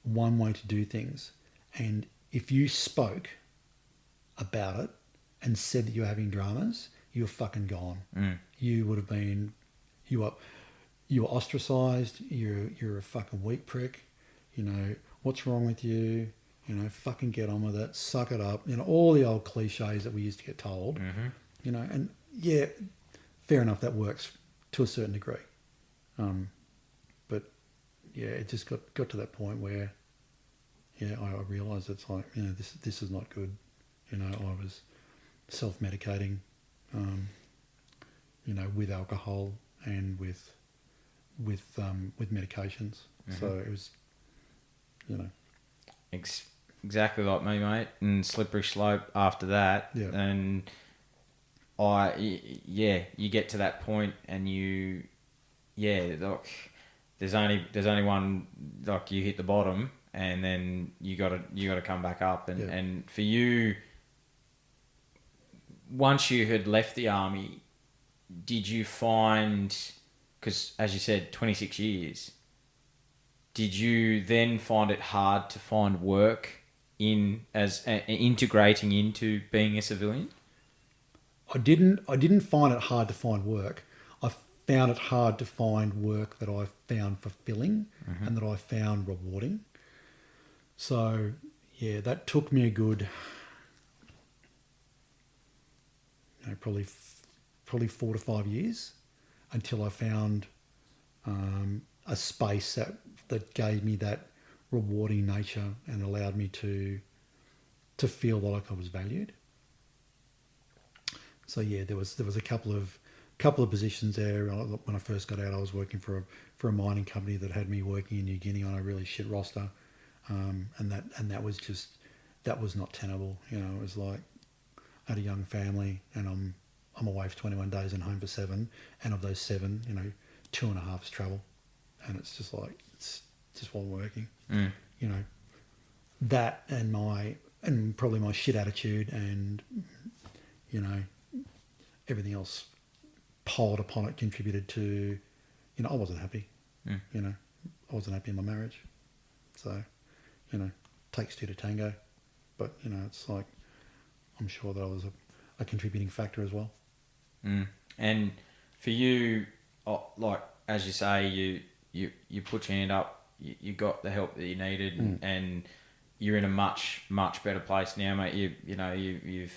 [SPEAKER 3] one way to do things. And if you spoke about it and said that you're having dramas, you're fucking gone. You would have been, you were ostracised. You're a fucking weak prick. What's wrong with you? Fucking get on with it. Suck it up. All the old cliches that we used to get told. And yeah, fair enough, that works to a certain degree. But yeah, it just got to that point where, I realised it's like, this is not good. I was self-medicating, with alcohol and with medications. So it was,
[SPEAKER 2] exactly like me, mate, and slippery slope after that.
[SPEAKER 3] Yeah.
[SPEAKER 2] And you get to that point, and there's only one, like, you hit the bottom, and then you got to come back up. And for you, once you had left the army, did you find, because as you said, 26 years, did you then find it hard to find work integrating into being a civilian?
[SPEAKER 3] I didn't find it hard to find work. I found it hard to find work that I found fulfilling and that I found rewarding. So yeah, that took me a good, probably 4 to 5 years until I found a space that gave me that rewarding nature and allowed me to feel like I was valued. So yeah, there was a couple of positions there. When I first got out, I was working for a mining company that had me working in New Guinea on a really shit roster, and that was not tenable. It was like I had a young family, and I'm away for 21 days and home for 7, and of those 7, 2.5 is travel, and it's just like it's just wasn't working. That and probably my shit attitude and everything else piled upon it contributed to, I wasn't happy. I wasn't happy in my marriage. So, takes two to tango. But, it's like, I'm sure that I was a contributing factor as well.
[SPEAKER 2] And for you, like, as you say, you put your hand up, you got the help that you needed, and you're in a much, much better place now, mate. You've,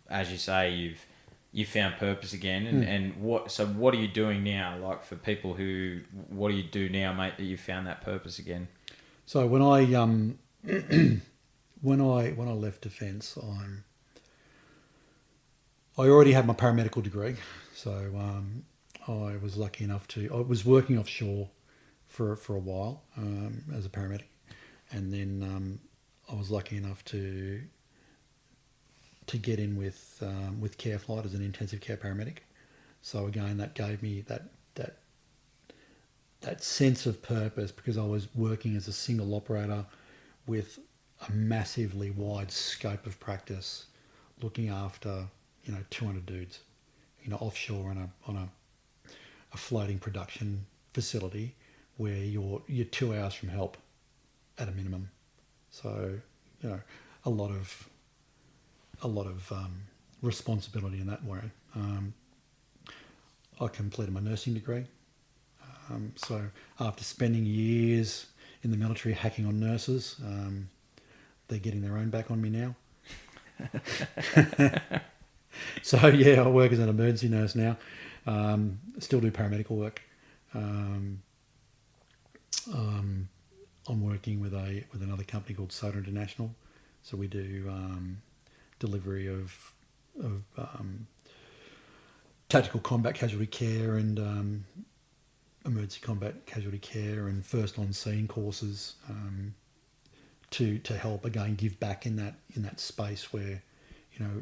[SPEAKER 2] as you say, you've found purpose again. And what are you doing now? Like, for people what do you do now, mate, that you've found that purpose again?
[SPEAKER 3] So when I when I left defence, I already had my paramedical degree. So I was lucky enough I was working offshore for a while as a paramedic, and then I was lucky enough to get in with Care Flight as an intensive care paramedic. So again, that gave me that sense of purpose, because I was working as a single operator with a massively wide scope of practice, looking after 200 dudes, offshore on a floating production facility where you're 2 hours from help at a minimum. So a lot of responsibility in that way. I completed my nursing degree. So after spending years in the military hacking on nurses, they're getting their own back on me now. So yeah, I work as an emergency nurse now. Still do paramedical work. I'm working with another company called SOTER International. So we do delivery of tactical combat casualty care and emergency combat casualty care and first on scene courses to help again give back in that space where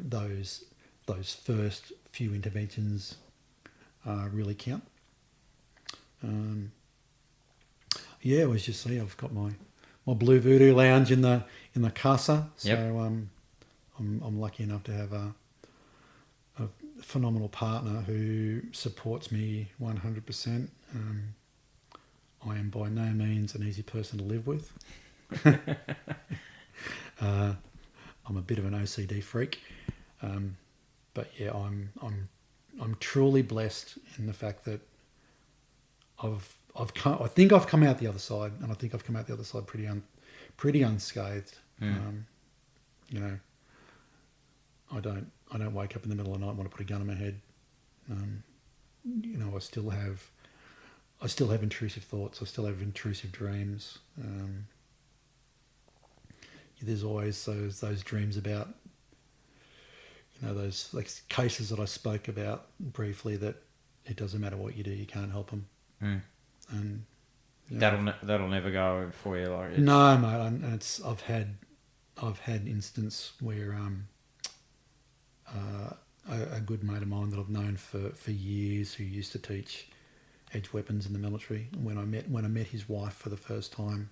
[SPEAKER 3] those first few interventions really count. It was just I've got my Blue Voodoo lounge in the casa. So
[SPEAKER 2] yep.
[SPEAKER 3] I'm lucky enough to have a phenomenal partner who supports me 100%. I am by no means an easy person to live with. I'm a bit of an OCD freak, but yeah, I'm truly blessed in the fact that I think I've come out the other side, and I think I've come out the other side pretty unscathed. I don't wake up in the middle of the night and want to put a gun in my head. I still have intrusive thoughts. I still have intrusive dreams. There's always those dreams about, those like cases that I spoke about briefly, that it doesn't matter what you do, you can't help them. And
[SPEAKER 2] that'll never go for you, like.
[SPEAKER 3] No, mate. I've had instance where a good mate of mine that I've known for years, who used to teach edge weapons in the military, when I met his wife for the first time,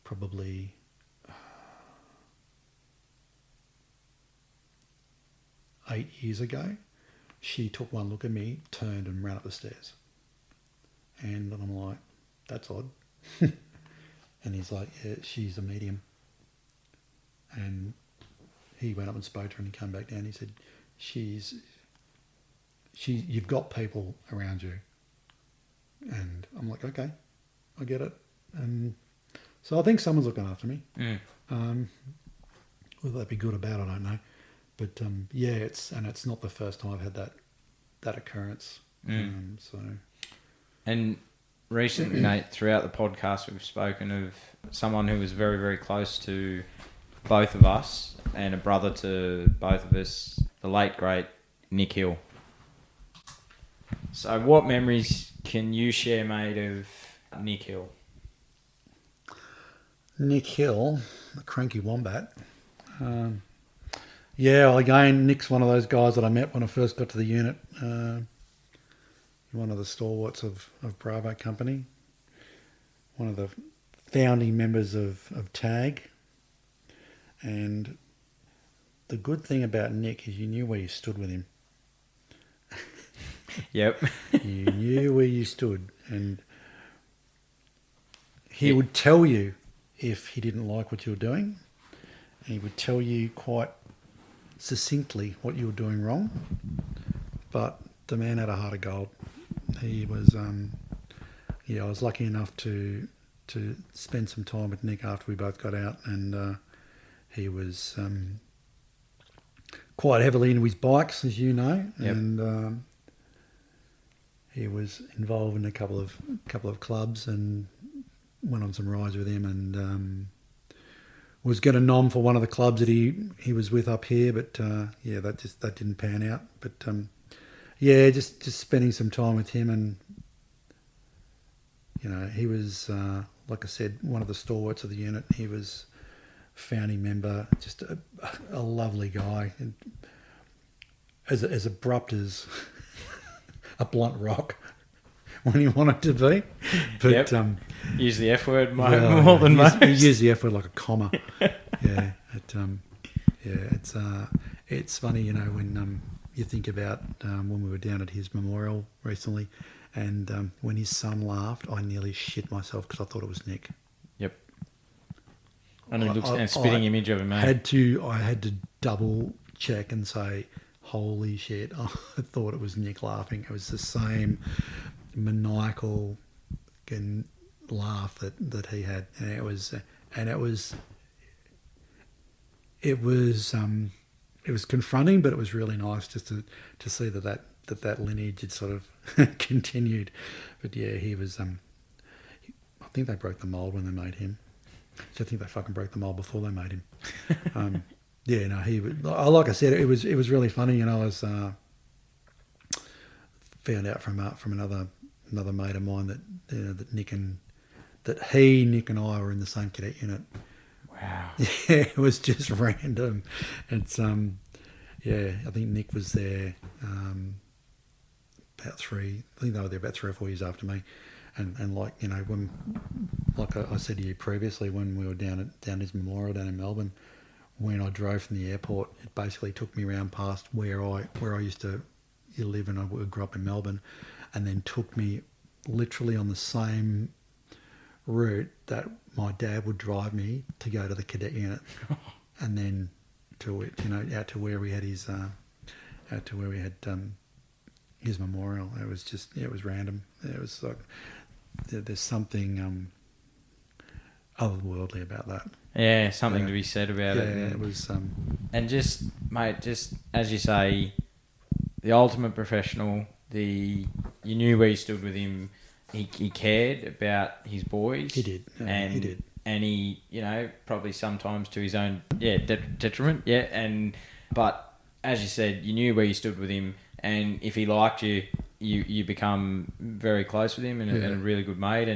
[SPEAKER 3] probably 8 years ago, she took one look at me, turned and ran up the stairs. And I'm like, that's odd. And he's like, yeah, she's a medium. And he went up and spoke to her and he came back down. He said, you've got people around you. And I'm like, okay, I get it. And so I think someone's looking after me. Whether that be good or bad, I don't know. But yeah, it's not the first time I've had that occurrence.
[SPEAKER 2] And recently, Nate, throughout the podcast, we've spoken of someone who was very, very close to both of us and a brother to both of us, the late, great Nick Hill. So what memories can you share, mate, of Nick Hill?
[SPEAKER 3] Nick Hill, the cranky wombat. Yeah, again, Nick's one of those guys that I met when I first got to the unit. One of the stalwarts of Bravo Company. One of the founding members of TAG. And the good thing about Nick is you knew where you stood with him.
[SPEAKER 2] Yep.
[SPEAKER 3] You knew where you stood. And he would tell you if he didn't like what you were doing. And he would tell you quite succinctly what you were doing wrong. But the man had a heart of gold. He was, I was lucky enough to spend some time with Nick after we both got out, and he was quite heavily into his bikes, as you know,
[SPEAKER 2] yep.
[SPEAKER 3] And he was involved in a couple of clubs and went on some rides with him, and was going to nom for one of the clubs that he was with up here, but that didn't pan out. But just spending some time with him, and he was like I said, one of the stalwarts of the unit. He was founding member, just a lovely guy, and as abrupt as a blunt rock when he wanted to be. But
[SPEAKER 2] yep. Use the F word more
[SPEAKER 3] he
[SPEAKER 2] than most.
[SPEAKER 3] Use the F word like a comma. It's funny, when you think about when we were down at his memorial recently, and when his son laughed, I nearly shit myself because I thought it was Nick.
[SPEAKER 2] Yep. And it looks a spitting image of him, mate.
[SPEAKER 3] I had to double check and say, holy shit, I thought it was Nick laughing. It was the same maniacal laugh that he had, and it was confronting, but it was really nice just to see that lineage had sort of continued. But yeah, he was. I think they broke the mold when they made him. So I think they fucking broke the mold before they made him. He was. Like I said, it was really funny. I was found out from another mate of mine that Nick and I were in the same cadet unit.
[SPEAKER 2] Wow.
[SPEAKER 3] Yeah, it was just random. It's I think Nick was there about 3 or 4 years after me, and when, like I said to you previously, when we were down his memorial down in Melbourne, when I drove from the airport, it basically took me around past where I used to live, and I grew up in Melbourne, and then took me literally on the same route that my dad would drive me to go to the cadet unit, and then out to where we had his his memorial. It was just it was random. It was like there's something otherworldly about that.
[SPEAKER 2] Yeah, something to be said about it.
[SPEAKER 3] Yeah, it was.
[SPEAKER 2] And just, mate, just as you say, the ultimate professional. You knew where you stood with him. He cared about his boys.
[SPEAKER 3] He did.
[SPEAKER 2] And
[SPEAKER 3] he did.
[SPEAKER 2] And he, probably sometimes to his own, detriment. Yeah. But as you said, you knew where you stood with him. And if he liked you, you become very close with him and a really good mate.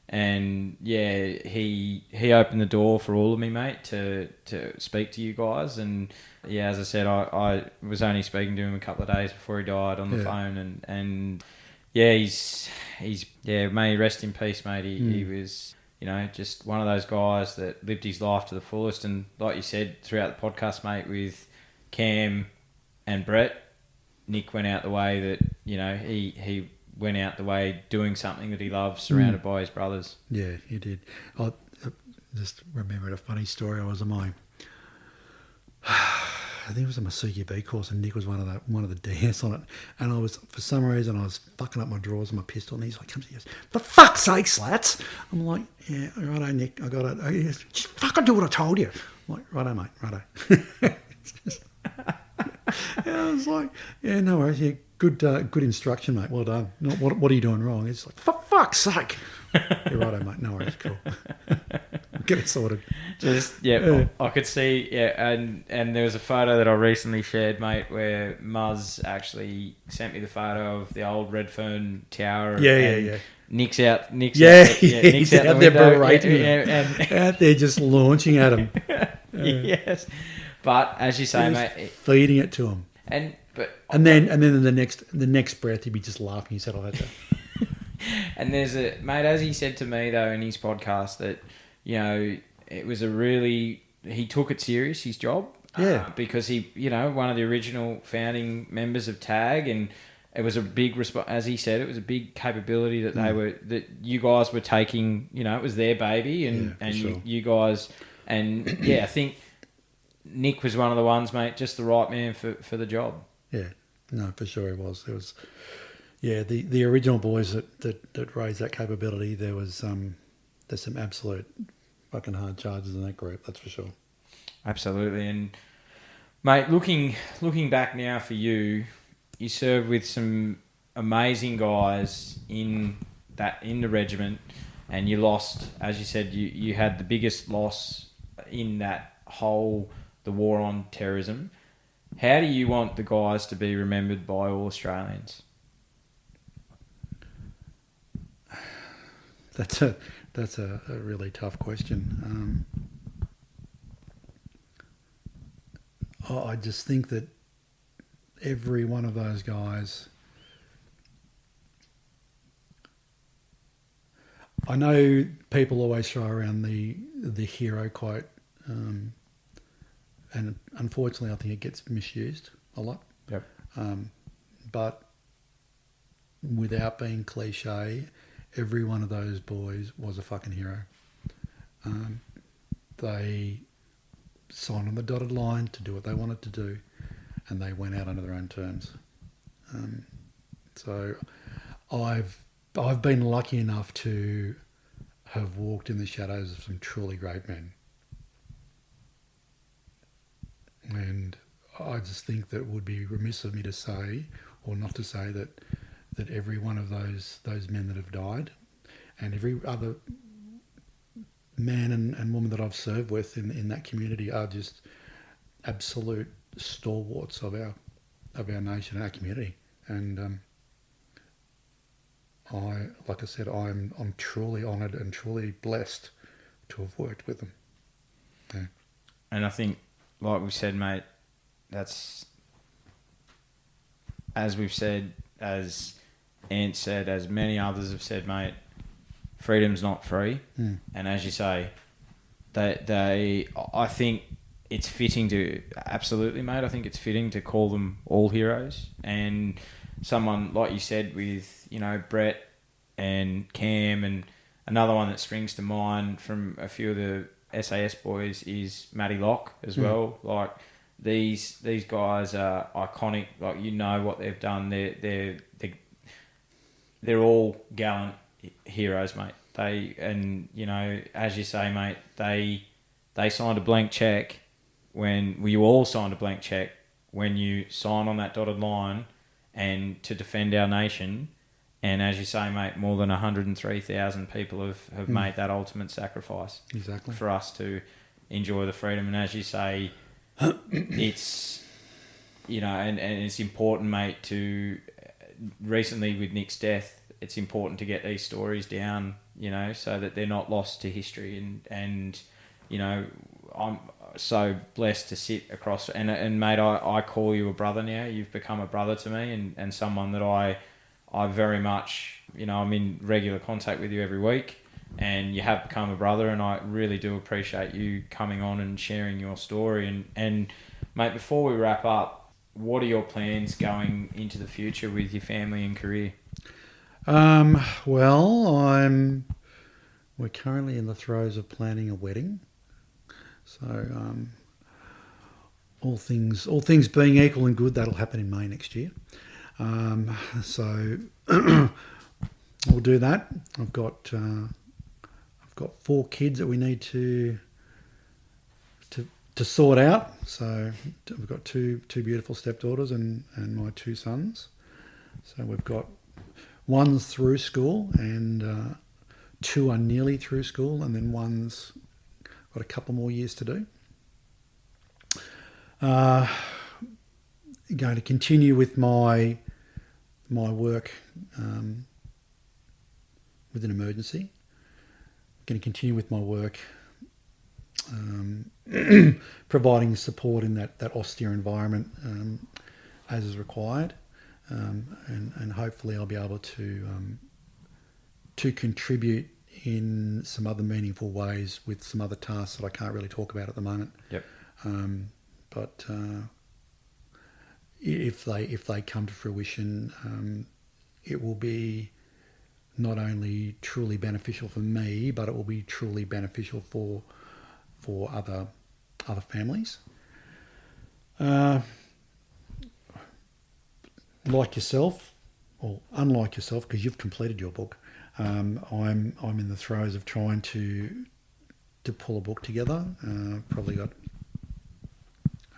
[SPEAKER 2] And he opened the door for all of me, mate, to speak to you guys. And yeah, as I said, I was only speaking to him a couple of days before he died on the phone. And he's may he rest in peace, mate. He was, just one of those guys that lived his life to the fullest. And like you said throughout the podcast, mate, with Cam and Brett, Nick went out the way that, he went out the way doing something that he loved, surrounded by his brothers.
[SPEAKER 3] Yeah, he did. I just remembered a funny story. I was on my, I think it was a Masuki B course, and Nick was one of the DS on it. And I was, for some reason, I was fucking up my drawers and my pistol, and he's like, comes, he goes, "For fuck's sake, Slats!" I'm like, "Yeah, righto, Nick, I got it." He goes, "Just fucking do what I told you." I'm like, "Righto, mate, righto." And I was like, "Yeah, no worries. Yeah, good instruction, mate. Well done. What are you doing wrong?" It's like, "For fuck's sake." "Yeah, righto, mate. No worries. Cool." Get it sorted.
[SPEAKER 2] I could see, and there was a photo that I recently shared, mate, where Muzz actually sent me the photo of the old Redfern Tower.
[SPEAKER 3] Yeah.
[SPEAKER 2] Nick's out
[SPEAKER 3] He's
[SPEAKER 2] the
[SPEAKER 3] out there
[SPEAKER 2] window,
[SPEAKER 3] berating him. Out there just launching at him.
[SPEAKER 2] Yes, but as you say, mate,
[SPEAKER 3] feeding it to him, and then in the next breath he'd be just laughing his head off at that.
[SPEAKER 2] And there's mate, as he said to me though in his podcast, that it was he took it serious, his job, because he one of the original founding members of TAG, and it was a big as he said, it was a big capability that that you guys were taking. It was their baby, and sure. you guys, and I think Nick was one of the ones, mate, just the right man for the job.
[SPEAKER 3] Yeah, no, for sure he was. There was, the original boys that raised that capability. There's some absolute fucking hard charges in that group, that's for sure.
[SPEAKER 2] Absolutely. And mate, looking back now for you served with some amazing guys in the regiment, and you lost, as you said, you had the biggest loss in that whole the war on terrorism. How do you want the guys to be remembered by all Australians?
[SPEAKER 3] That's a really tough question. I just think that every one of those guys, I know people always throw around the hero quote, and unfortunately I think it gets misused a lot.
[SPEAKER 2] Yep.
[SPEAKER 3] But without being cliche, every one of those boys was a fucking hero. They signed on the dotted line to do what they wanted to do, and they went out under their own terms. So I've been lucky enough to have walked in the shadows of some truly great men. And I just think that it would be remiss of me to say, or not to say, that every one of those men that have died, and every other man and woman that I've served with in that community are just absolute stalwarts of our nation, our community. And like I said, I'm truly honoured and truly blessed to have worked with them. Yeah.
[SPEAKER 2] And I think, like we said, mate, that's, as we've said, as Ant said, as many others have said, mate, freedom's not free. And as you say, I think it's fitting to, absolutely, mate, I think it's fitting to call them all heroes. And someone, like you said, with, Brett and Cam, and another one that springs to mind from a few of the SAS boys is Matty Locke as well. Like, these guys are iconic. Like, what they've done. They're all gallant heroes, mate. As you say, mate, they signed a blank check you all signed a blank check when you sign on that dotted line and to defend our nation. And as you say, mate, more than 103,000 people have made that ultimate sacrifice.
[SPEAKER 3] Exactly.
[SPEAKER 2] For us to enjoy the freedom. And as you say, it's, and it's important, mate, to, recently with Nick's death, it's important to get these stories down, so that they're not lost to history. And I'm so blessed to sit across, and mate, I call you a brother now. You've become a brother to me, and someone that I very much, I'm in regular contact with you every week, and you have become a brother, and I really do appreciate you coming on and sharing your story. And mate, before we wrap up, what are your plans going into the future with your family and career?
[SPEAKER 3] Well, we're currently in the throes of planning a wedding. So all things being equal and good, that'll happen in May next year. So we'll do that. I've got 4 kids that we need to sort out. So we've got two beautiful stepdaughters and my 2 sons. So we've got one's through school and 2 are nearly through school, and then one's got a couple more years to do. Going to continue with my work with an emergency. Going to continue with my work providing support in that austere environment as is required, and hopefully I'll be able to contribute in some other meaningful ways with some other tasks that I can't really talk about at the moment.
[SPEAKER 2] Yep.
[SPEAKER 3] But if they come to fruition, it will be not only truly beneficial for me, but it will be truly beneficial for other families. Like yourself, or unlike yourself, because you've completed your book, I'm in the throes of trying to pull a book together. Probably got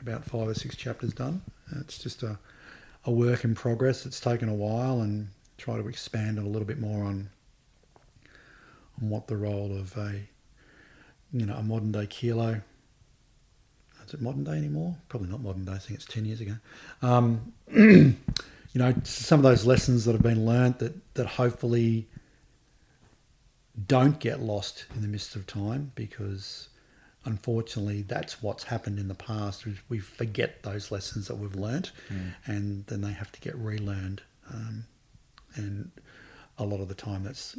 [SPEAKER 3] about 5 or 6 chapters done. It's just a work in progress. It's taken a while, and try to expand it a little bit more on what the role of a modern day kilo. Is it modern day anymore? Probably not modern day. I think it's 10 years ago. Some of those lessons that have been learnt that hopefully don't get lost in the midst of time, because unfortunately that's what's happened in the past. We forget those lessons that we've learnt, and then they have to get relearned. And a lot of the time that's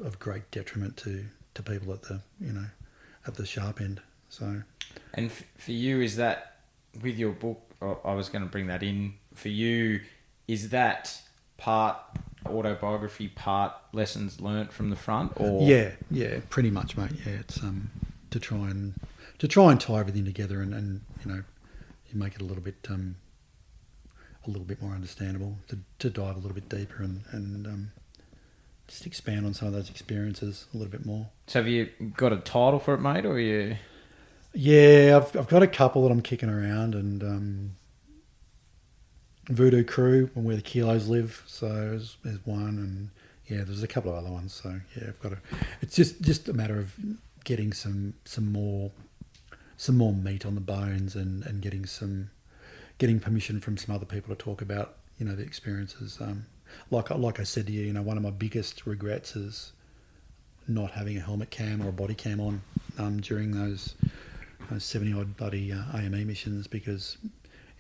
[SPEAKER 3] of great detriment to people at the sharp end. So,
[SPEAKER 2] and for you, is that with your book? I was going to bring that in for you. Is that part autobiography, part lessons learnt from the front? Or
[SPEAKER 3] yeah, pretty much, mate. Yeah, it's to try and tie everything together and you make it a little bit more understandable, to dive a little bit deeper and just expand on some of those experiences a little bit more.
[SPEAKER 2] So have you got a title for it, mate, or are you?
[SPEAKER 3] Yeah, I've got a couple that I'm kicking around, and Voodoo Crew and Where the Kilos Live. So there's one, and yeah, there's a couple of other ones. So yeah, I've got it's just a matter of getting some more meat on the bones and getting permission from some other people to talk about the experiences. Like I said to you, one of my biggest regrets is not having a helmet cam or a body cam on during those 70 odd bloody AME missions, because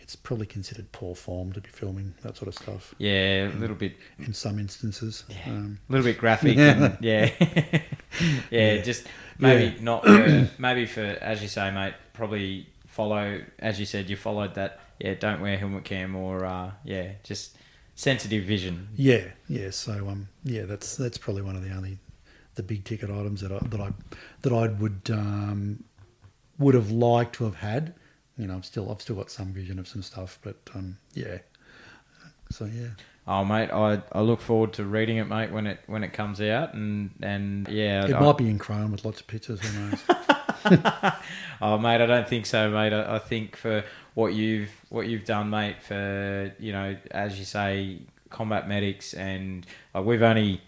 [SPEAKER 3] it's probably considered poor form to be filming that sort of stuff.
[SPEAKER 2] Yeah, a little bit
[SPEAKER 3] in some instances.
[SPEAKER 2] Yeah, a little bit graphic. And, yeah. Just maybe not. Maybe for, as you say, mate, probably follow, as you said, you followed that. Yeah, don't wear helmet cam, or just sensitive vision.
[SPEAKER 3] Yeah. So that's probably one of the big ticket items that I would have liked to have had. I've still got some vision of some stuff, but yeah. So yeah.
[SPEAKER 2] Oh, mate, I look forward to reading it, mate, when it comes out, and yeah.
[SPEAKER 3] It might be in chrome with lots of pictures. Who knows?
[SPEAKER 2] Oh, mate, I don't think so, mate. I think for what you've done, mate, for as you say, combat medics, and we've only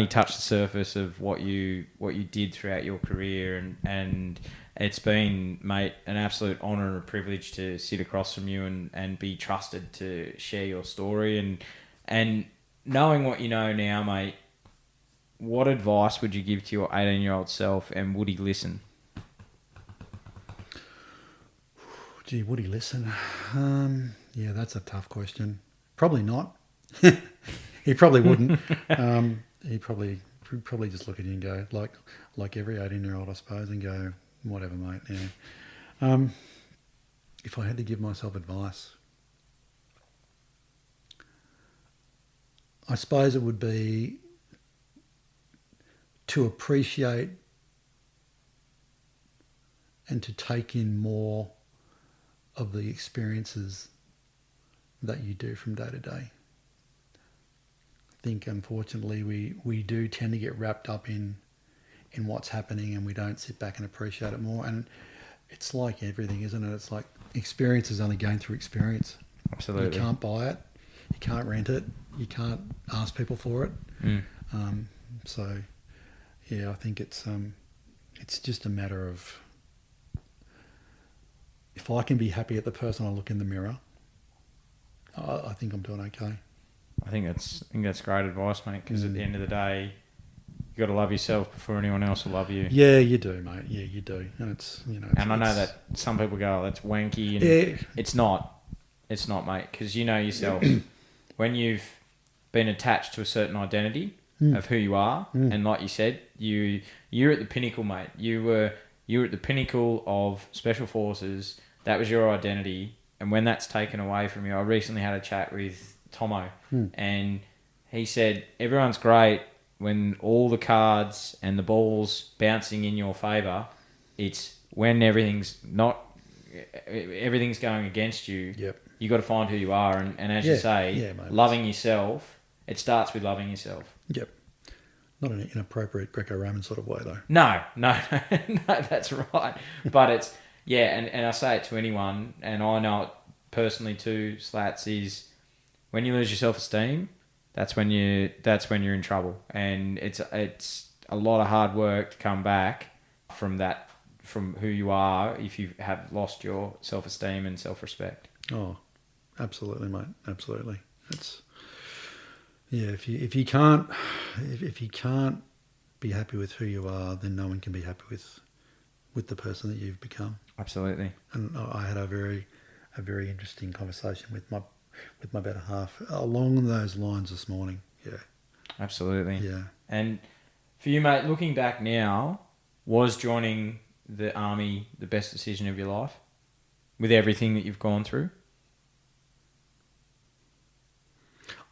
[SPEAKER 2] touched the surface of what you did throughout your career, and it's been, mate, an absolute honour and a privilege to sit across from you and be trusted to share your story, and knowing what you know now, mate. What advice would you give to your 18-year-old self, and would he listen?
[SPEAKER 3] Gee, would he listen? Yeah, that's a tough question. Probably not. He probably wouldn't. He'd probably just look at you and go, like every 18-year-old, I suppose, and go, whatever, mate. Yeah. If I had to give myself advice, I suppose it would be to appreciate and to take in more of the experiences that you do from day to day. I think, unfortunately, we do tend to get wrapped up in what's happening, and we don't sit back and appreciate it more. And it's like everything, isn't it? It's like experience is only gained through experience.
[SPEAKER 2] Absolutely.
[SPEAKER 3] You can't buy it. You can't rent it. You can't ask people for it. So, yeah, I think it's just a matter of, if I can be happy at the person I look in the mirror, I think I'm doing okay.
[SPEAKER 2] I think that's great advice, mate. Because at the end of the day, you got to love yourself before anyone else will love you.
[SPEAKER 3] Yeah, you do, mate. Yeah, you do. And it's, you know.
[SPEAKER 2] And I know that some people go, "Oh, that's wanky," and
[SPEAKER 3] yeah.
[SPEAKER 2] It's not. It's not, mate. Because you know yourself, when you've been attached to a certain identity of who you are, and like you said, you're at the pinnacle, mate. You were at the pinnacle of Special Forces. That was your identity. And when that's taken away from you, I recently had a chat with Tomo, and he said everyone's great when all the cards and the balls bouncing in your favour. It's when everything's going against you.
[SPEAKER 3] Yep.
[SPEAKER 2] You got to find who you are, and as you say,
[SPEAKER 3] mate,
[SPEAKER 2] loving yourself. It starts with loving yourself.
[SPEAKER 3] Yep. Not in an inappropriate Greco-Roman sort of way, though.
[SPEAKER 2] No, that's right. But it's and I say it to anyone, and I know it personally too. Slats is when you lose your self-esteem. That's when you're in trouble, and it's a lot of hard work to come back from who you are if you have lost your self-esteem and self-respect.
[SPEAKER 3] Oh, absolutely, mate. Absolutely. If you can't be happy with who you are, then no one can be happy with the person that you've become.
[SPEAKER 2] Absolutely.
[SPEAKER 3] And I had a very interesting conversation with my better half along those lines this morning. Yeah.
[SPEAKER 2] Absolutely.
[SPEAKER 3] Yeah.
[SPEAKER 2] And for you, mate, looking back now, was joining the army the best decision of your life with everything that you've gone through?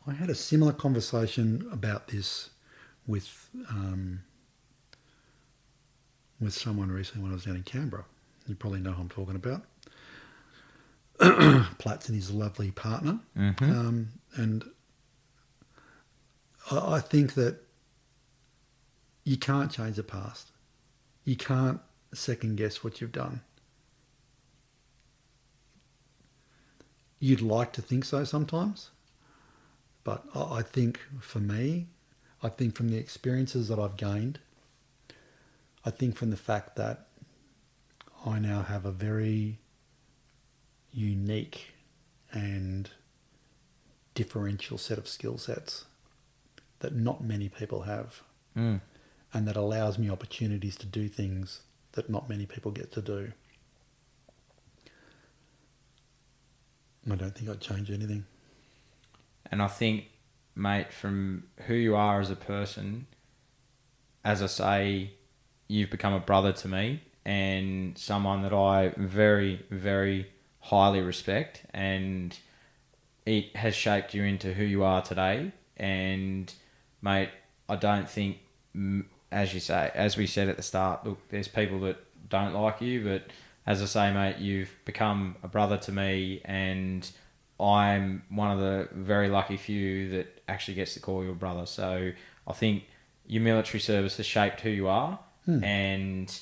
[SPEAKER 3] I had a similar conversation about this with someone recently when I was down in Canberra. You probably know who I'm talking about. Platts and his lovely partner.
[SPEAKER 2] Mm-hmm.
[SPEAKER 3] And I think that you can't change the past. You can't second guess what you've done. You'd like to think so sometimes. But I think for me, I think from the experiences that I've gained, I think from the fact that I now have a very unique and differential set of skill sets that not many people have, and that allows me opportunities to do things that not many people get to do. I don't think I'd change anything.
[SPEAKER 2] And I think, mate, from who you are as a person, as I say, you've become a brother to me and someone that I very, very highly respect, and it has shaped you into who you are today. And, mate, I don't think, as you say, as we said at the start, look, there's people that don't like you, but as I say, mate, you've become a brother to me, and I'm one of the very lucky few that actually gets to call you a brother. So I think your military service has shaped who you are, and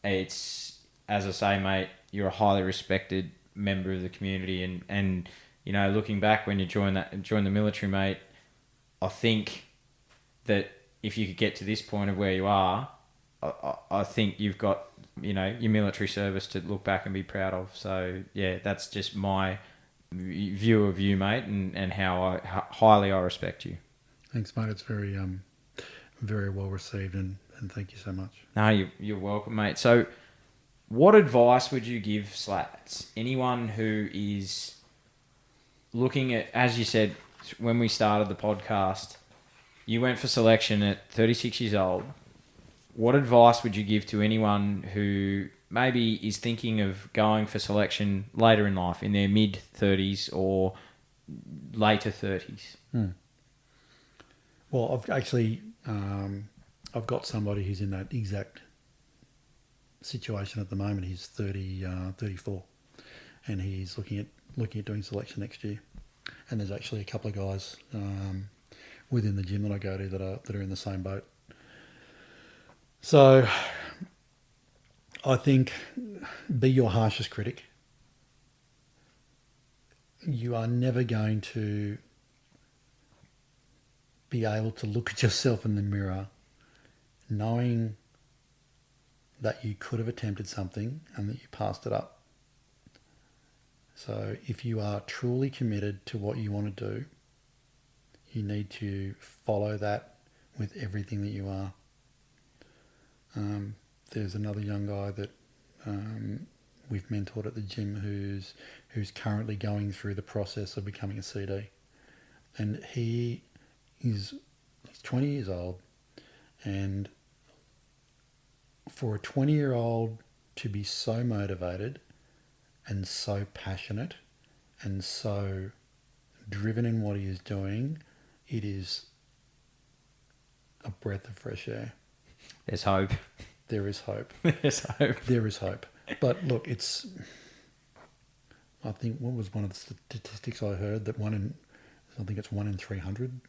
[SPEAKER 2] it's, as I say, mate, you're a highly respected member of the community, and you know, looking back when you joined the military, mate, I think that if you could get to this point of where you are, I think you've got, you know, your military service to look back and be proud of. So yeah, that's just my view of you, mate, and how highly I respect you.
[SPEAKER 3] Thanks, mate. It's very very well received, and thank you so much.
[SPEAKER 2] No, you're welcome, mate. So what advice would you give Slatts? Anyone who is looking at, as you said when we started the podcast, you went for selection at 36 years old. What advice would you give to anyone who maybe is thinking of going for selection later in life, in their mid-30s or later 30s?
[SPEAKER 3] Well, I've actually I've got somebody who's in that exact situation at the moment. He's 34, and he's looking at doing selection next year. And there's actually a couple of guys within the gym that I go to that are in the same boat. So I think be your harshest critic. You are never going to be able to look at yourself in the mirror knowing that you could have attempted something and that you passed it up. So if you are truly committed to what you want to do, you need to follow that with everything that you are. There's another young guy that we've mentored at the gym who's currently going through the process of becoming a CD, and he's 20 years old, and for a 20-year-old to be so motivated and so passionate and so driven in what he is doing, it is a breath of fresh air.
[SPEAKER 2] There's hope.
[SPEAKER 3] There is hope.
[SPEAKER 2] There's hope.
[SPEAKER 3] There is hope. But look, I think, what was one of the statistics I heard, that I think it's 1 in 300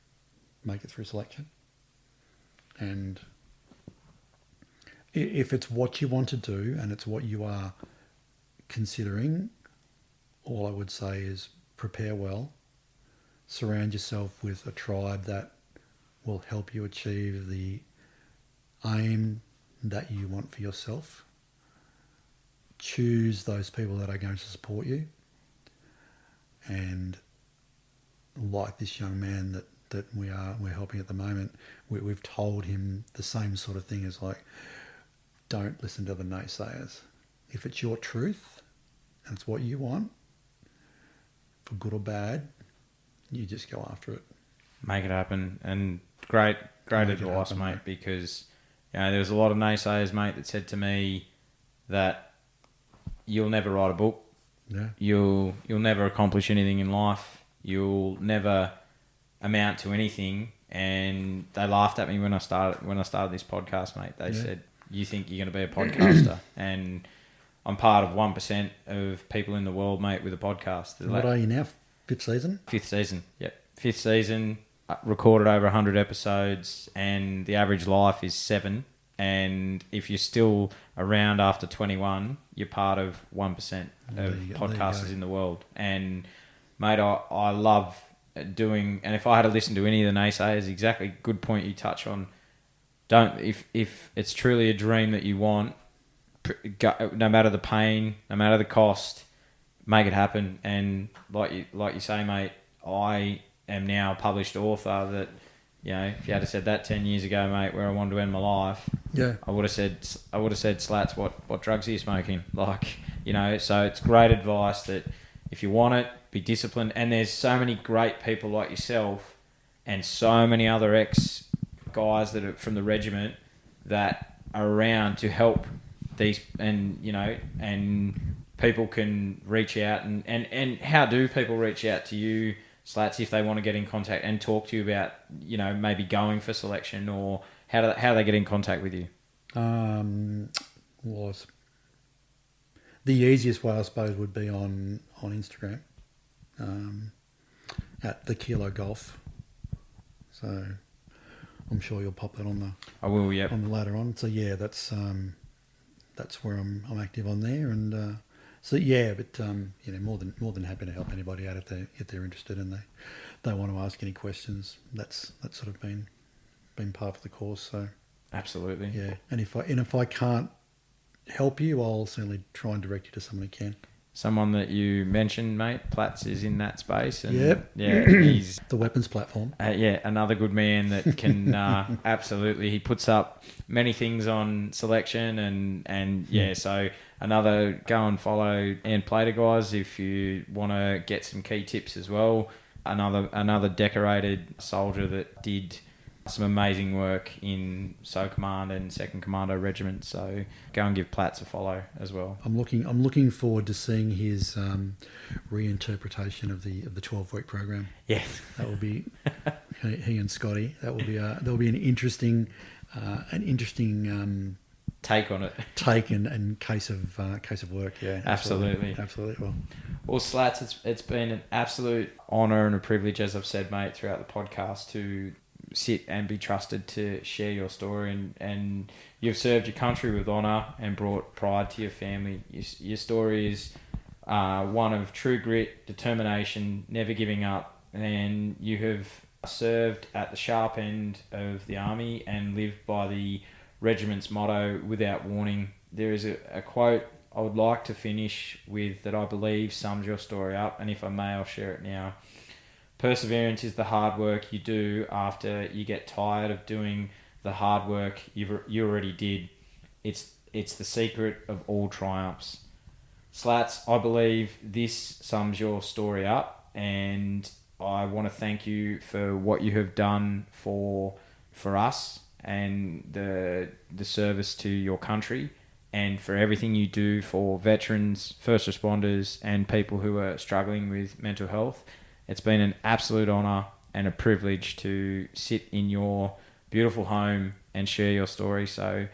[SPEAKER 3] make it through selection. And if it's what you want to do and it's what you are considering, all I would say is prepare well, surround yourself with a tribe that will help you achieve the aim that you want for yourself. Choose those people that are going to support you. And like this young man that we're helping at the moment, we've told him the same sort of thing as, like, don't listen to the naysayers. If it's your truth and it's what you want, for good or bad, you just go after it.
[SPEAKER 2] Make it happen. And great advice, mate, because there was a lot of naysayers, mate, that said to me that you'll never write a book.
[SPEAKER 3] Yeah.
[SPEAKER 2] You'll never accomplish anything in life. You'll never amount to anything. And they laughed at me when I started this podcast, mate. They said, "You think you're going to be a podcaster?" And I'm part of 1% of people in the world, mate, with a podcast.
[SPEAKER 3] What are you now? Fifth season?
[SPEAKER 2] Fifth season, yep. Fifth season, recorded over 100 episodes, and the average life is 7. And if you're still around after 21, you're part of 1% of podcasters in the world. And, mate, I love doing... And if I had to listen to any of the naysayers, exactly, good point you touch on. If it's truly a dream that you want, no matter the pain, no matter the cost, make it happen. And like you say, mate, I am now a published author that... if you had said that 10 years ago, mate, where I wanted to end my life, I would have said, Slatts, what drugs are you smoking? So it's great advice that if you want it, be disciplined. And there's so many great people like yourself and so many other ex-guys that are from the regiment that are around to help these, and people can reach out. And how do people reach out to you, Slats, if they want to get in contact and talk to you about, maybe going for selection, or how do they get in contact with you?
[SPEAKER 3] The easiest way, I suppose, would be on Instagram, at the Kilo Golf. So I'm sure you'll pop that on the...
[SPEAKER 2] I will, yeah.
[SPEAKER 3] On the later on. So yeah, that's where I'm active on there, and more than happy to help anybody out if they're interested and they want to ask any questions. That's sort of been part of the course. So
[SPEAKER 2] absolutely,
[SPEAKER 3] yeah. And if I can't help you, I'll certainly try and direct you to someone who can.
[SPEAKER 2] Someone that you mentioned, mate, Platts, is in that space. And
[SPEAKER 3] yep.
[SPEAKER 2] Yeah, he's...
[SPEAKER 3] the weapons platform.
[SPEAKER 2] Another good man that can... absolutely. He puts up many things on selection and so another... Go and follow and play to guys if you want to get some key tips as well. Another decorated soldier that did some amazing work in SO Command and 2nd Commando Regiment. So go and give Platts a follow as well.
[SPEAKER 3] I'm looking forward to seeing his reinterpretation of the 12-week program.
[SPEAKER 2] Yeah,
[SPEAKER 3] that will be he and Scotty. That will be an interesting
[SPEAKER 2] take on it.
[SPEAKER 3] Take and case of work. Yeah,
[SPEAKER 2] absolutely. Well, Slatts, it's been an absolute honour and a privilege, as I've said, mate, throughout the podcast, to sit and be trusted to share your story, and you've served your country with honour and brought pride to your family. Your story is one of true grit, determination, never giving up, and you have served at the sharp end of the army and lived by the regiment's motto, without warning. There is a quote I would like to finish with that I believe sums your story up, and if I may, I'll share it now. Perseverance is the hard work you do after you get tired of doing the hard work you already did. It's the secret of all triumphs. Slatts, I believe this sums your story up, and I want to thank you for what you have done for us and the service to your country, and for everything you do for veterans, first responders, and people who are struggling with mental health. It's been an absolute honour and a privilege to sit in your beautiful home and share your story. So,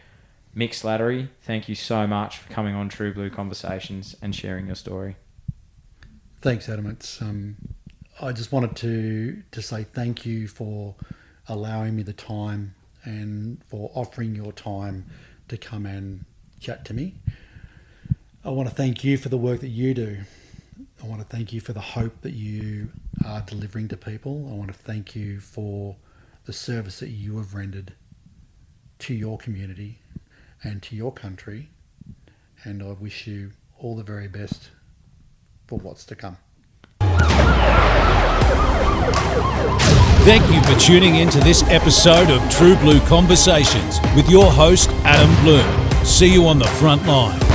[SPEAKER 2] Mick Slattery, thank you so much for coming on True Blue Conversations and sharing your story.
[SPEAKER 3] Thanks, Adam. I just wanted to say thank you for allowing me the time and for offering your time to come and chat to me. I want to thank you for the work that you do. I want to thank you for the hope that you are delivering to people. I want to thank you for the service that you have rendered to your community and to your country. And I wish you all the very best for what's to come.
[SPEAKER 1] Thank you for tuning in to this episode of True Blue Conversations with your host, Adam Bloom. See you on the front line.